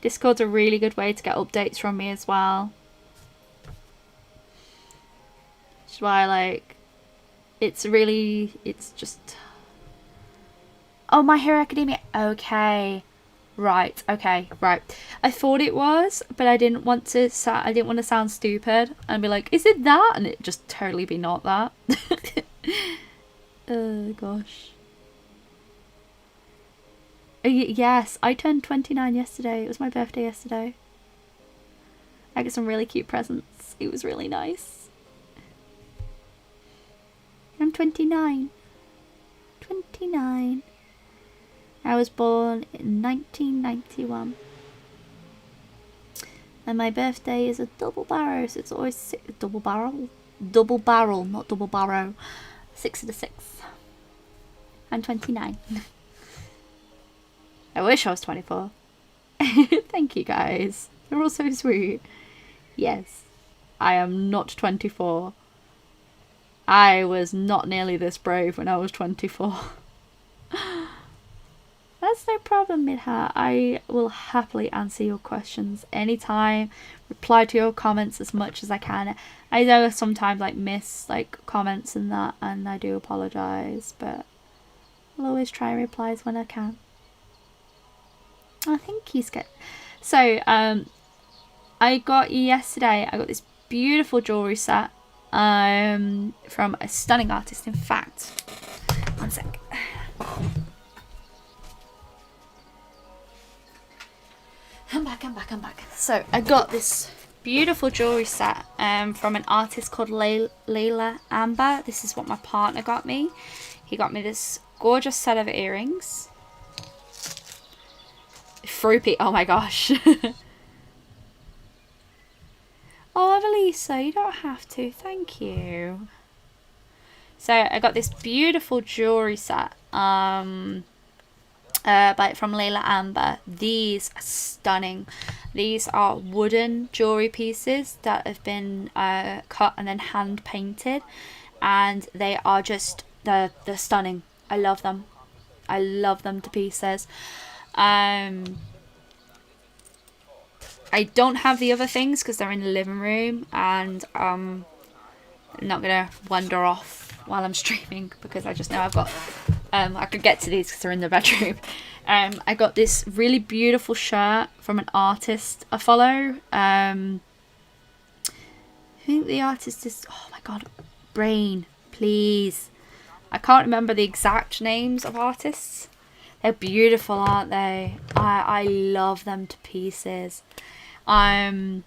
Discord's a really good way to get updates from me as well. Which is why, like, it's just... Oh, My Hero Academia. Okay. Right. Okay. Right. I thought it was, but I didn't want to sound stupid and be like, "Is it that?" And it just totally be not that. Oh gosh. Yes, I turned 29 yesterday. It was my birthday yesterday. I got some really cute presents. It was really nice. I'm 29. 29. I was born in 1991. And my birthday is a double barrow, so it's always double barrel, not double barrow. 6 of the 6. I'm 29. I wish I was 24. Thank you guys. You're all so sweet. Yes, I am not 24. I was not nearly this brave when I was 24. That's no problem, Midha. I will happily answer your questions anytime, reply to your comments as much as I can. I know sometimes miss comments and that, and I do apologise, but I'll always try and reply when I can. Oh, thank you, Sketch. So, I got this beautiful jewellery set from a stunning artist. In fact, one sec. I'm back. So I got this beautiful jewellery set from an artist called Layla Amber. This is what my partner got me. He got me this gorgeous set of earrings. Fruity, oh my gosh. Oh, Evelisa, you don't have to, thank you. So I got this beautiful jewellery set from Layla Amber. These are stunning. These are wooden jewellery pieces that have been cut and then hand painted, and they are just they're stunning. I love them. I love them to pieces. I don't have the other things because they're in the living room, and I'm not gonna wander off while I'm streaming because I just know I've got I could get to these because they're in the bedroom. I got this really beautiful shirt from an artist I follow. I think the artist is, oh my god, brain, please. I can't remember the exact names of artists. They're beautiful, aren't they? I love them to pieces. I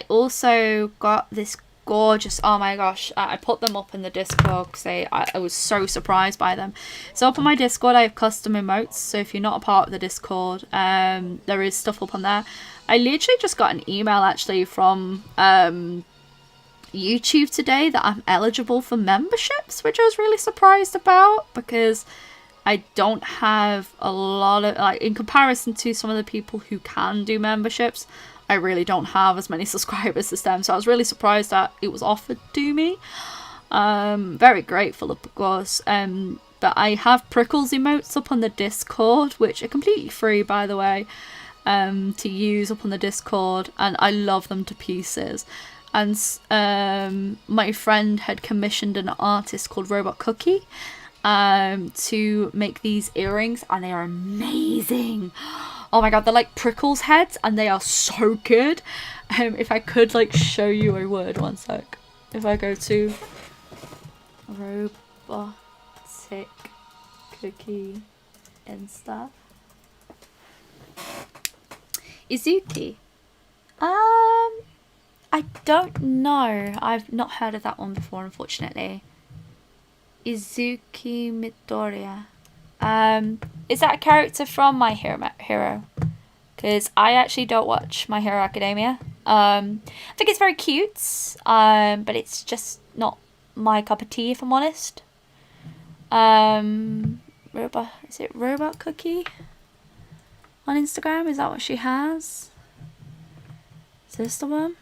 also got this gorgeous, oh my gosh, I put them up in the Discord because I was so surprised by them. So up on my Discord I have custom emotes, so if you're not a part of the Discord, there is stuff up on there. I literally just got an email actually from YouTube today that I'm eligible for memberships, which I was really surprised about because I don't have a lot of, in comparison to some of the people who can do memberships, I really don't have as many subscribers as them. So I was really surprised that it was offered to me. Very grateful, of course. But I have Prickles emotes up on the Discord, which are completely free, by the way, to use up on the Discord. And I love them to pieces. And my friend had commissioned an artist called Robot Cookie to make these earrings, and they are amazing. Oh my god, they're like Prickles heads, and they are so good. If I could like show you, I would. One sec. If I go to robotic cookie and stuff. Izuki. I don't know. I've not heard of that one before, unfortunately. Izuki Midoriya. Is that a character from My Hero? Because I actually don't watch My Hero Academia. I think it's very cute, but it's just not my cup of tea, if I'm honest. Is it Robot Cookie on Instagram? Is that what she has? Is this the one?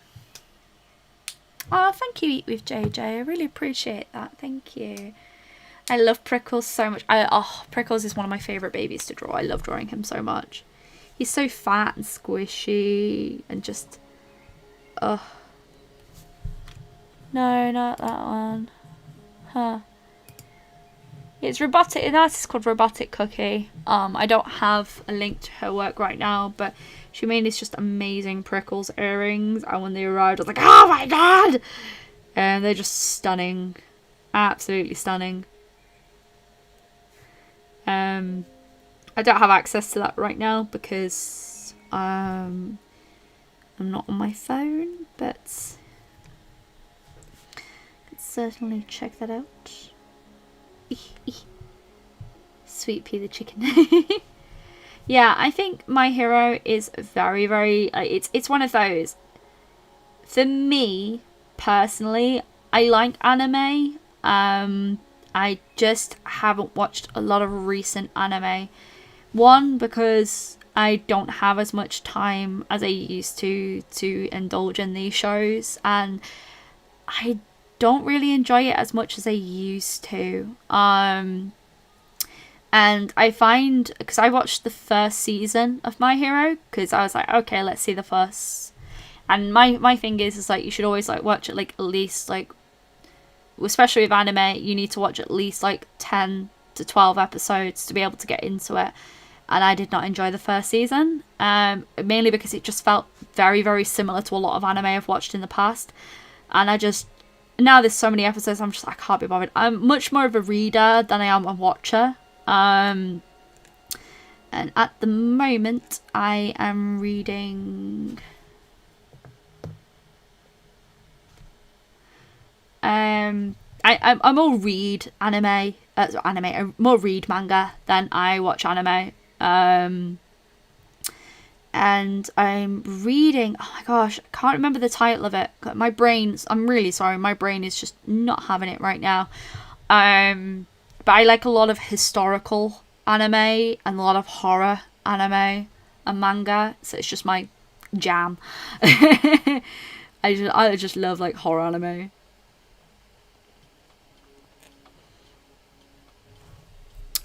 Oh, thank you, Eat with JJ. I really appreciate that. Thank you. I love Prickles so much. Prickles is one of my favourite babies to draw. I love drawing him so much. He's so fat and squishy and just... No, not that one. Huh. It's robotic. An artist called Robotic Cookie. I don't have a link to her work right now, but she made these just amazing Prickles earrings, and when they arrived, I was like, oh my god! And they're just stunning. Absolutely stunning. I don't have access to that right now because I'm not on my phone, but I could certainly check that out. Sweet Pea the chicken. Yeah, I think My Hero is very, very... it's one of those. For me, personally, I like anime. I just haven't watched a lot of recent anime. One, because I don't have as much time as I used to indulge in these shows. And I don't really enjoy it as much as I used to. And I find, because I watched the first season of My Hero, because I was like, okay, let's see the first. And my thing is like, you should always like watch it like at least like, especially with anime, you need to watch at least like 10 to 12 episodes to be able to get into it. And I did not enjoy the first season, mainly because it just felt very, very similar to a lot of anime I've watched in the past. And now there's so many episodes, I'm just like, I can't be bothered. I'm much more of a reader than I am a watcher. And at the moment, I am reading... I more read anime. I more read manga than I watch anime. And I'm reading... Oh my gosh, I can't remember the title of it. I'm really sorry. My brain is just not having it right now. But I like a lot of historical anime and a lot of horror anime and manga. So it's just my jam. I just love like horror anime.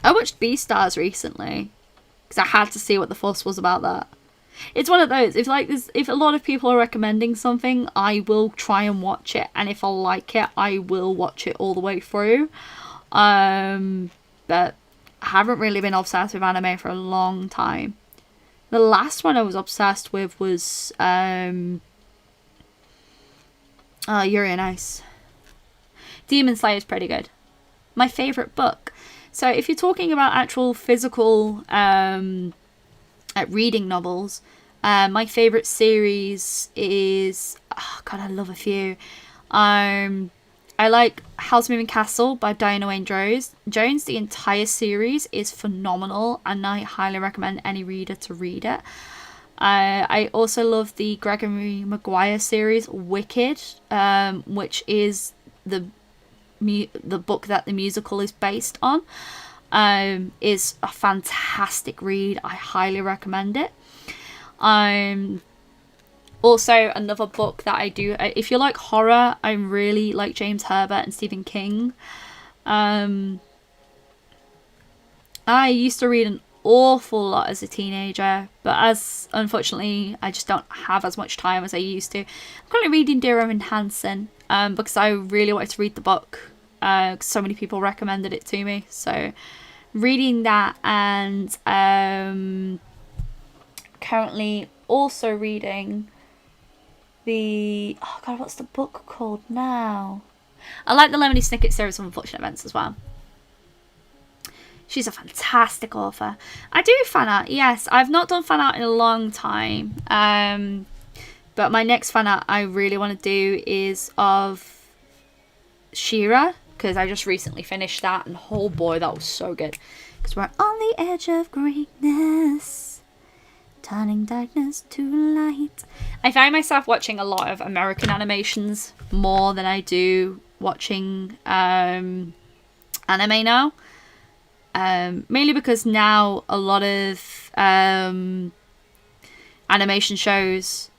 I watched Beastars recently because I had to see what the fuss was about that. It's one of those, if a lot of people are recommending something, I will try and watch it, and if I like it, I will watch it all the way through. But I haven't really been obsessed with anime for a long time. The last one I was obsessed with was Yuri on Ice. Demon Slayer is pretty good. My favourite book. So if you're talking about actual physical reading novels, my favourite series is... Oh God, I love a few. I like House Moving Castle by Diana Wayne Jones. The entire series is phenomenal, and I highly recommend any reader to read it. I also love the Gregory Maguire series, Wicked, which is the book that the musical is based on. Is a fantastic read. I highly recommend it. Also another book that I do, if you like horror, I really like James Herbert and Stephen King. I used to read an awful lot as a teenager, but as unfortunately I just don't have as much time as I used to. I'm currently reading Dear Evan Hansen because I really wanted to read the book. So many people recommended it to me, so reading that, and currently also reading oh god, what's the book called now? I like the Lemony Snicket series of Unfortunate Events as well. She's a fantastic author. I do fan art, yes. I've not done fan art in a long time. But my next fan art I really want to do is of She-Ra, because I just recently finished that, and oh boy, that was so good. Because we're on the edge of greatness, turning darkness to light. I find myself watching a lot of American animations more than I do watching anime now. Mainly because now a lot of animation shows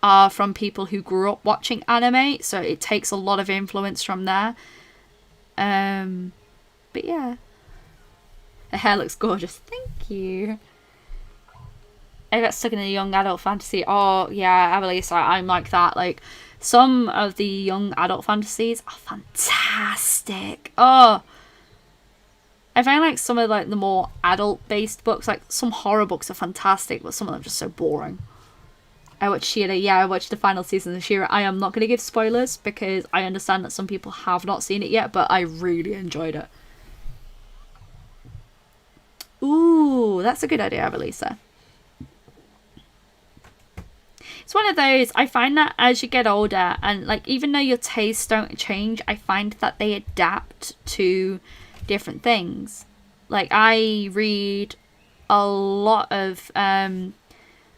are from people who grew up watching anime, so it takes a lot of influence from there. But yeah, her hair looks gorgeous. Thank you. I got stuck in a young adult fantasy. Oh yeah, Avalisa, I'm like that. Like, some of the young adult fantasies are fantastic. Oh, I find like some of like the more adult based books, like some horror books are fantastic, but some of them are just so boring. I watched She-Ra. Yeah, I watched the final season of She-Ra. I am not going to give spoilers because I understand that some people have not seen it yet, but I really enjoyed it. Ooh, that's a good idea, Avalisa. It's one of those, I find that as you get older, and like even though your tastes don't change, I find that they adapt to different things. Like, I read a lot of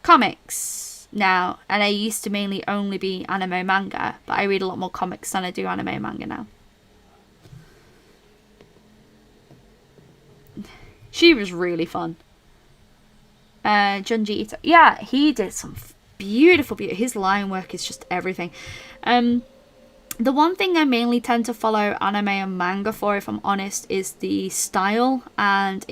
comics now, and I used to mainly only be anime manga, but I read a lot more comics than I do anime manga now. She was really fun. Junji Ito, yeah, he did some beautiful. His line work is just everything. The one thing I mainly tend to follow anime and manga for, if I'm honest, is the style. And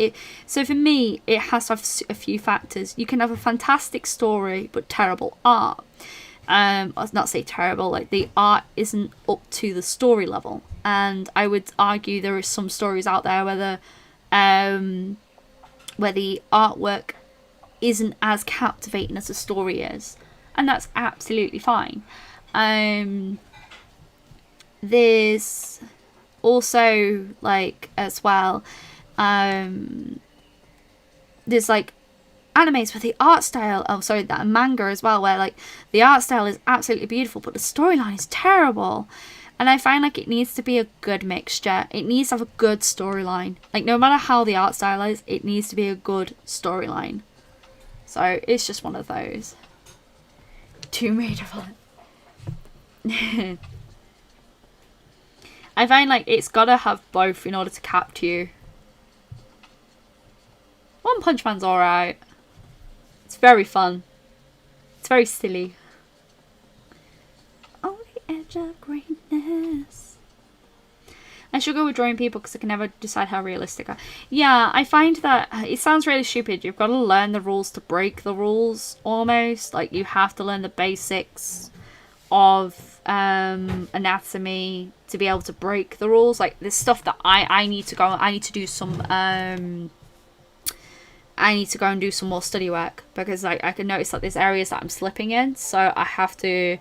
so for me, it has to have a few factors. You can have a fantastic story, but terrible art. I'll not say terrible, like the art isn't up to the story level. And I would argue there are some stories out there where the artwork isn't as captivating as the story is. And that's absolutely fine. There's also, like, as well, there's like animes with the art style, that manga as well, where like the art style is absolutely beautiful but the storyline is terrible. And I find like it needs to be a good mixture. It needs to have a good storyline. Like, no matter how the art style is, it needs to be a good storyline. So it's just one of those. Tomb Raider villain. I find like it's gotta have both in order to capture you. One Punch Man's alright. It's very fun. It's very silly. On the edge of greatness. I should go with drawing people because I can never decide how realistic I... Yeah, I find that it sounds really stupid. You've got to learn the rules to break the rules, almost. Like, you have to learn the basics of anatomy to be able to break the rules. Like, there's stuff that I need to go... I need to do some... I need to go and do some more study work because like I can notice that there's areas that I'm slipping in, so I have to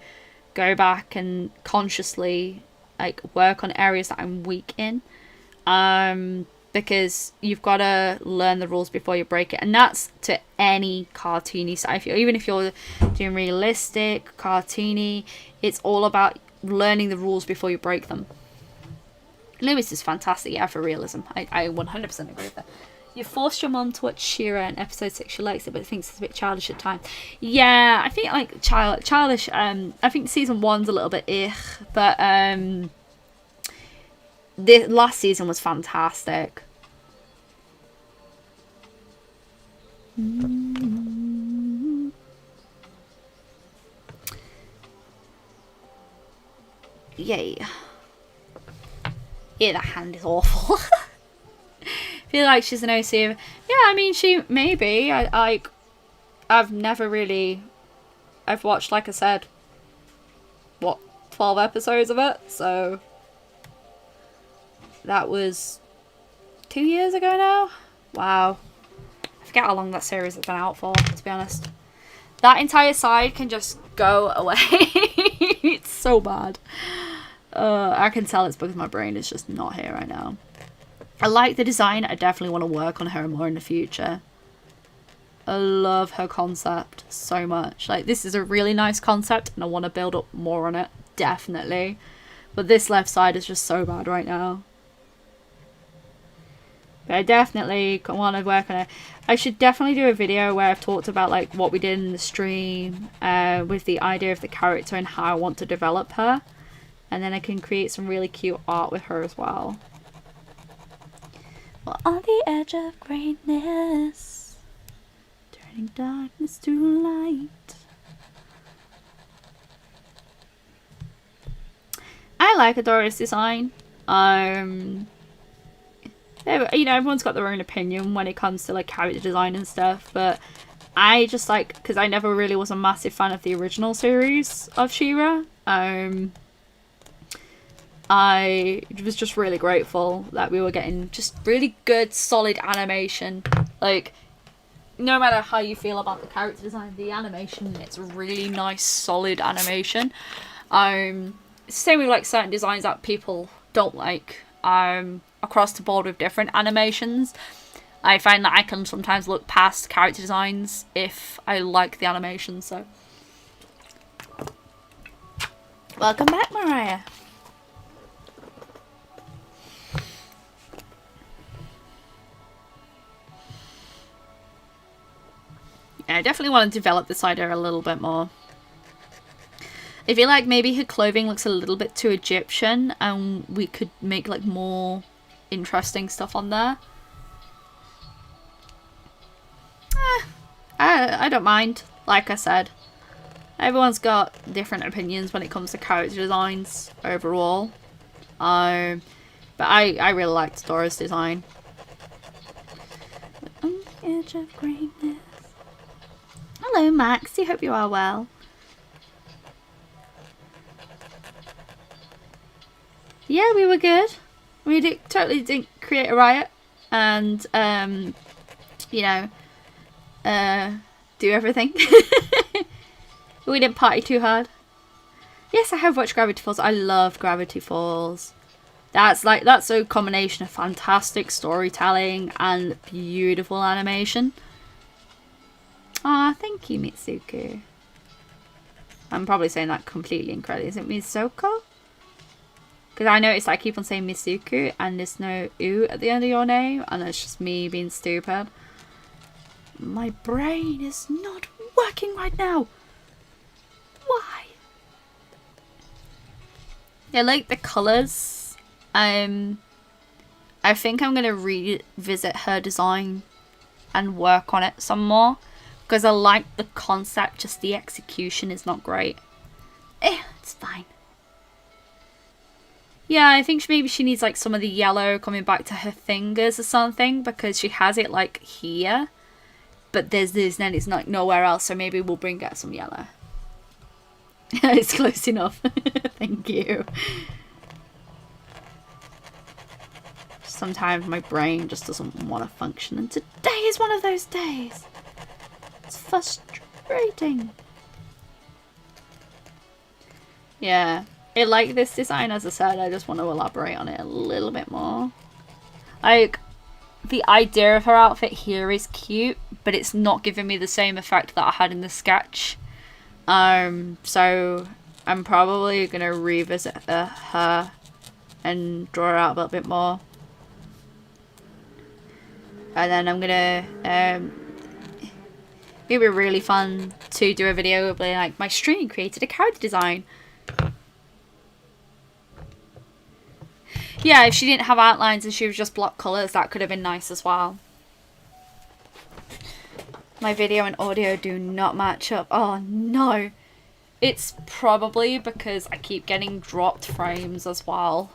go back and consciously like work on areas that I'm weak in, because you've got to learn the rules before you break it, and that's to any cartoony side. Even if you're doing realistic cartoony, it's all about learning the rules before you break them. Lewis is fantastic, yeah, for realism. I 100% agree with that. You forced your mum to watch She-Ra in episode 6. She likes it, but thinks it's a bit childish at times. Yeah, I think like childish. I think season 1's a little bit but the last season was fantastic. Yay! Yeah, that hand is awful. Feel like she's an OC of... Yeah, I mean, she maybe. I've never really... I've watched, like I said, what, 12 episodes of it, so... That was 2 years ago now? Wow. I forget how long that series has been out for, to be honest. That entire side can just go away. It's so bad. I can tell it's because my brain is just not here right now. I like the design. I definitely want to work on her more in the future. I love her concept so much. Like, this is a really nice concept and I want to build up more on it. Definitely. But this left side is just so bad right now. But I definitely want to work on it. I should definitely do a video where I've talked about like what we did in the stream with the idea of the character and how I want to develop her. And then I can create some really cute art with her as well. We're on the edge of greatness, turning darkness to light. I like Adora's design. You know, everyone's got their own opinion when it comes to like character design and stuff, but I just like, because I never really was a massive fan of the original series of She-Ra. I was just really grateful that we were getting just really good, solid animation. Like, no matter how you feel about the character design, the animation, it's really nice, solid animation. It's the same with like certain designs that people don't like. Across the board with different animations, I find that I can sometimes look past character designs if I like the animation. So, welcome back, Mariah. Yeah, I definitely want to develop this idea a little bit more. I feel like maybe her clothing looks a little bit too Egyptian and we could make like more interesting stuff on there. I don't mind. Like I said, everyone's got different opinions when it comes to character designs overall. But I really liked Dora's design. On the edge of greatness. Hello, Max. I hope you are well. Yeah, we were good. We totally didn't create a riot and, you know, do everything. We didn't party too hard. Yes, I have watched Gravity Falls. I love Gravity Falls. That's a combination of fantastic storytelling and beautiful animation. Aw, thank you, Mitsuko. I'm probably saying that completely incorrectly. Is it Misoko? Because I noticed I keep on saying Mitsuko and there's no U at the end of your name, and it's just me being stupid. My brain is not working right now. Why? I like the colours. I think I'm going to revisit her design and work on it some more. Because I like the concept, just the execution is not great. It's fine. Yeah, I think maybe she needs like some of the yellow coming back to her fingers or something, because she has it like here, but then it's like nowhere else, so maybe we'll bring out some yellow. It's close enough. Thank you. Sometimes my brain just doesn't want to function, and today is one of those days. It's frustrating. Yeah. I like this design, as I said. I just want to elaborate on it a little bit more. Like, the idea of her outfit here is cute, but it's not giving me the same effect that I had in the sketch. So I'm probably going to revisit her and draw her out a little bit more. And then I'm going to... it'd be really fun to do a video of like, my stream created a character design. Yeah, if she didn't have outlines and she was just block colours, that could have been nice as well. My video and audio do not match up. Oh no. It's probably because I keep getting dropped frames as well.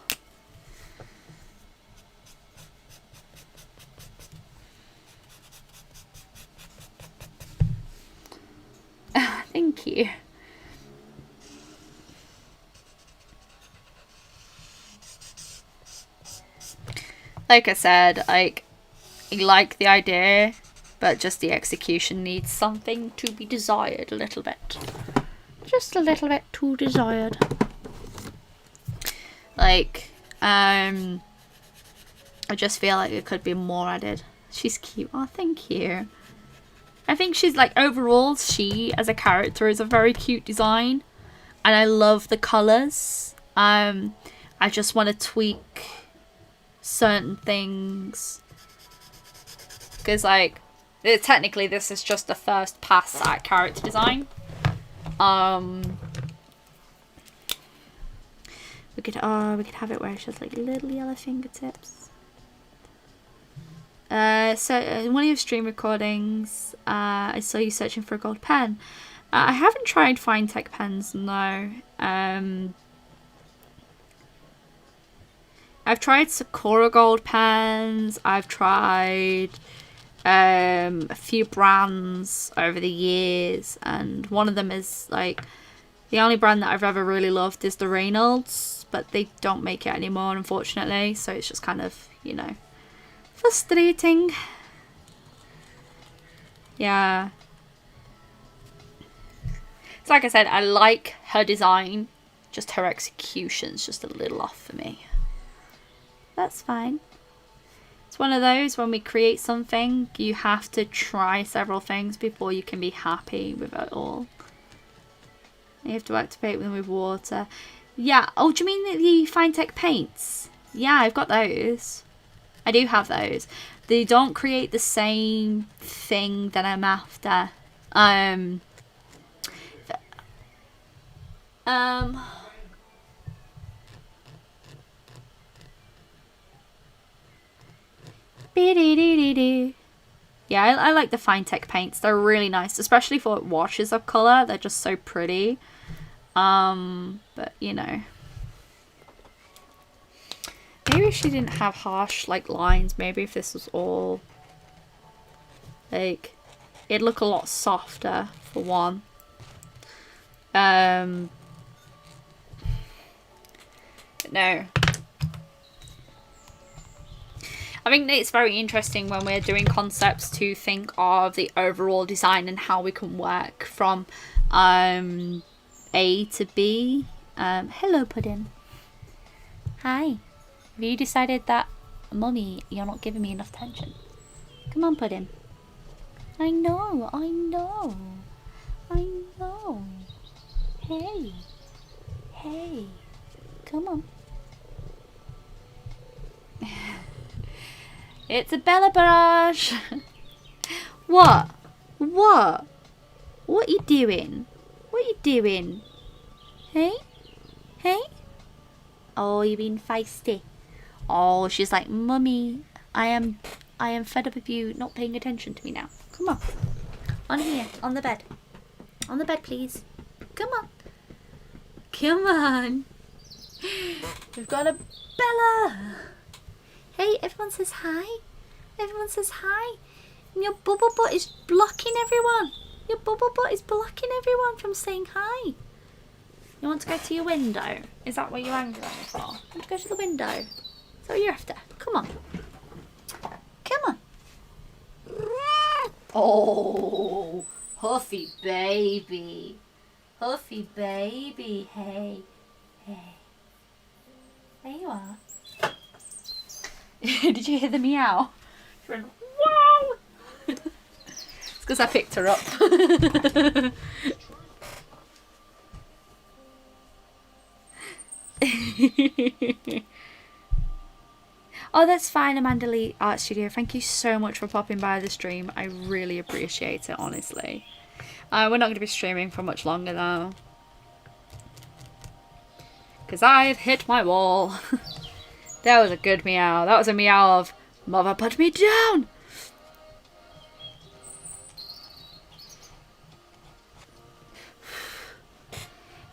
Thank you. Like I said, I like the idea But just the execution needs something to be desired a little bit. Just a little bit too desired. Like, I just feel like it could be more added. She's cute. Oh, thank you. I think she's like, overall, she as a character is a very cute design. And I love the colours. I just want to tweak certain things. Because, like, technically this is just the first pass at character design. We could have it where she has like little yellow fingertips. So in one of your stream recordings, I saw you searching for a gold pen. I haven't tried Fine Tech pens, no. I've tried Sakura gold pens. I've tried a few brands over the years, and one of them is like the only brand that I've ever really loved is the Reynolds, but they don't make it anymore, unfortunately. So it's just kind of, you know, frustrating. Yeah. So like I said, I like her design, just her execution's just a little off for me. That's fine. It's one of those, when we create something, you have to try several things before you can be happy with it all. You have to activate them with water. Yeah. Oh, do you mean the Fine Tech paints? Yeah, I've got those. I do have those. They don't create the same thing that I'm after. Yeah, I like the Fine Tech paints. They're really nice, especially for washes of colour. They're just so pretty. But you know, maybe if she didn't have harsh like lines, maybe if this was all like, it'd look a lot softer for one. But no, I think it's very interesting when we're doing concepts to think of the overall design and how we can work from A to B. Hello, Puddin. Hi. Have you decided that, Mummy, you're not giving me enough attention? Come on, Puddin. I know, I know. I know. Hey. Hey. Come on. It's a Bella Barrage. What? What? What you doing? What you doing? Hey? Hey? Oh, you being feisty. Oh, she's like, Mummy, I am fed up with you not paying attention to me now. Come on. On here, on the bed. On the bed, please. Come on. Come on. We've got a Bella. Hey, everyone says hi. Everyone says hi. And your bubble butt is blocking everyone. Your bubble butt is blocking everyone from saying hi. You want to go to your window? Is that what you're angry at me for? You want to go to the window? Is that what you're after? Come on. Come on. Oh, Huffy baby. Huffy baby. Hey. Hey. There you are. Did you hear the meow? She went, wow! It's because I picked her up. Oh, that's fine, Amanda Lee Art Studio. Thank you so much for popping by the stream. I really appreciate it, honestly. We're not going to be streaming for much longer now, because I've hit my wall. That was a good meow. That was a meow of, Mother, put me down!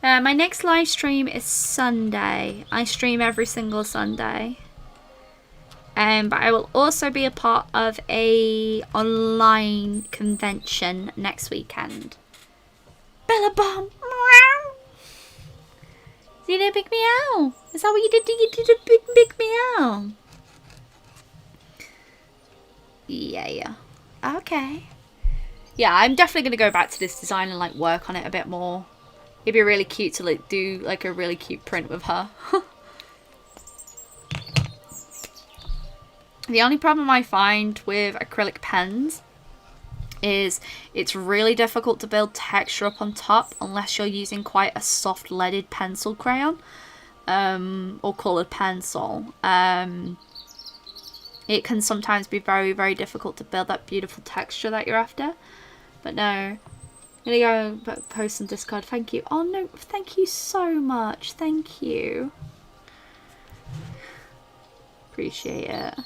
My next live stream is Sunday. I stream every single Sunday. But I will also be a part of a online convention next weekend. Bella Bomb! You did a big meow. Is that what you did? You did a big meow. Yeah. Okay. Yeah, I'm definitely going to go back to this design and like work on it a bit more. It'd be really cute to like do like a really cute print with her. The only problem I find with acrylic pens is it's really difficult to build texture up on top unless you're using quite a soft leaded pencil crayon, or coloured pencil. It can sometimes be very, very difficult to build that beautiful texture that you're after. But no, I'm gonna go post on Discord. Thank you. Oh no, thank you so much. Thank you. Appreciate it.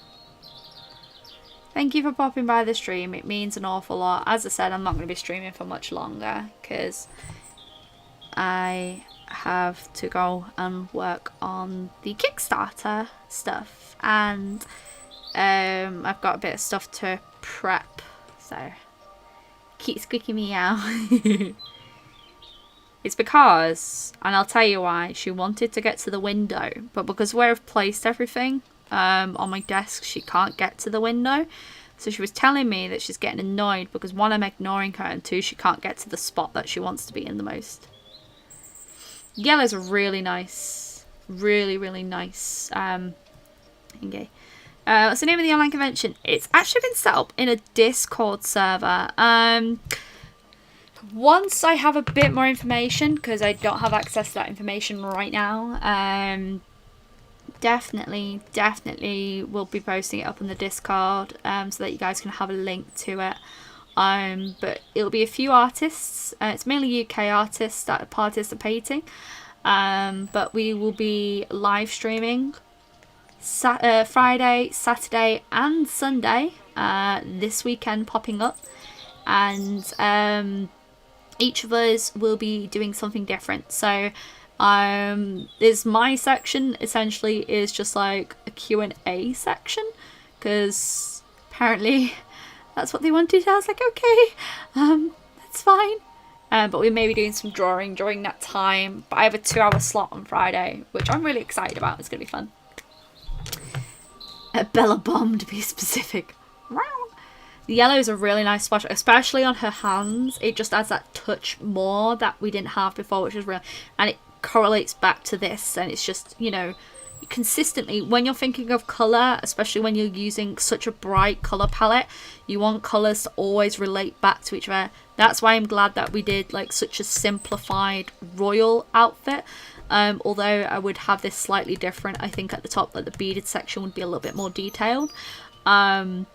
Thank you for popping by the stream. It means an awful lot. As I said, I'm not going to be streaming for much longer because I have to go and work on the Kickstarter stuff, and I've got a bit of stuff to prep, so keep squeaking me out. It's because, and I'll tell you why, she wanted to get to the window, but because where I've placed everything on my desk, she can't get to the window. So she was telling me that she's getting annoyed because one, I'm ignoring her, and two, she can't get to the spot that she wants to be in the most. Yellow's a really nice, really, really nice. Okay. What's the name of the online convention? It's actually been set up in a Discord server. Once I have a bit more information, because I don't have access to that information right now, definitely will be posting it up on the Discord, so that you guys can have a link to it. But it'll be a few artists. It's mainly UK artists that are participating. But we will be live streaming Friday, Saturday and Sunday this weekend, popping up, and each of us will be doing something different. So is my section essentially is just like a Q&A section, because apparently that's what they wanted. I was like, okay, that's fine. But we may be doing some drawing during that time. But I have a 2-hour slot on Friday, which I'm really excited about. It's going to be fun. Bella Bomb, to be specific. The yellow is a really nice splash, especially on her hands. It just adds that touch more that we didn't have before, which is real. And it correlates back to this, and it's just, you know, consistently when you're thinking of colour, especially when you're using such a bright colour palette, you want colours to always relate back to each other. That's why I'm glad that we did like such a simplified royal outfit. Although I would have this slightly different. I think at the top, like the beaded section would be a little bit more detailed, and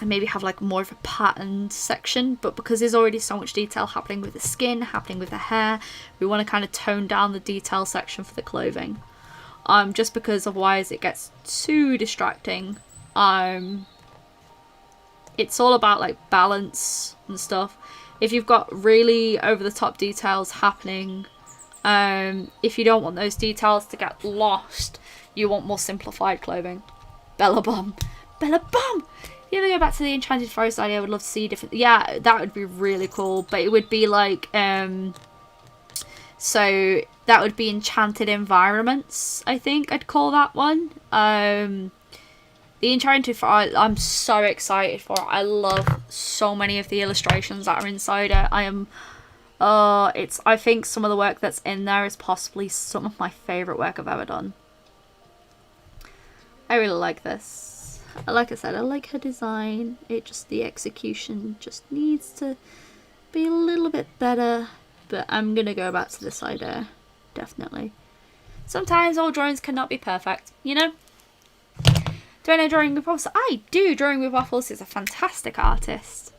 maybe have like more of a patterned section. But because there's already so much detail happening with the skin, happening with the hair, we want to kind of tone down the detail section for the clothing, just because otherwise it gets too distracting. It's all about like balance and stuff. If you've got really over the top details happening, if you don't want those details to get lost, you want more simplified clothing. Bella Bomb. Bella Bomb! If you ever go back to the Enchanted Forest idea, I would love to see different... Yeah, that would be really cool. But it would be like... so that would be Enchanted Environments, I think I'd call that one. The Enchanted Forest, I'm so excited for it. I love so many of the illustrations that are inside it. I am... I think some of the work that's in there is possibly some of my favourite work I've ever done. I really like this. Like I said, I like her design. The execution just needs to be a little bit better. But I'm going to go back to this idea. Definitely. Sometimes all drawings cannot be perfect, you know? Do I know Drawing with Waffles? I do. Drawing with Waffles is a fantastic artist.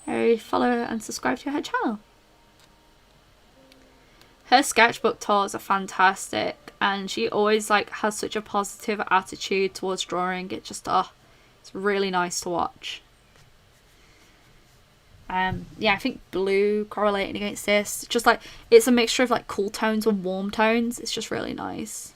I follow and subscribe to her channel. Her sketchbook tours are fantastic, and she always like has such a positive attitude towards drawing. It just it's really nice to watch. Yeah, I think blue correlating against this, just like it's a mixture of like cool tones and warm tones. It's just really nice.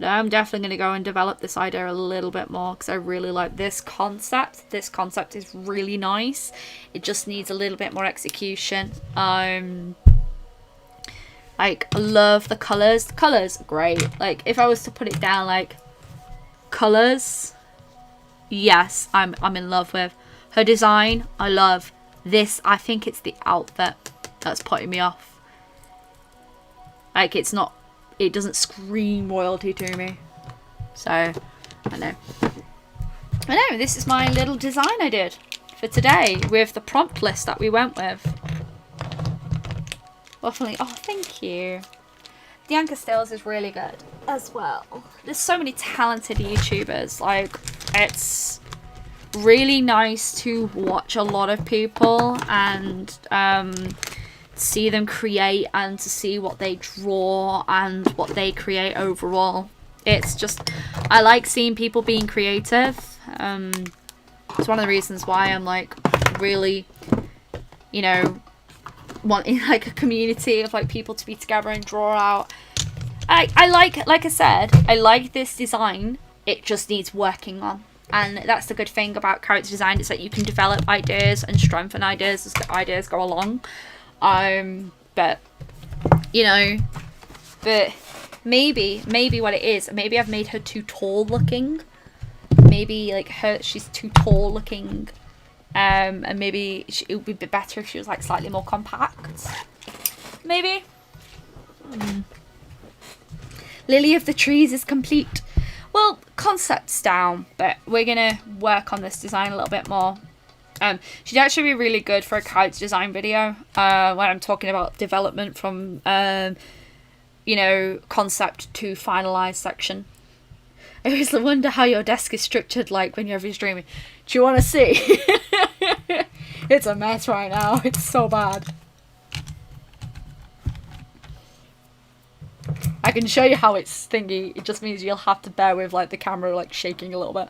But I'm definitely going to go and develop this idea a little bit more, because I really like this concept. This concept is really nice. It just needs a little bit more execution. Like, I love the colours. The colours are great. Like, if I was to put it down, like, colours, yes, I'm in love with. Her design, I love. This, I think it's the outfit that's putting me off. Like, it's not, it doesn't scream royalty to me. So, I know. This is my little design I did for today with the prompt list that we went with. Waffling, oh, thank you. The Anchor Stills is really good as well. There's so many talented YouTubers. Like, it's really nice to watch a lot of people and see them create and to see what they draw and what they create overall. It's just, I like seeing people being creative. It's one of the reasons why I'm like really, you know, wanting like a community of like people to be together and draw out. I like I said, I like this design. It just needs working on. And that's the good thing about character design, is that you can develop ideas and strengthen ideas as the ideas go along. But you know, but maybe what it is, maybe I've made her too tall looking. Maybe like she's too tall looking. And maybe it would be better if she was like slightly more compact. Maybe. Lily of the Trees is complete. Well, concept's down, but we're gonna work on this design a little bit more. She'd actually be really good for a character design video when I'm talking about development from you know, concept to finalized section. I always wonder how your desk is structured like when you're streaming. Do you want to see? It's a mess right now. It's so bad. I can show you how it's thingy. It just means you'll have to bear with like the camera like shaking a little bit.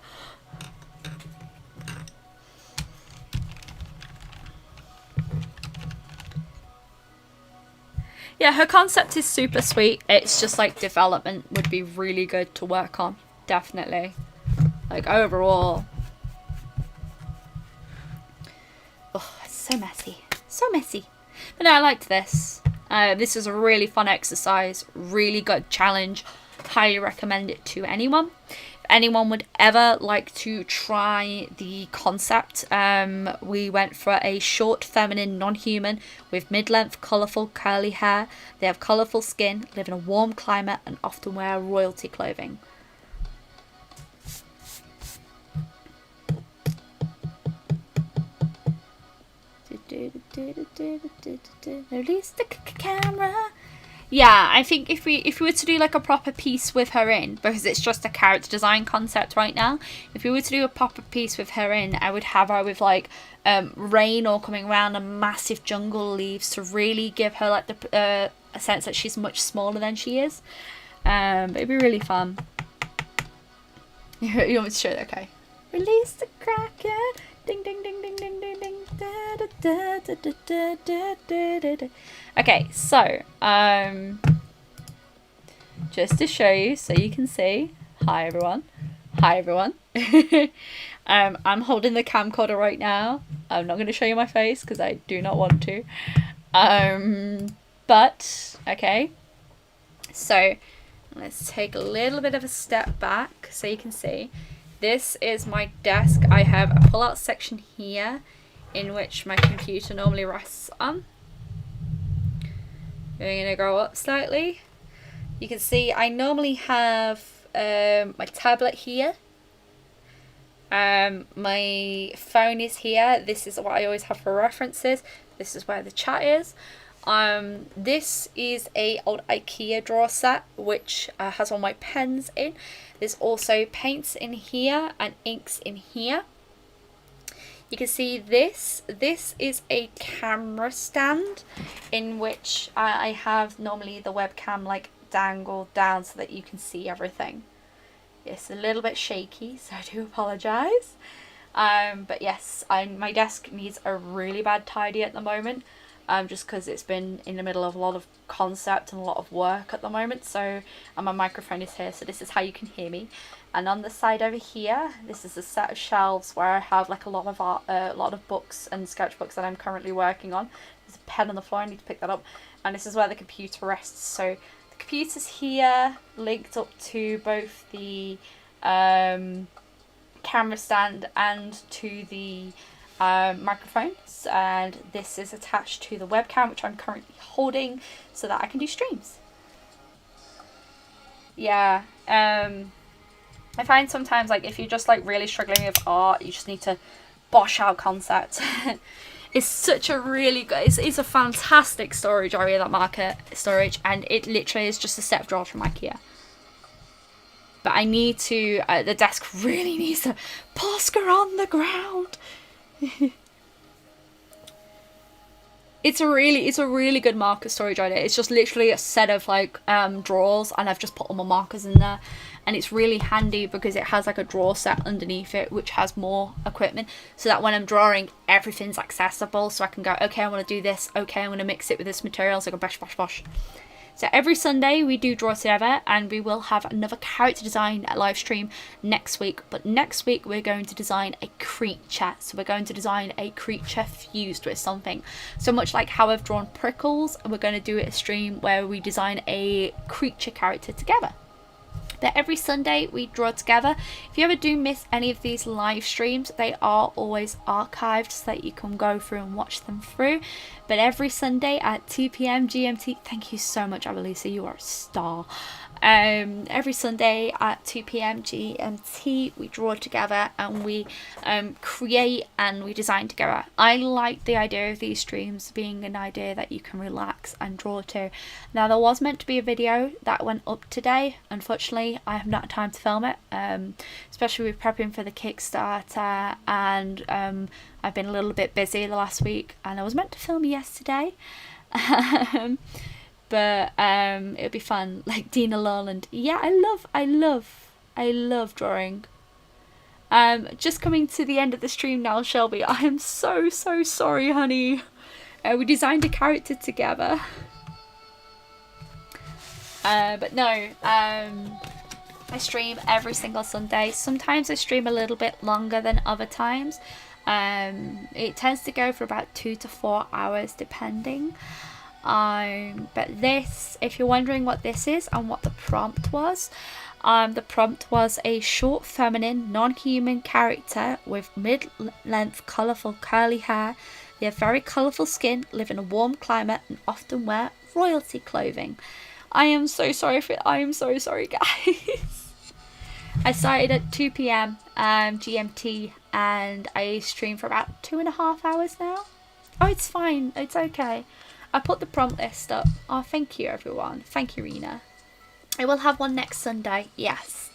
Yeah, her concept is super sweet. It's just like development would be really good to work on. Definitely. Like overall. Oh, it's so messy. So messy. But no, I liked this. This is a really fun exercise. Really good challenge. Highly recommend it to anyone. If anyone would ever like to try the concept, we went for a short, feminine, non-human with mid-length, colourful, curly hair. They have colourful skin, live in a warm climate, and often wear royalty clothing. Release the camera. Yeah, I think if we were to do like a proper piece with her in, because it's just a character design concept right now, if we were to do a proper piece with her in, I would have her with like rain all coming around and massive jungle leaves to really give her like the a sense that she's much smaller than she is. But it'd be really fun. You want me to show it? Okay. Release the kraken. Ding ding ding ding ding ding ding. Da, da, da, da, da, da, da, da, da. Okay, so just to show you so you can see. Hi everyone. Hi everyone. I'm holding the camcorder right now. I'm not going to show you my face because I do not want to. But okay. So let's take a little bit of a step back so you can see. This is my desk. I have a pull-out section here in which my computer normally rests on. We're going to go up slightly. You can see I normally have my tablet here. My phone is here. This is what I always have for references. This is where the chat is. This is a old IKEA drawer set which has all my pens in. There's also paints in here and inks in here. You can see this is a camera stand in which I have normally the webcam like dangled down so that you can see everything. It's a little bit shaky, so I do apologise. But yes, my desk needs a really bad tidy at the moment. Just because it's been in the middle of a lot of concept and a lot of work at the moment. So, and my microphone is here, so this is how you can hear me. And on the side over here, this is a set of shelves where I have like a lot of art, a lot of books and sketchbooks that I'm currently working on. There's a pen on the floor, I need to pick that up. And this is where the computer rests. So the computer's here, linked up to both the camera camera stand and to the microphones, and this is attached to the webcam, which I'm currently holding so that I can do streams. Yeah, I find sometimes, like, if you're just like really struggling with art, you just need to bosh out concept. It's such a really good, it's a fantastic storage area, that marker storage, and it literally is just a set of drawers from IKEA. But I need to, the desk really needs to plaster on the ground. It's a really good marker storage idea. It's just literally a set of like drawers, and I've just put all my markers in there, and it's really handy because it has like a drawer set underneath it which has more equipment, so that when I'm drawing, everything's accessible, so I can go, okay, I want to do this, okay, I'm going to mix it with this material, so I go bosh bosh bosh. So every Sunday we do draw together, and we will have another character design live stream next week. But next week we're going to design a creature. So we're going to design a creature fused with something. So much like how I've drawn Prickles, we're going to do a stream where we design a creature character together. But every Sunday we draw together. If you ever do miss any of these live streams, they are always archived so that you can go through and watch them through. But every Sunday at 2 p.m. GMT, thank you so much, Abalisa, you are a star. Every Sunday at 2 p.m. GMT, we draw together and we create and we design together. I like the idea of these streams being an idea that you can relax and draw to. Now, there was meant to be a video that went up today. Unfortunately, I have not had time to film it, especially with prepping for the Kickstarter, and I've been a little bit busy the last week, and I was meant to film yesterday. But it'll be fun. Like Dina Lowland. Yeah, I love drawing. Just coming to the end of the stream now, Shelby. I am so sorry, honey. We designed a character together. But no, I stream every single Sunday. Sometimes I stream a little bit longer than other times. It tends to go for about 2 to 4 hours depending. But this, if you're wondering what this is and what the prompt was, the prompt was a short, feminine, non-human character with mid-length, colourful, curly hair. They have very colourful skin, live in a warm climate, and often wear royalty clothing. I am so sorry, guys. I started at 2 p.m. GMT, and I streamed for about 2.5 hours now. Oh, it's fine. It's okay. I put the prompt list up. Oh, thank you, everyone. Thank you, Rena. I will have one next Sunday. Yes.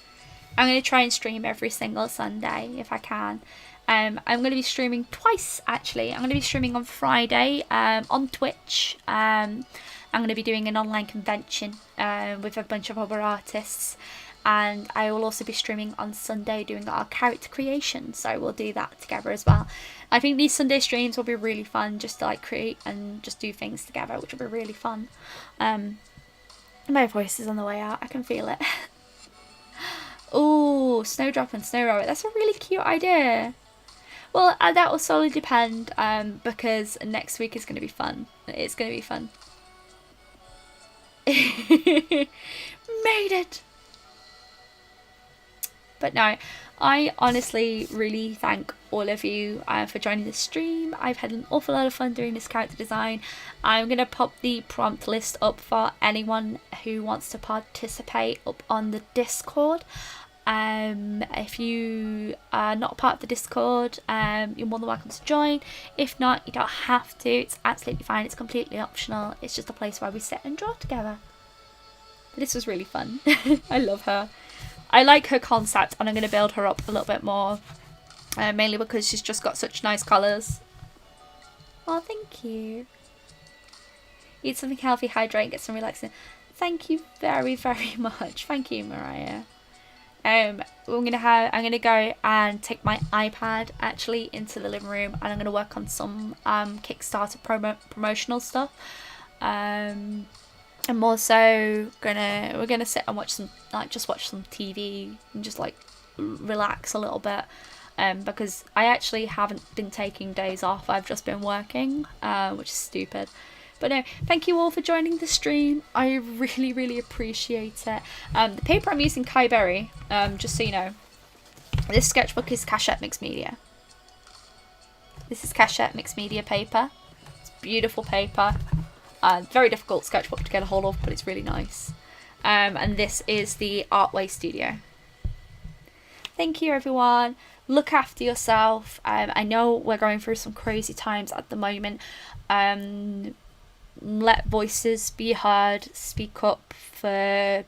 I'm going to try and stream every single Sunday if I can. I'm going to be streaming twice, actually. I'm going to be streaming on Friday on Twitch. I'm going to be doing an online convention with a bunch of other artists. And I will also be streaming on Sunday doing our character creation, so we'll do that together as well. I think these Sunday streams will be really fun, just to like create and just do things together, which will be really fun. My voice is on the way out, I can feel it. Oh, Snowdrop and Snow Rabbit, that's a really cute idea. Well, that will solely depend, because next week is going to be fun. It's going to be fun. Made it! But no, I honestly really thank all of you for joining the stream. I've had an awful lot of fun doing this character design. I'm going to pop the prompt list up for anyone who wants to participate up on the Discord. If you are not part of the Discord, you're more than welcome to join. If not, you don't have to. It's absolutely fine. It's completely optional. It's just a place where we sit and draw together. But this was really fun. I love her. I like her concept, and I'm going to build her up a little bit more, mainly because she's just got such nice colours. Oh, thank you. Eat something healthy, hydrate, get some relaxing. Thank you very much. Thank you, Mariah. I'm gonna go and take my iPad actually into the living room, and I'm gonna work on some Kickstarter promotional stuff. I'm also we're gonna sit and watch some TV and just like relax a little bit, because I actually haven't been taking days off. I've just been working, which is stupid. But no, thank you all for joining the stream. I really appreciate it. The paper I'm using, Kai Berry, just so you know. This sketchbook is Cachette Mixed Media. This is Cachette Mixed Media paper. It's beautiful paper. Very difficult sketchbook to get a hold of, but it's really nice. And this is the Artway Studio. Thank you, everyone. Look after yourself. I know we're going through some crazy times at the moment. Let voices be heard. Speak up for...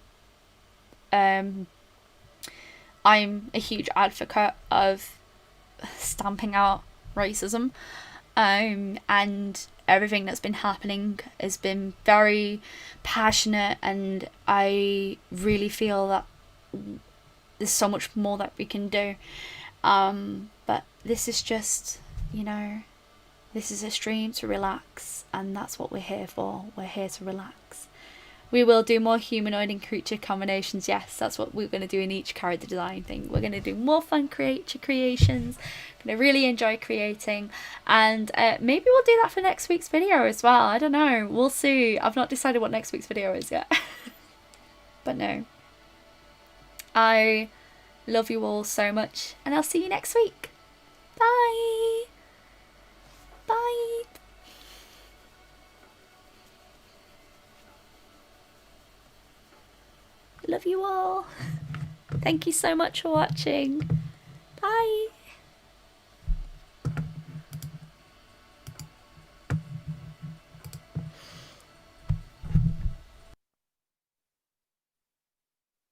I'm a huge advocate of stamping out racism. And everything that's been happening has been very passionate, and I really feel that there's so much more that we can do. But this is just, you know, this is a stream to relax, and that's what we're here for. We're here to relax. We will do more humanoid and creature combinations. Yes, that's what we're going to do in each character design thing. We're going to do more fun creature creations. Going to really enjoy creating, and maybe we'll do that for next week's video as well. I don't know. We'll see. I've not decided what next week's video is yet. But no. I love you all so much, and I'll see you next week. Bye. Bye. Love you all. Thank you so much for watching. Bye.